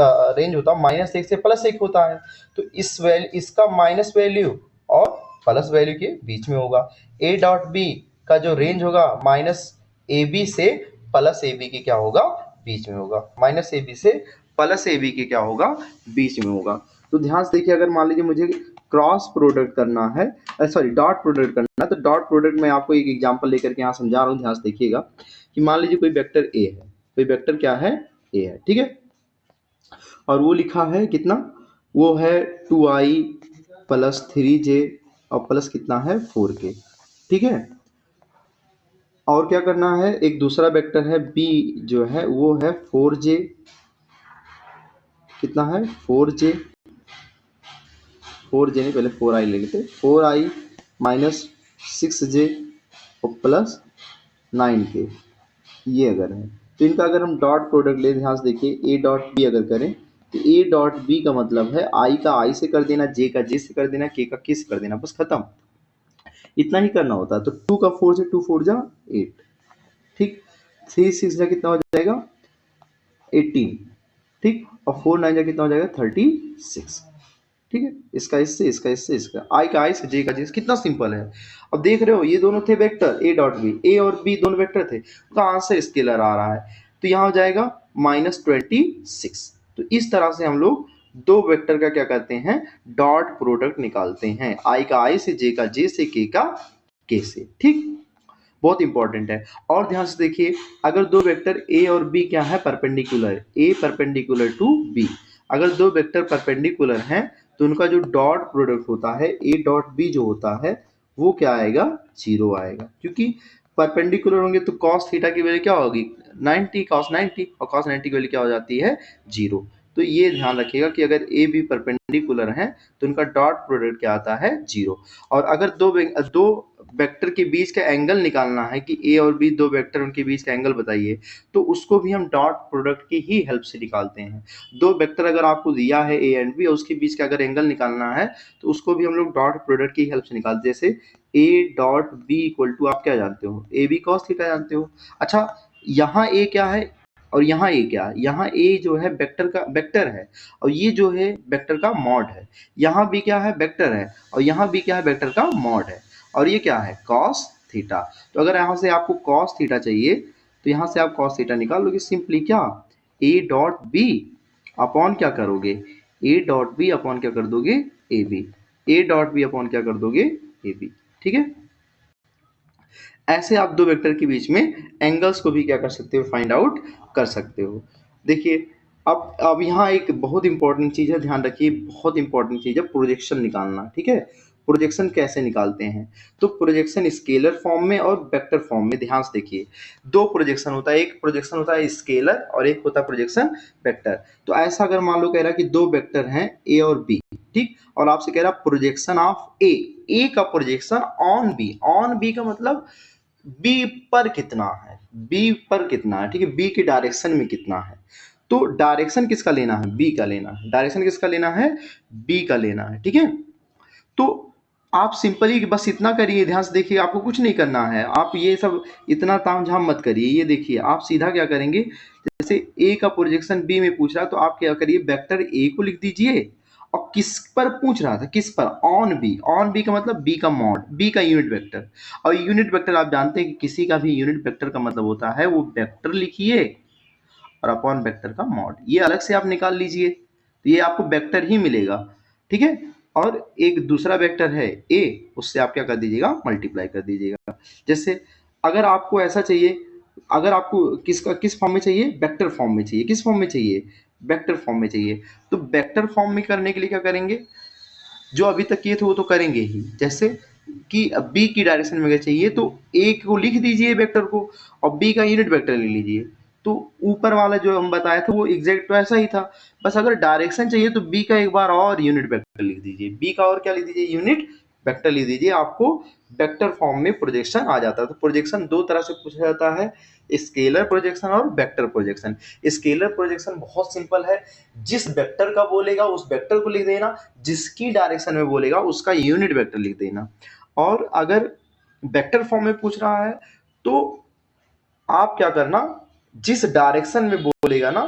होता है -1 से +1 होता है। तो इसका माइनस वैल्यू और प्लस वैल्यू के बीच में होगा। ए डॉट बी का जो रेंज होगा माइनस ए बी से प्लस ए बी के क्या होगा? बीच में होगा। माइनस ए बी से प्लस ए बी के क्या होगा? बीच में होगा। तो ध्यान से देखिए, अगर मान लीजिए मुझे क्रॉस प्रोडक्ट करना है, सॉरी डॉट प्रोडक्ट करना है, तो डॉट प्रोडक्ट में आपको एक एग्जांपल लेकर के यहाँ समझा रहा हूँ, ध्यान से देखिएगा। कि मान लीजिए कोई वेक्टर ए है, कोई वेक्टर क्या है? ए है। ठीक है, और वो लिखा है कितना? वो है 2i प्लस 3j और प्लस कितना है? 4k। ठीक है, और क्या करना है? एक दूसरा वेक्टर है b जो है वो है 4j, कितना है? 4j, 4j नहीं, पहले 4i ले लेते, 4i माइनस 6j और प्लस 9k। ये अगर है तो इनका अगर हम डॉट प्रोडक्ट ले, ध्यान से देखिए, ए डॉट बी अगर करें तो ए डॉट बी का मतलब है आई का आई से कर देना, जे का जे से कर देना, के का के से कर देना, बस खत्म। इतना ही करना होता है। तो 2 का 4 से 2 4 जा 8, ठीक, 3 6 जा कितना हो जाएगा? 18, ठीक, और 4 9 जा कितना हो जाएगा? 36। ठीक है, इसका इससे, इसका इससे, इसका आई का आई से, जे का जे से, कितना सिंपल है। अब देख रहे हो ये दोनों थे vector A dot B, A और बी दोनों वेक्टर थे, उसका आंसर स्केलर आ रहा है, तो यहाँ हो जाएगा -26। तो इस तरह से हम लोग दो वेक्टर का क्या करते हैं? डॉट प्रोडक्ट निकालते हैं, आई का आई से, जे का जे से, के का के से। ठीक, बहुत इंपॉर्टेंट है। और ध्यान से देखिए, अगर दो वेक्टर ए और बी क्या है? Perpendicular, A perpendicular to B. अगर दो वेक्टर परपेंडिकुलर हैं तो उनका जो डॉट प्रोडक्ट होता है ए डॉट बी जो होता है वो क्या आएगा? जीरो आएगा, क्योंकि परपेंडिकुलर होंगे तो cos थीटा की वैल्यू क्या होगी? 90, cos 90, और cos 90 की वैल्यू क्या हो जाती है? जीरो। तो ये ध्यान रखिएगा कि अगर ए बी परपेंडिकुलर हैं तो उनका डॉट प्रोडक्ट क्या आता है 0। और अगर दो वेक्टर के बीच का एंगल निकालना है कि ए और बी दो वेक्टर उनके बीच का एंगल बताइए, तो उसको भी हम डॉट प्रोडक्ट की ही हेल्प से निकालते हैं। दो वेक्टर अगर आपको दिया है ए एंड बी और उसके बीच का अगर एंगल निकालना है तो उसको भी हम लोग डॉट प्रोडक्ट की हेल्प से निकालते हैं। जैसे A dot B equal to आप क्या जानते हो, ए बी कॉस थीटा जानते हो। अच्छा, यहाँ ए क्या है और यहाँ ए क्या है, यहाँ ए जो है वेक्टर है और ये जो है वेक्टर का मॉड है। यहाँ बी क्या है, वेक्टर है और यहाँ बी क्या है, वेक्टर का मॉड है और ये क्या है, कॉस थीटा। तो अगर यहाँ से आपको कॉस थीटा चाहिए तो यहाँ से आप कॉस थीटा निकाल लोगे सिंपली। क्या, ए डॉट बी अपॉन क्या करोगे, ए डॉट बी अपॉन क्या कर दोगे, A B. A dot B upon क्या कर दोगे, ए बी। ठीक है, ऐसे आप दो वेक्टर के बीच में एंगल्स को भी क्या कर सकते हो, फाइंड आउट कर सकते हो। देखिए अब यहाँ एक बहुत इंपॉर्टेंट चीज है, ध्यान रखिए, बहुत इंपॉर्टेंट चीज है प्रोजेक्शन निकालना। ठीक है, प्रोजेक्शन कैसे निकालते हैं, तो प्रोजेक्शन स्केलर फॉर्म में और वेक्टर फॉर्म में। ध्यान से देखिए, दो प्रोजेक्शन होता है, एक प्रोजेक्शन होता है स्केलर और एक होता है प्रोजेक्शन वेक्टर। तो ऐसा अगर मान लो कह रहा है कि दो वेक्टर हैं ए और बी, ठीक, और आपसे कह रहा प्रोजेक्शन ऑफ ए का प्रोजेक्शन ऑन बी का मतलब बी पर कितना है, बी पर कितना है, ठीक है, बी के डायरेक्शन में कितना है। तो डायरेक्शन किसका लेना है, बी का लेना है। डायरेक्शन किसका लेना है, बी का लेना है। ठीक है, तो आप सिंपली बस इतना करिए, ध्यान से देखिए, आपको कुछ नहीं करना है, आप ये सब इतना तामझाम मत करिए। ये देखिए आप सीधा क्या करेंगे, जैसे ए का प्रोजेक्शन बी में पूछ रहा है तो आप क्या करिए, वेक्टर ए को लिख दीजिए और किस पर पूछ रहा था, किस पर, ऑन बी का मतलब बी का मॉड, बी का यूनिट वेक्टर। और यूनिट वेक्टर आप जानते हैं कि किसी का भी यूनिट वेक्टर का मतलब होता है वो वेक्टर लिखिए और अपॉन वेक्टर का मॉड, ये अलग से आप निकाल लीजिए तो ये आपको वेक्टर ही मिलेगा। ठीक है, और एक दूसरा वेक्टर है ए, उससे आप क्या कर दीजिएगा, मल्टीप्लाई कर दीजिएगा। जैसे अगर आपको ऐसा चाहिए, अगर आपको किस फॉर्म में चाहिए, वेक्टर फॉर्म में चाहिए। किस फॉर्म में चाहिए, वेक्टर फॉर्म में चाहिए। तो वेक्टर फॉर्म में करने के लिए क्या करेंगे, जो अभी तक किए थे वो तो करेंगे ही। जैसे कि बी की डायरेक्शन में अगर चाहिए तो ए को लिख दीजिए वेक्टर को और बी का यूनिट वेक्टर ले लीजिए। तो ऊपर वाला जो हम बताया था वो एग्जैक्ट वैसा ही था, बस अगर डायरेक्शन चाहिए तो बी का एक बार और यूनिट वेक्टर लिख दीजिए, बी का और क्या लिख दीजिए, यूनिट वेक्टर लिख दीजिए। आपको वेक्टर फॉर्म में प्रोजेक्शन आ जाता है। तो प्रोजेक्शन दो तरह से पूछा जाता है, स्केलर प्रोजेक्शन और वेक्टर प्रोजेक्शन। स्केलर प्रोजेक्शन बहुत सिंपल है, जिस वेक्टर का बोलेगा उस वेक्टर को लिख देना, जिसकी डायरेक्शन में बोलेगा उसका यूनिट वेक्टर लिख देना। और अगर वेक्टर फॉर्म में पूछ रहा है तो आप क्या करना, जिस डायरेक्शन में बोलेगा ना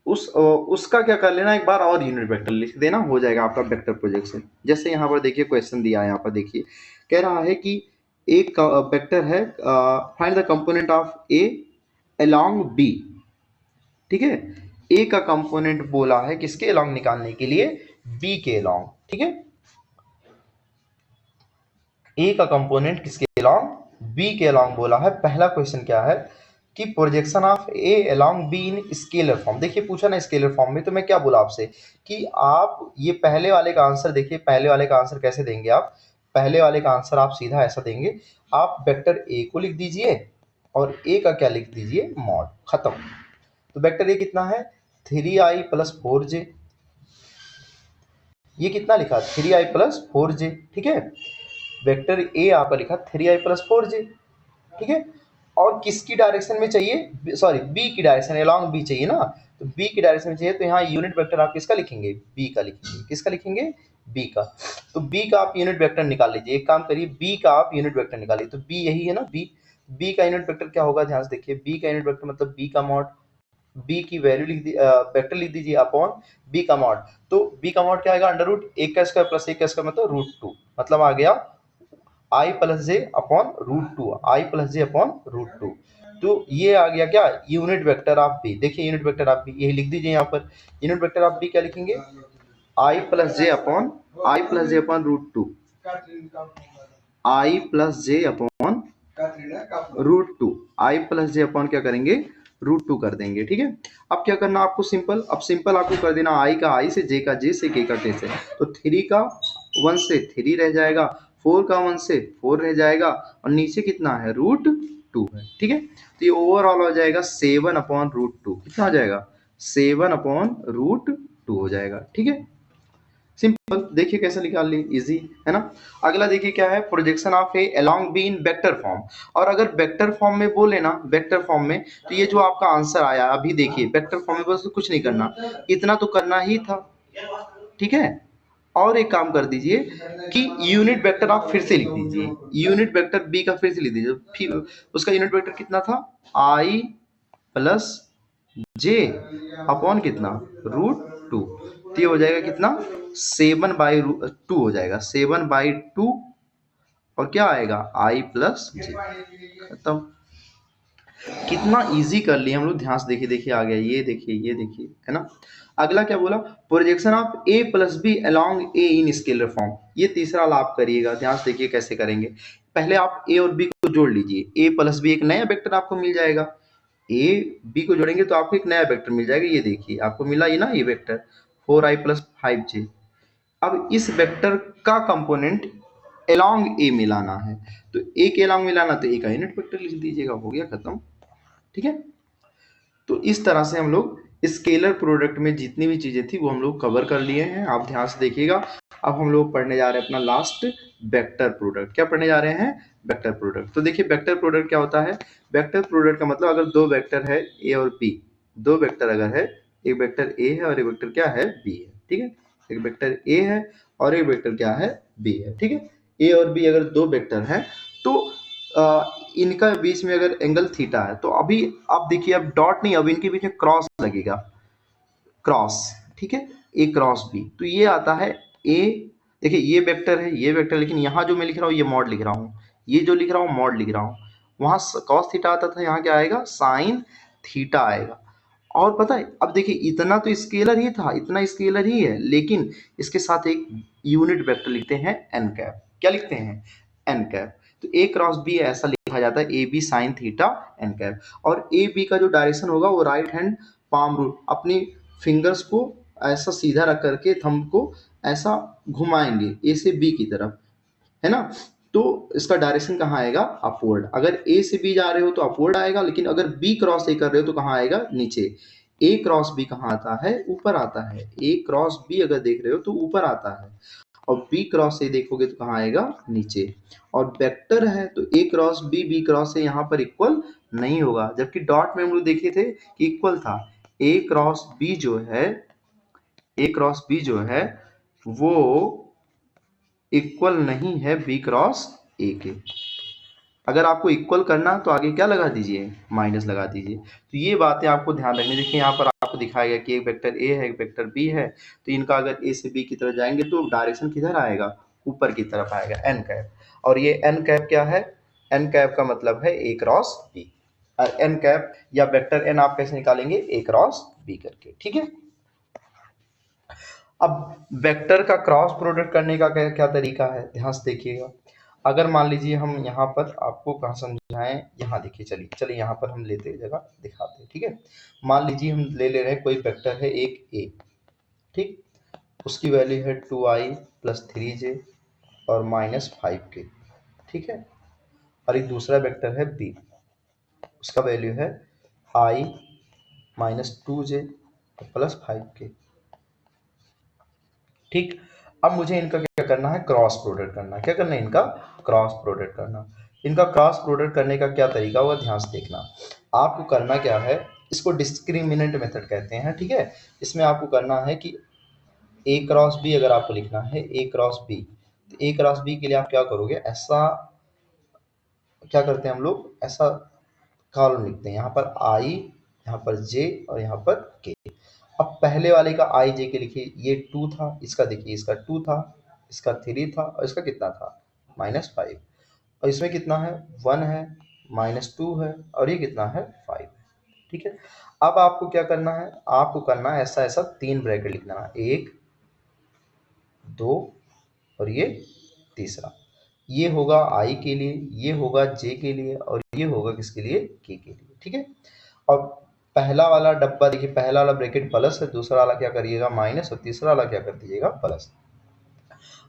उसका क्या कर लेना, एक बार और यूनिट वेक्टर लिख देना, हो जाएगा आपका वेक्टर प्रोजेक्शन। जैसे यहाँ पर देखिए क्वेश्चन दिया है, यहाँ पर देखिए कह रहा है कि एक वेक्टर है, find the component of A along B. ठीक है, ए का कंपोनेंट बोला है किसके अलोंग निकालने के लिए, बी के अलोंग। ठीक है, ए का कंपोनेंट किसके अलोंग, बी के अलोंग बोला है। पहला क्वेश्चन क्या है कि projection of A along be in scalar form. देखिए पूछा ना स्केलर फॉर्म में, तो मैं क्या बोला आपसे कि आप ये पहले वाले का आंसर देखिए, पहले वाले का आंसर कैसे देंगे आप, पहले वाले का आंसर आप सीधा ऐसा देंगे, आप वेक्टर ए को लिख दीजिए और ए का क्या लिख दीजिए, मॉड, खत्म। तो वेक्टर ए कितना है, 3i + 4j, ये कितना लिखा, 3i + 4j। ठीक है, वेक्टर ए आपका लिखा 3i + 4j। ठीक है, और किसकी डायरेक्शन में चाहिए, सॉरी बी की डायरेक्शन अलोंग बी चाहिए ना, तो बी की डायरेक्शन में चाहिए तो यहाँ यूनिट वेक्टर आप किसका लिखेंगे, बी का लिखेंगे। किसका लिखेंगे, बी का। तो बी का आप यूनिट वेक्टर निकाल लीजिए, एक काम करिए, बी का आप यूनिट वेक्टर निकालिए। तो बी यही है ना, बी का यूनिट वेक्टर क्या होगा, ध्यान से देखिए, बी का यूनिट वेक्टर मतलब बी का मॉड, बी की वैल्यू लिख दी, वेक्टर लिख दीजिए अपॉन बी का मॉड। तो बी का मॉड क्या आएगा, √1 का स्क्वायर प्लस 1 का स्क्वायर मतलब √2, मतलब आ गया i + j upon √2, i + j upon √2। तो ये आ गया क्या, यूनिट वेक्टर ऑफ बी। देखिए यूनिट वेक्टर ऑफ बी यही लिख दीजिए यहाँ पर, यूनिट वेक्टर ऑफ बी क्या लिखेंगे, i + j upon √2, i + j upon √2, i + j upon क्या करेंगे, √2 कर देंगे। ठीक है, अब क्या करना आपको, सिंपल, अब सिंपल आपको कर देना, i का i से, j का j से, k का k से। तो 3 का 1 से 3 रह जाएगा, 4 का 1 से 4 रह जाएगा और नीचे कितना है, √2 है। ठीक है, तो ये ओवरऑल हो जाएगा 7/√2, कितना हो जाएगा, 7/√2 हो जाएगा। ठीक है, सिंपल। देखिए कैसे निकाल लिए, इजी है ना। अगला देखिए क्या है, projection of A along be in vector form. और अगर वेक्टर फॉर्म में बोले ना, वेक्टर फॉर्म में, तो ये जो आपका आंसर आया अभी देखिए, वेक्टर फॉर्म में बस कुछ नहीं करना, इतना तो करना ही था। ठीक है, और एक काम कर दीजिए कि यूनिट वेक्टर आप फिर से लिख दीजिए, यूनिट वेक्टर बी का फिर से लिख दीजिए। फिर उसका यूनिट वेक्टर कितना था, आई प्लस जे अपॉन कितना, √2। तो ये हो जाएगा कितना, 7/2 हो जाएगा, 7/2। और क्या आएगा, आई प्लस जे। खत्म। कितना इजी कर लिए हम लोग, ध्यान से देखिए। देखिए आ गया, ये देखिए, ये देखिए, है ना। अगला क्या बोला, projection of A plus B along A in scalar form. ये तीसरा लाभ करिएगा, ध्यान से देखिए कैसे करेंगे। पहले आप ए और बी को जोड़ लीजिए, ए प्लस बी एक नया वेक्टर आपको मिल जाएगा। ए बी को जोड़ेंगे तो आपको एक नया वेक्टर मिल जाएगा। ये देखिए आपको मिला ये ना, ये वेक्टर 4i + 5j। अब इस वेक्टर का कंपोनेंट अलोंग ए मिलाना है, तो ए के अलोंग मिलाना, तो ए का यूनिट वेक्टर लिख दीजिएगा, हो गया खत्म। ठीक है, तो इस तरह से हम लोग स्केलर प्रोडक्ट में जितनी भी चीजें थी वो हम लोग कवर कर लिए हैं। आप ध्यान से देखिएगा। अब हम लोग पढ़ने जा रहे हैं अपना लास्ट वेक्टर प्रोडक्ट। क्या पढ़ने जा रहे हैं, वेक्टर प्रोडक्ट। तो देखिए वेक्टर प्रोडक्ट क्या होता है, वेक्टर प्रोडक्ट का मतलब अगर दो वेक्टर है ए और बी, दो वेक्टर अगर है, एक वेक्टर ए है और एक वेक्टर क्या है, बी है। ठीक है, एक वेक्टर ए है और एक वेक्टर क्या है, बी है। ठीक है, ए और बी अगर दो वेक्टर हैं तो इनका बीच में अगर एंगल थीटा है, तो अभी आप देखिए, अब डॉट नहीं, अब इनके बीच में क्रॉस लगेगा, क्रॉस। ठीक है, ए क्रॉस बी, तो ये आता है ए। देखिए ये वेक्टर है, ये वेक्टर, लेकिन यहाँ जो मैं लिख रहा हूँ ये मॉड लिख रहा हूँ, ये जो लिख रहा हूँ मॉड लिख रहा हूँ। वहां कॉस थीटा आता था, यहाँ क्या आएगा, साइन थीटा आएगा। और पता है, अब देखिए इतना तो स्केलर ही था, इतना स्केलर ही है, लेकिन इसके साथ एक यूनिट वेक्टर लिखते हैं एन कैप। क्या लिखते हैं, एन कैप। तो ए क्रॉस बी ऐसा लिखा जाता है, A B sine theta N cap. और ए बी का जो डायरेक्शन होगा वो राइट हैंड पाम रूल, अपनी फिंगर्स को ऐसा सीधा रख करके थंब को ऐसा घुमाएंगे ए से बी की तरफ, है ना। तो इसका डायरेक्शन कहाँ आएगा, अपवर्ड। अगर ए से बी जा रहे हो तो अपवर्ड आएगा, लेकिन अगर बी क्रॉस ए कर रहे हो तो कहाँ आएगा, नीचे। ए क्रॉस बी कहाँ आता है, ऊपर आता है। ए क्रॉस बी अगर देख रहे हो तो ऊपर आता है, और बी क्रॉस ए देखोगे तो कहाँ आएगा, नीचे। और वेक्टर है तो A cross B, B cross A यहाँ पर इक्वल नहीं होगा, जबकि डॉट में हम लोग देखे थे कि इक्वल था। ए क्रॉस बी जो है, ए क्रॉस बी जो है वो इक्वल नहीं है बी क्रॉस ए के। अगर आपको इक्वल करना तो आगे क्या लगा दीजिए, माइनस लगा दीजिए। तो ये बातें आपको ध्यान रखनी। देखिए यहाँ पर आपको दिखाया गया कि एक वेक्टर ए है, एक वेक्टर बी है, तो इनका अगर ए से बी की तरफ जाएंगे तो डायरेक्शन किधर आएगा, ऊपर की तरफ आएगा, एन कैप। और ये एन कैप क्या है, एन कैप का मतलब है ए क्रॉस बी। और एन कैप या वेक्टर एन आप कैसे निकालेंगे, ए क्रॉस बी करके। ठीक है, अब वेक्टर का क्रॉस प्रोडक्ट करने का क्या क्या तरीका है, ध्यान से देखिएगा। अगर मान लीजिए हम यहाँ पर आपको कहाँ समझाएं, यहाँ देखिए, चलिए चलिए यहाँ पर हम लेते हैं जगह, दिखाते हैं। ठीक है, मान लीजिए हम ले रहे हैं कोई वेक्टर है एक ए, ठीक, उसकी वैल्यू है 2i + 3j और -5k। ठीक है, और एक दूसरा वेक्टर है बी, उसका वैल्यू है i -2j + 5k। ठीक, अब मुझे इनका क्या करना है, क्रॉस प्रोडक्ट करना। क्या करना है, इनका क्रॉस प्रोडक्ट करना। इनका क्रॉस प्रोडक्ट करने का क्या तरीका होगा, ध्यान से देखना। आपको करना क्या है, इसको डिस्क्रिमिनेंट मेथड कहते हैं। ठीक है, इसमें आपको करना है कि ए क्रॉस बी अगर आपको लिखना है, ए क्रॉस बी, तो ए क्रॉस बी के लिए आप क्या करोगे, ऐसा क्या करते हैं हम लोग, ऐसा कॉलम लिखते हैं, यहाँ पर आई, यहाँ पर जे और यहाँ पर के। अब पहले वाले का आई जे के लिखिए, ये 2 था, इसका देखिए, इसका 2 था, इसका 3 था, और इसका कितना था, -5। और इसमें कितना है, 1 है, -2 है, और ये कितना है, 5 है। ठीक है, अब आपको क्या करना है, आपको करना है ऐसा ऐसा 3 ब्रैकेट लिखना है, 1 2 और ये तीसरा। ये होगा आई के लिए, ये होगा जे के लिए, और ये होगा किसके लिए, के लिए। ठीक है, और पहला वाला डब्बा देखिए, पहला वाला ब्रैकेट प्लस है, दूसरा वाला क्या करिएगा, माइनस, और तीसरा वाला क्या कर दीजिएगा, प्लस।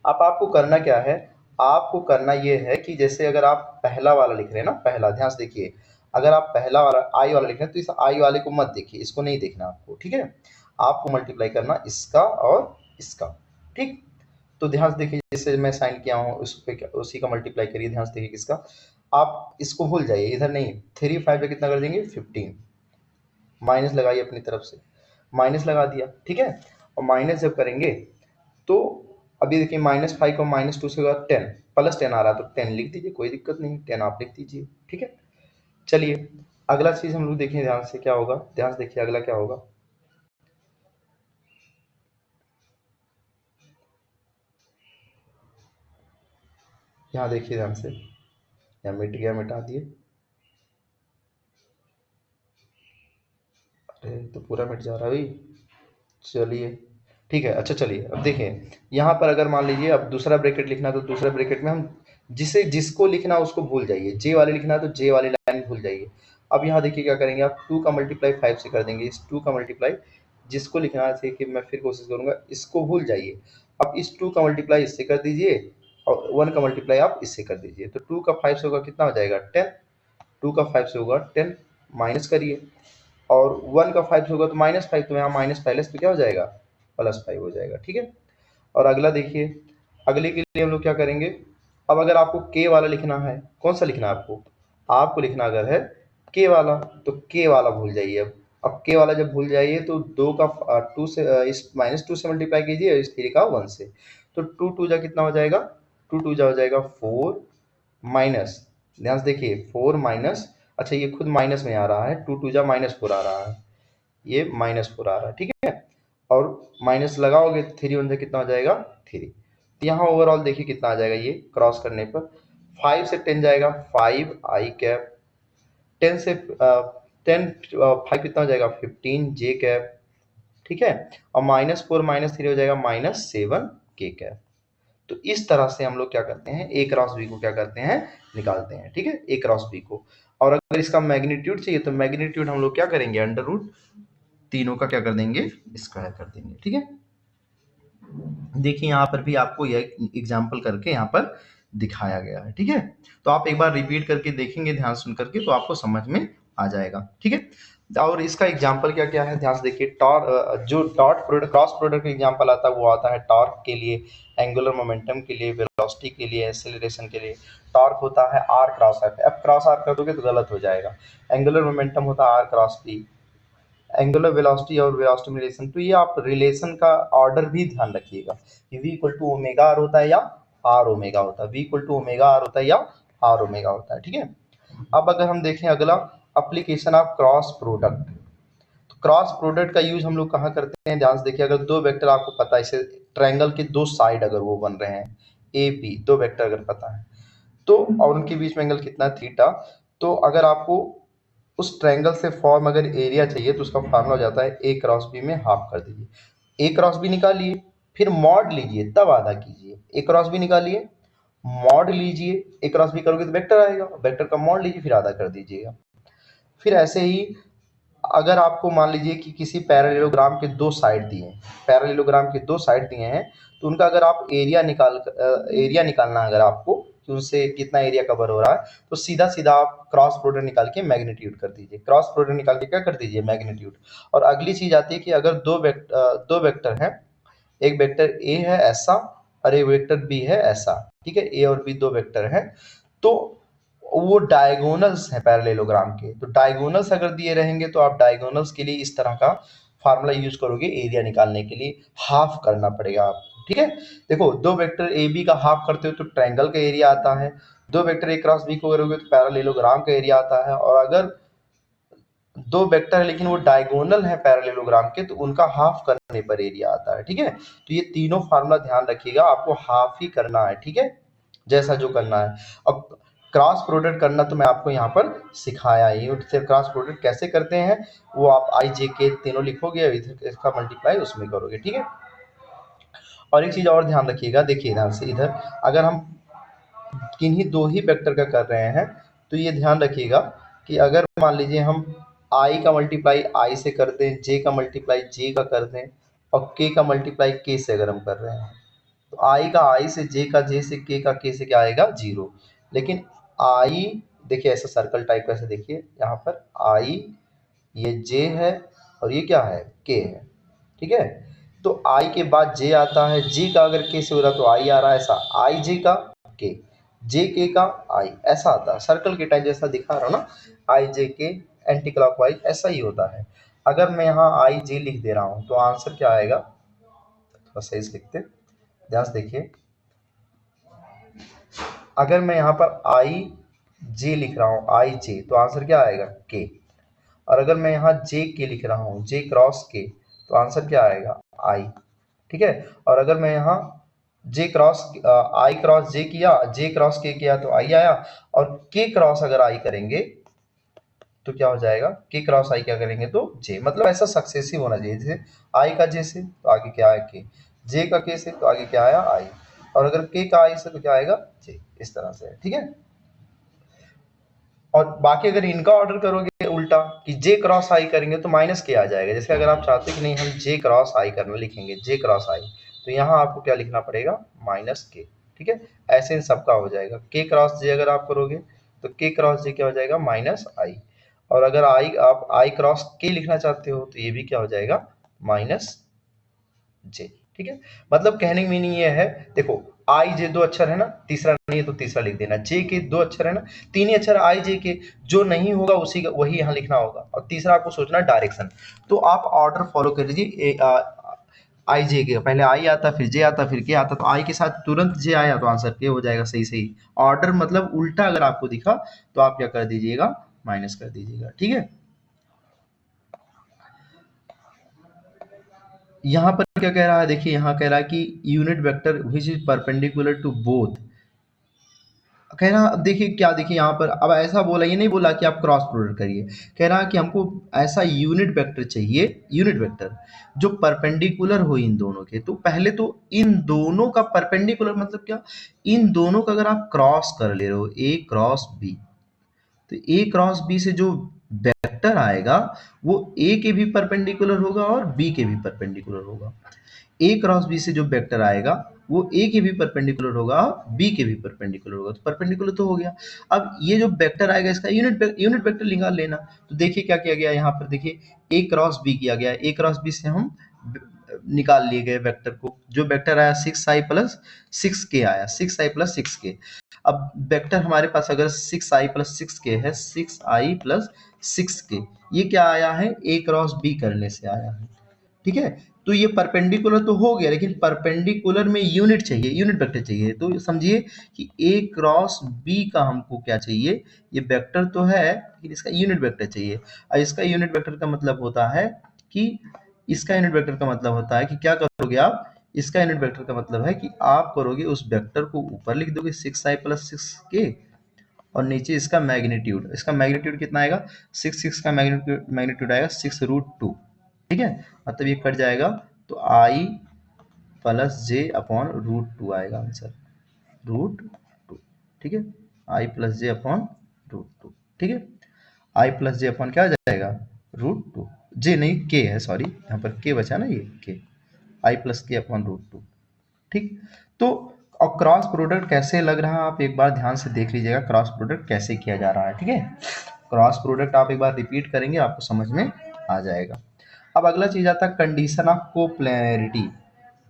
अब आपको करना क्या है, आपको करना ये है कि जैसे अगर आप पहला वाला लिख रहे हैं ना, पहला, ध्यान से देखिए, अगर आप पहला वाला आई वाला लिख रहे हैं तो इस आई वाले को मत देखिए, इसको नहीं देखना आपको, ठीक है। आपको मल्टीप्लाई करना इसका और इसका, ठीक। तो ध्यान से देखिए, जैसे मैं साइन किया हूँ उस पे उसी का मल्टीप्लाई करिए, ध्यान से देखिए किसका। आप इसको भूल जाइए, इधर नहीं, 3 5 पे कितना कर देंगे 15, माइनस लगाइए अपनी तरफ से, माइनस लगा दिया, ठीक है। और माइनस जब करेंगे तो अभी देखिए -5 को -2 से होगा 10, +10 आ रहा है तो 10 लिख दीजिए, कोई दिक्कत नहीं, 10 आप लिख दीजिए, ठीक है। चलिए अगला चीज हम लोग देखें ध्यान से, क्या होगा, ध्यान से देखिए अगला क्या होगा। यहाँ देखिए ध्यान से, यहाँ मिट गया, मिटा दिए, अरे तो पूरा मिट जा रहा है भाई। चलिए ठीक है, अच्छा चलिए अब देखिए, यहाँ पर अगर मान लीजिए अब दूसरा ब्रैकेट लिखना, तो दूसरा ब्रैकेट में हम जिसको लिखना उसको भूल जाइए, जे वाले लिखना है तो जे वाली लाइन भूल जाइए। अब यहाँ देखिए क्या करेंगे आप, 2 का मल्टीप्लाई 5 से कर देंगे, इस 2 का मल्टीप्लाई जिसको लिखना है कि मैं फिर कोशिश करूंगा, इसको भूल जाइए। अब इस 2 का मल्टीप्लाई इससे कर दीजिए और 1 का मल्टीप्लाई आप इससे कर दीजिए, तो 2 का 5 से होगा कितना हो जाएगा 10, 2 का 5 से होगा 10, माइनस करिए, और 1 का 5 से होगा तो -5, तो यहाँ माइनस पहले से तो क्या हो जाएगा +5 हो जाएगा, ठीक है। और अगला देखिए, अगले के लिए हम लोग क्या करेंगे, अब अगर आपको के वाला लिखना है, कौन सा लिखना है आपको, आपको लिखना अगर है के वाला, तो के वाला भूल जाइए। अब के वाला जब भूल जाइए तो 2 का 2 से इस -2 से मल्टीप्लाई कीजिए, इस 3 का 1 से, तो 2 2 जा कितना हो जाएगा, 2 2 जा हो जाएगा 4 माइनस, ध्यान से देखिए 4 माइनस, अच्छा ये खुद माइनस में आ रहा है, 2 2 जा -4 आ रहा है, ये -4 आ रहा है, ठीक है। और माइनस लगाओगे 3 1 से कितना हो जाएगा 3, तो यहाँ ओवरऑल देखिए कितना आ जाएगा, ये क्रॉस करने पर 5 से 10 जाएगा 5 आई कैप, 10 से 10 5 कितना हो जाएगा 15 जे कैप, ठीक है। और -4 -3 हो जाएगा -7 के कैप। तो इस तरह से हम लोग क्या करते हैं, ए क्रॉस बी को क्या करते हैं, निकालते हैं, ठीक है, ए क्रॉस बी को। और अगर इसका मैग्नीट्यूड चाहिए तो मैग्नीट्यूड हम लोग क्या करेंगे, अंडर रूट तीनों का क्या कर देंगे, स्क्वायर कर देंगे, ठीक है। देखिए यहाँ पर भी आपको यह एग्जाम्पल करके यहाँ पर दिखाया गया है, ठीक है। तो आप एक बार रिपीट करके देखेंगे ध्यान सुन करके, तो आपको समझ में आ जाएगा, ठीक है। और इसका एग्जाम्पल क्या क्या है, ध्यान से देखिए, जो डॉट प्रोडक्ट क्रॉस प्रोडक्ट का एग्जाम्पल आता है वो आता है टॉर्क के लिए, एंगुलर मोमेंटम के लिए, वेलोसिटी के लिए, एक्सेलरेशन के लिए। टॉर्क होता है R cross F, F cross R कर दोगे तो गलत हो जाएगा। एंगुलर मोमेंटम होता है R cross P, angular velocity और वेलोसिटी में रिलेशन, तो ये आप रिलेशन का ऑर्डर भी ध्यान रखिएगा कि v equal to omega R होता है या आर ओमेगा होता है, v equal to omega R होता है या आर ओमेगा होता है, ठीक है। अब अगर हम देखें अगला एप्लीकेशन ऑफ क्रॉस प्रोडक्ट, तो क्रॉस प्रोडक्ट का यूज हम लोग कहाँ करते हैं, ध्यान से देखिए, अगर दो वेक्टर आपको पता है, इसे ट्रायंगल के दो साइड अगर वो बन रहे हैं ए बी, दो वेक्टर अगर पता है तो, और उनके बीच में एंगल कितना है थीटा, तो अगर आपको उस ट्रायंगल से फॉर्म अगर एरिया चाहिए तो उसका फार्मूला हो जाता है ए क्रॉस बी में हाफ कर दीजिए, ए क्रॉस बी निकालिए, फिर मॉड लीजिए तब आधा कीजिए, ए क्रॉस बी निकालिए, मॉड लीजिए, ए क्रॉस बी करोगे तो वेक्टर आएगा, वेक्टर का मॉड लीजिए फिर आधा कर दीजिएगा। फिर ऐसे ही अगर आपको मान लीजिए कि किसी पैरेललोग्राम के दो साइड दिए हैं, पैरेललोग्राम के दो साइड दिए हैं, तो उनका अगर आप एरिया निकालना है अगर आपको कि उनसे कितना एरिया कवर हो रहा है, तो सीधा सीधा आप क्रॉस प्रोडक्ट निकाल के मैग्नीट्यूड कर दीजिए, क्रॉस प्रोडक्ट निकाल के क्या कर दीजिए मैग्नीट्यूड। और अगली चीज आती है कि अगर दो वेक्टर हैं, एक वेक्टर ए है ऐसा और एक वेक्टर बी है ऐसा, ठीक है, ए और बी दो वेक्टर हैं, तो वो डायगोनल्स हैं पैरेललोग्राम के, तो डायगोनल्स अगर दिए रहेंगे तो आप डायगोनल्स के लिए इस तरह का फार्मूला यूज करोगे एरिया निकालने के लिए, हाफ करना पड़ेगा आपको, ठीक है। देखो दो वेक्टर ए बी का हाफ करते हो तो ट्रायंगल का एरिया आता है, दो वेक्टर ए क्रॉस बी को करोगे तो पैरेललोग्राम का एरिया आता है, और अगर दो वेक्टर है लेकिन वो डायगोनल है पैरेललोग्राम के तो उनका हाफ करने पर एरिया आता है, ठीक है। तो ये तीनों फार्मूला ध्यान रखिएगा, आपको हाफ ही करना है, ठीक है, जैसा जो करना है। अब क्रॉस प्रोडक्ट करना तो मैं आपको यहाँ पर सिखाया ही, उससे क्रॉस प्रोडक्ट कैसे करते हैं वो आप आई जे के तीनों लिखोगे, इधर इसका मल्टीप्लाई उसमें करोगे, ठीक है। और एक चीज और ध्यान रखिएगा, देखिए ध्यान से, इधर अगर हम किन्हीं दो ही वेक्टर का कर रहे हैं तो ये ध्यान रखिएगा कि अगर मान लीजिए हम आई का मल्टीप्लाई आई से कर दें, जे का मल्टीप्लाई जे का कर दें, और के का मल्टीप्लाई के से अगर हम कर रहे हैं, तो आई का आई से, जे का जे से, के का के से क्या आएगा जीरो, लेकिन आई देखिए ऐसा सर्कल टाइप का, ऐसे देखिए यहाँ पर आई, ये जे है और ये क्या है, के है, ठीक है। तो आई के बाद जे आता है, जे का अगर के से हो रहा तो आई आ रहा है, ऐसा आई जे का के, जे के का आई, ऐसा आता है सर्कल के टाइप जैसा दिखा रहा हूं ना, आई जे के एंटी क्लॉकवाइज ऐसा ही होता है। अगर मैं यहाँ आई जे लिख दे रहा हूँ तो आंसर क्या आएगा, थोड़ा सही से लिखते, ध्यान से देखिए। अगर मैं यहाँ पर आई जे लिख रहा हूँ, आई जे, तो आंसर क्या आएगा, के। और अगर मैं यहाँ जे के लिख रहा हूँ, जे क्रॉस के, तो आंसर क्या आएगा, आई, ठीक है। और अगर मैं यहाँ जे क्रॉस आई क्रॉस जे किया, जे क्रॉस के किया तो आई आया, और के क्रॉस अगर आई करेंगे तो क्या हो जाएगा, के क्रॉस आई क्या करेंगे तो जे, मतलब ऐसा सक्सेसिव होना चाहिए, जैसे आई का जे से तो आगे क्या आया के, जे का के से तो आगे क्या आया आई, और अगर के का आई से तो क्या आएगा जे, इस तरह से, ठीक है। और बाकी अगर इनका ऑर्डर करोगे उल्टा कि जे क्रॉस आई करेंगे तो माइनस के आ जाएगा। जैसे अगर आप चाहते कि नहीं हम जे क्रॉस आई करना लिखेंगे, जे क्रॉस आई, तो यहाँ आपको क्या लिखना पड़ेगा, माइनस के, ठीक है। ऐसे इन सबका हो जाएगा, के क्रॉस जे अगर आप करोगे तो के क्रॉस जे क्या हो जाएगा, माइनस आई। और अगर आई आप आई क्रॉस के लिखना चाहते हो तो ये भी क्या हो जाएगा, माइनस जे, ठीक है। मतलब कहने की मीनिंग ये है, देखो आई जे दो अक्षर है ना, तीसरा नहीं है तो तीसरा लिख देना, जे के दो अक्षर है ना, तीन ही अक्षर आई जे के, जो नहीं होगा उसी का वही यहाँ लिखना होगा, और तीसरा आपको सोचना डायरेक्शन। तो आप ऑर्डर फॉलो कर लीजिए, आई जे के पहले आई आता, फिर जे आता, फिर के आता, तो आई के साथ तुरंत जे आया तो आंसर के हो जाएगा, सही सही। ऑर्डर मतलब उल्टा अगर आपको दिखा तो आप क्या कर दीजिएगा, माइनस कर दीजिएगा, ठीक है। यहाँ पर क्या कह रहा है, देखिए यहाँ कह रहा है कि unit vector which is perpendicular to both, कह रहा, अब देखिए क्या, देखिए यहाँ पर अब ऐसा बोला, ये नहीं बोला कि आप क्रॉस प्रोडक्ट करिए, कह रहा है कि हमको ऐसा यूनिट वेक्टर चाहिए, यूनिट वेक्टर जो परपेंडिकुलर हो इन दोनों के। तो पहले तो इन दोनों का परपेंडिकुलर मतलब क्या, इन दोनों का अगर आप क्रॉस कर ले रहे हो, ए क्रॉस बी, तो ए क्रॉस बी से जो वेक्टर आएगा वो ए के भी परपेंडिकुलर होगा और बी के भी परपेंडिकुलर होगा। ए क्रॉस बी से जो वेक्टर आएगा वो ए के भी परपेंडिकुलर होगा, बी के भी परपेंडिकुलर होगा, तो परपेंडिकुलर तो हो गया। अब ये जो वेक्टर आएगा इसका यूनिट वेक्टर निकाल लेना। तो देखिए क्या किया गया यहाँ पर, देखिए ए क्रॉस बी किया गया, ए क्रॉस बी से हम निकाल लिए गए वेक्टर को, जो वेक्टर आया 6i प्लस 6k आया, 6i प्लस 6k। अब वेक्टर हमारे पास अगर 6i प्लस 6k है, 6i प्लस 6k, ये क्या आया है, ए क्रॉस बी करने से आया है, ठीक है। तो ये परपेंडिकुलर तो हो गया, लेकिन परपेंडिकुलर में यूनिट चाहिए, यूनिट वेक्टर चाहिए। तो समझिए कि ए क्रॉस बी का हमको क्या चाहिए, ये वेक्टर तो है लेकिन इसका यूनिट वेक्टर चाहिए। और इसका यूनिट वेक्टर का मतलब होता है कि, इसका यूनिट वेक्टर का मतलब होता है कि क्या करोगे आप, इसका यूनिट वेक्टर का मतलब है कि आप करोगे उस वेक्टर को ऊपर लिख दोगे 6i प्लस 6k, और नीचे इसका मैग्नीट्यूड, इसका मैग्नीट्यूड कितना आएगा, 6 का मैग्नीट्यूड आएगा 6√2, ठीक है। मतलब ये कट जाएगा तो आई प्लस जे अपॉन √2 आएगा आंसर, √2, ठीक है। आई प्लस जे अपॉन √2, ठीक है। आई प्लस जे अपॉन क्या आ जाएगा, √2, जे नहीं के है, सॉरी यहाँ पर के बचा ना, ये के, आई प्लस के अपॉन √2, ठीक। तो और क्रॉस प्रोडक्ट कैसे लग रहा है आप एक बार ध्यान से देख लीजिएगा, क्रॉस प्रोडक्ट कैसे किया जा रहा है, ठीक है। क्रॉस प्रोडक्ट आप एक बार रिपीट करेंगे आपको समझ में आ जाएगा। अब अगला चीज आता है कंडीशन ऑफ कोप्लेनरिटी।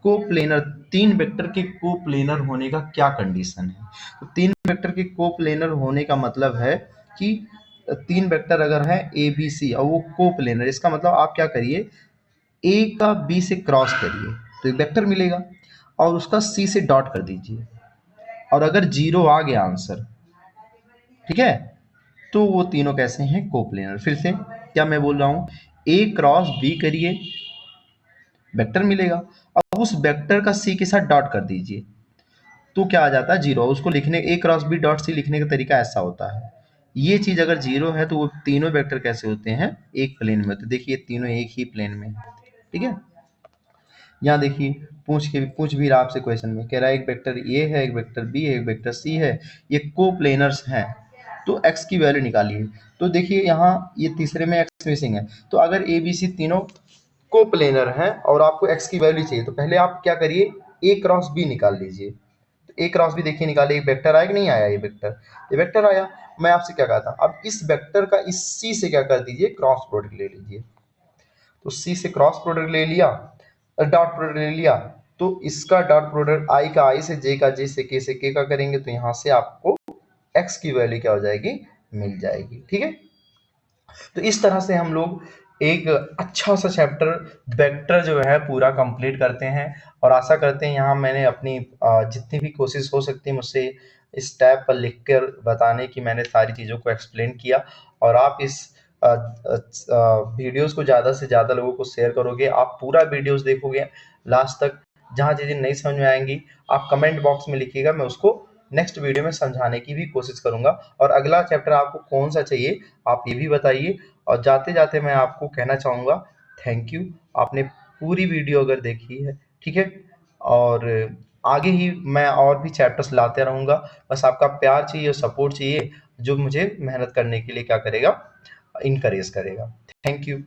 कोप्लेनर, तीन वेक्टर के कोप्लेनर होने का क्या कंडीशन है। तो तीन वेक्टर के कोप्लेनर होने का मतलब है कि तीन वेक्टर अगर है ए बी सी और वो कोप्लेनर, इसका मतलब आप क्या करिए, ए का बी से क्रॉस करिए तो एक वेक्टर मिलेगा, और उसका सी से डॉट कर दीजिए, और अगर जीरो आ गया आंसर, ठीक है, तो वो तीनों कैसे हैं, कोप्लेनर। फिर से क्या मैं बोल रहा हूं, ए क्रॉस बी करिए, वेक्टर मिलेगा, और उस वेक्टर का सी के साथ डॉट कर दीजिए, तो क्या आ जाता है, जीरो। उसको लिखने, ए क्रॉस बी डॉट सी लिखने का तरीका ऐसा होता है। ये चीज अगर जीरो है तो वो तीनों वेक्टर कैसे होते हैं, एक प्लेन में होते हैं। देखिए तीनों एक ही प्लेन में है, ठीक है। यहाँ देखिए पूछ भी रहा आपसे क्वेश्चन में, कह रहा है एक वेक्टर ए है, एक वेक्टर बी है, एक वेक्टर सी है, ये कोप्लेनर्स हैं, तो एक्स की वैल्यू निकालिए। तो देखिए यहाँ ये तीसरे में एक्स मिसिंग है, तो अगर ए बी सी तीनों कोप्लेनर हैं और आपको एक्स की वैल्यू चाहिए, तो पहले आप क्या करिए, ए क्रॉस बी निकाल लीजिए। तो ए क्रॉस बी देखिए निकाले, एक वेक्टर आया कि नहीं आया, ये वेक्टर आया। मैं आपसे क्या कहा था, अब इस वेक्टर का इस सी से क्या कर दीजिए, क्रॉस प्रोडक्ट ले लीजिए। तो सी से क्रॉस प्रोडक्ट ले लिया, डॉट प्रोडक्ट ले लिया, तो इसका डॉट प्रोडक्ट आई का आई से, जे का जे से के का करेंगे, तो यहां से आपको एक्स की वैल्यू क्या हो जाएगी, मिल जाएगी। ठीक है, तो इस तरह से हम लोग एक अच्छा सा चैप्टर वेक्टर जो है पूरा कंप्लीट करते हैं। और आशा करते हैं यहाँ मैंने अपनी जितनी भी कोशिश हो सकती है मुझसे इस टैब पर लिखकर बताने की, मैंने सारी चीज़ों को एक्सप्लेन किया। और आप इस वीडियोस को ज़्यादा से ज़्यादा लोगों को शेयर करोगे, आप पूरा वीडियोस देखोगे लास्ट तक, जहाँ चीज़ें नहीं समझ में आएंगी आप कमेंट बॉक्स में लिखिएगा, मैं उसको नेक्स्ट वीडियो में समझाने की भी कोशिश करूंगा। और अगला चैप्टर आपको कौन सा चाहिए आप ये भी बताइए। और जाते जाते मैं आपको कहना चाहूँगा थैंक यू, आपने पूरी वीडियो अगर देखी है, ठीक है। और आगे ही मैं और भी चैप्टर्स लाते रहूँगा, बस आपका प्यार चाहिए और सपोर्ट चाहिए, जो मुझे मेहनत करने के लिए क्या करेगा, इनकरेज करेगा। Thank you.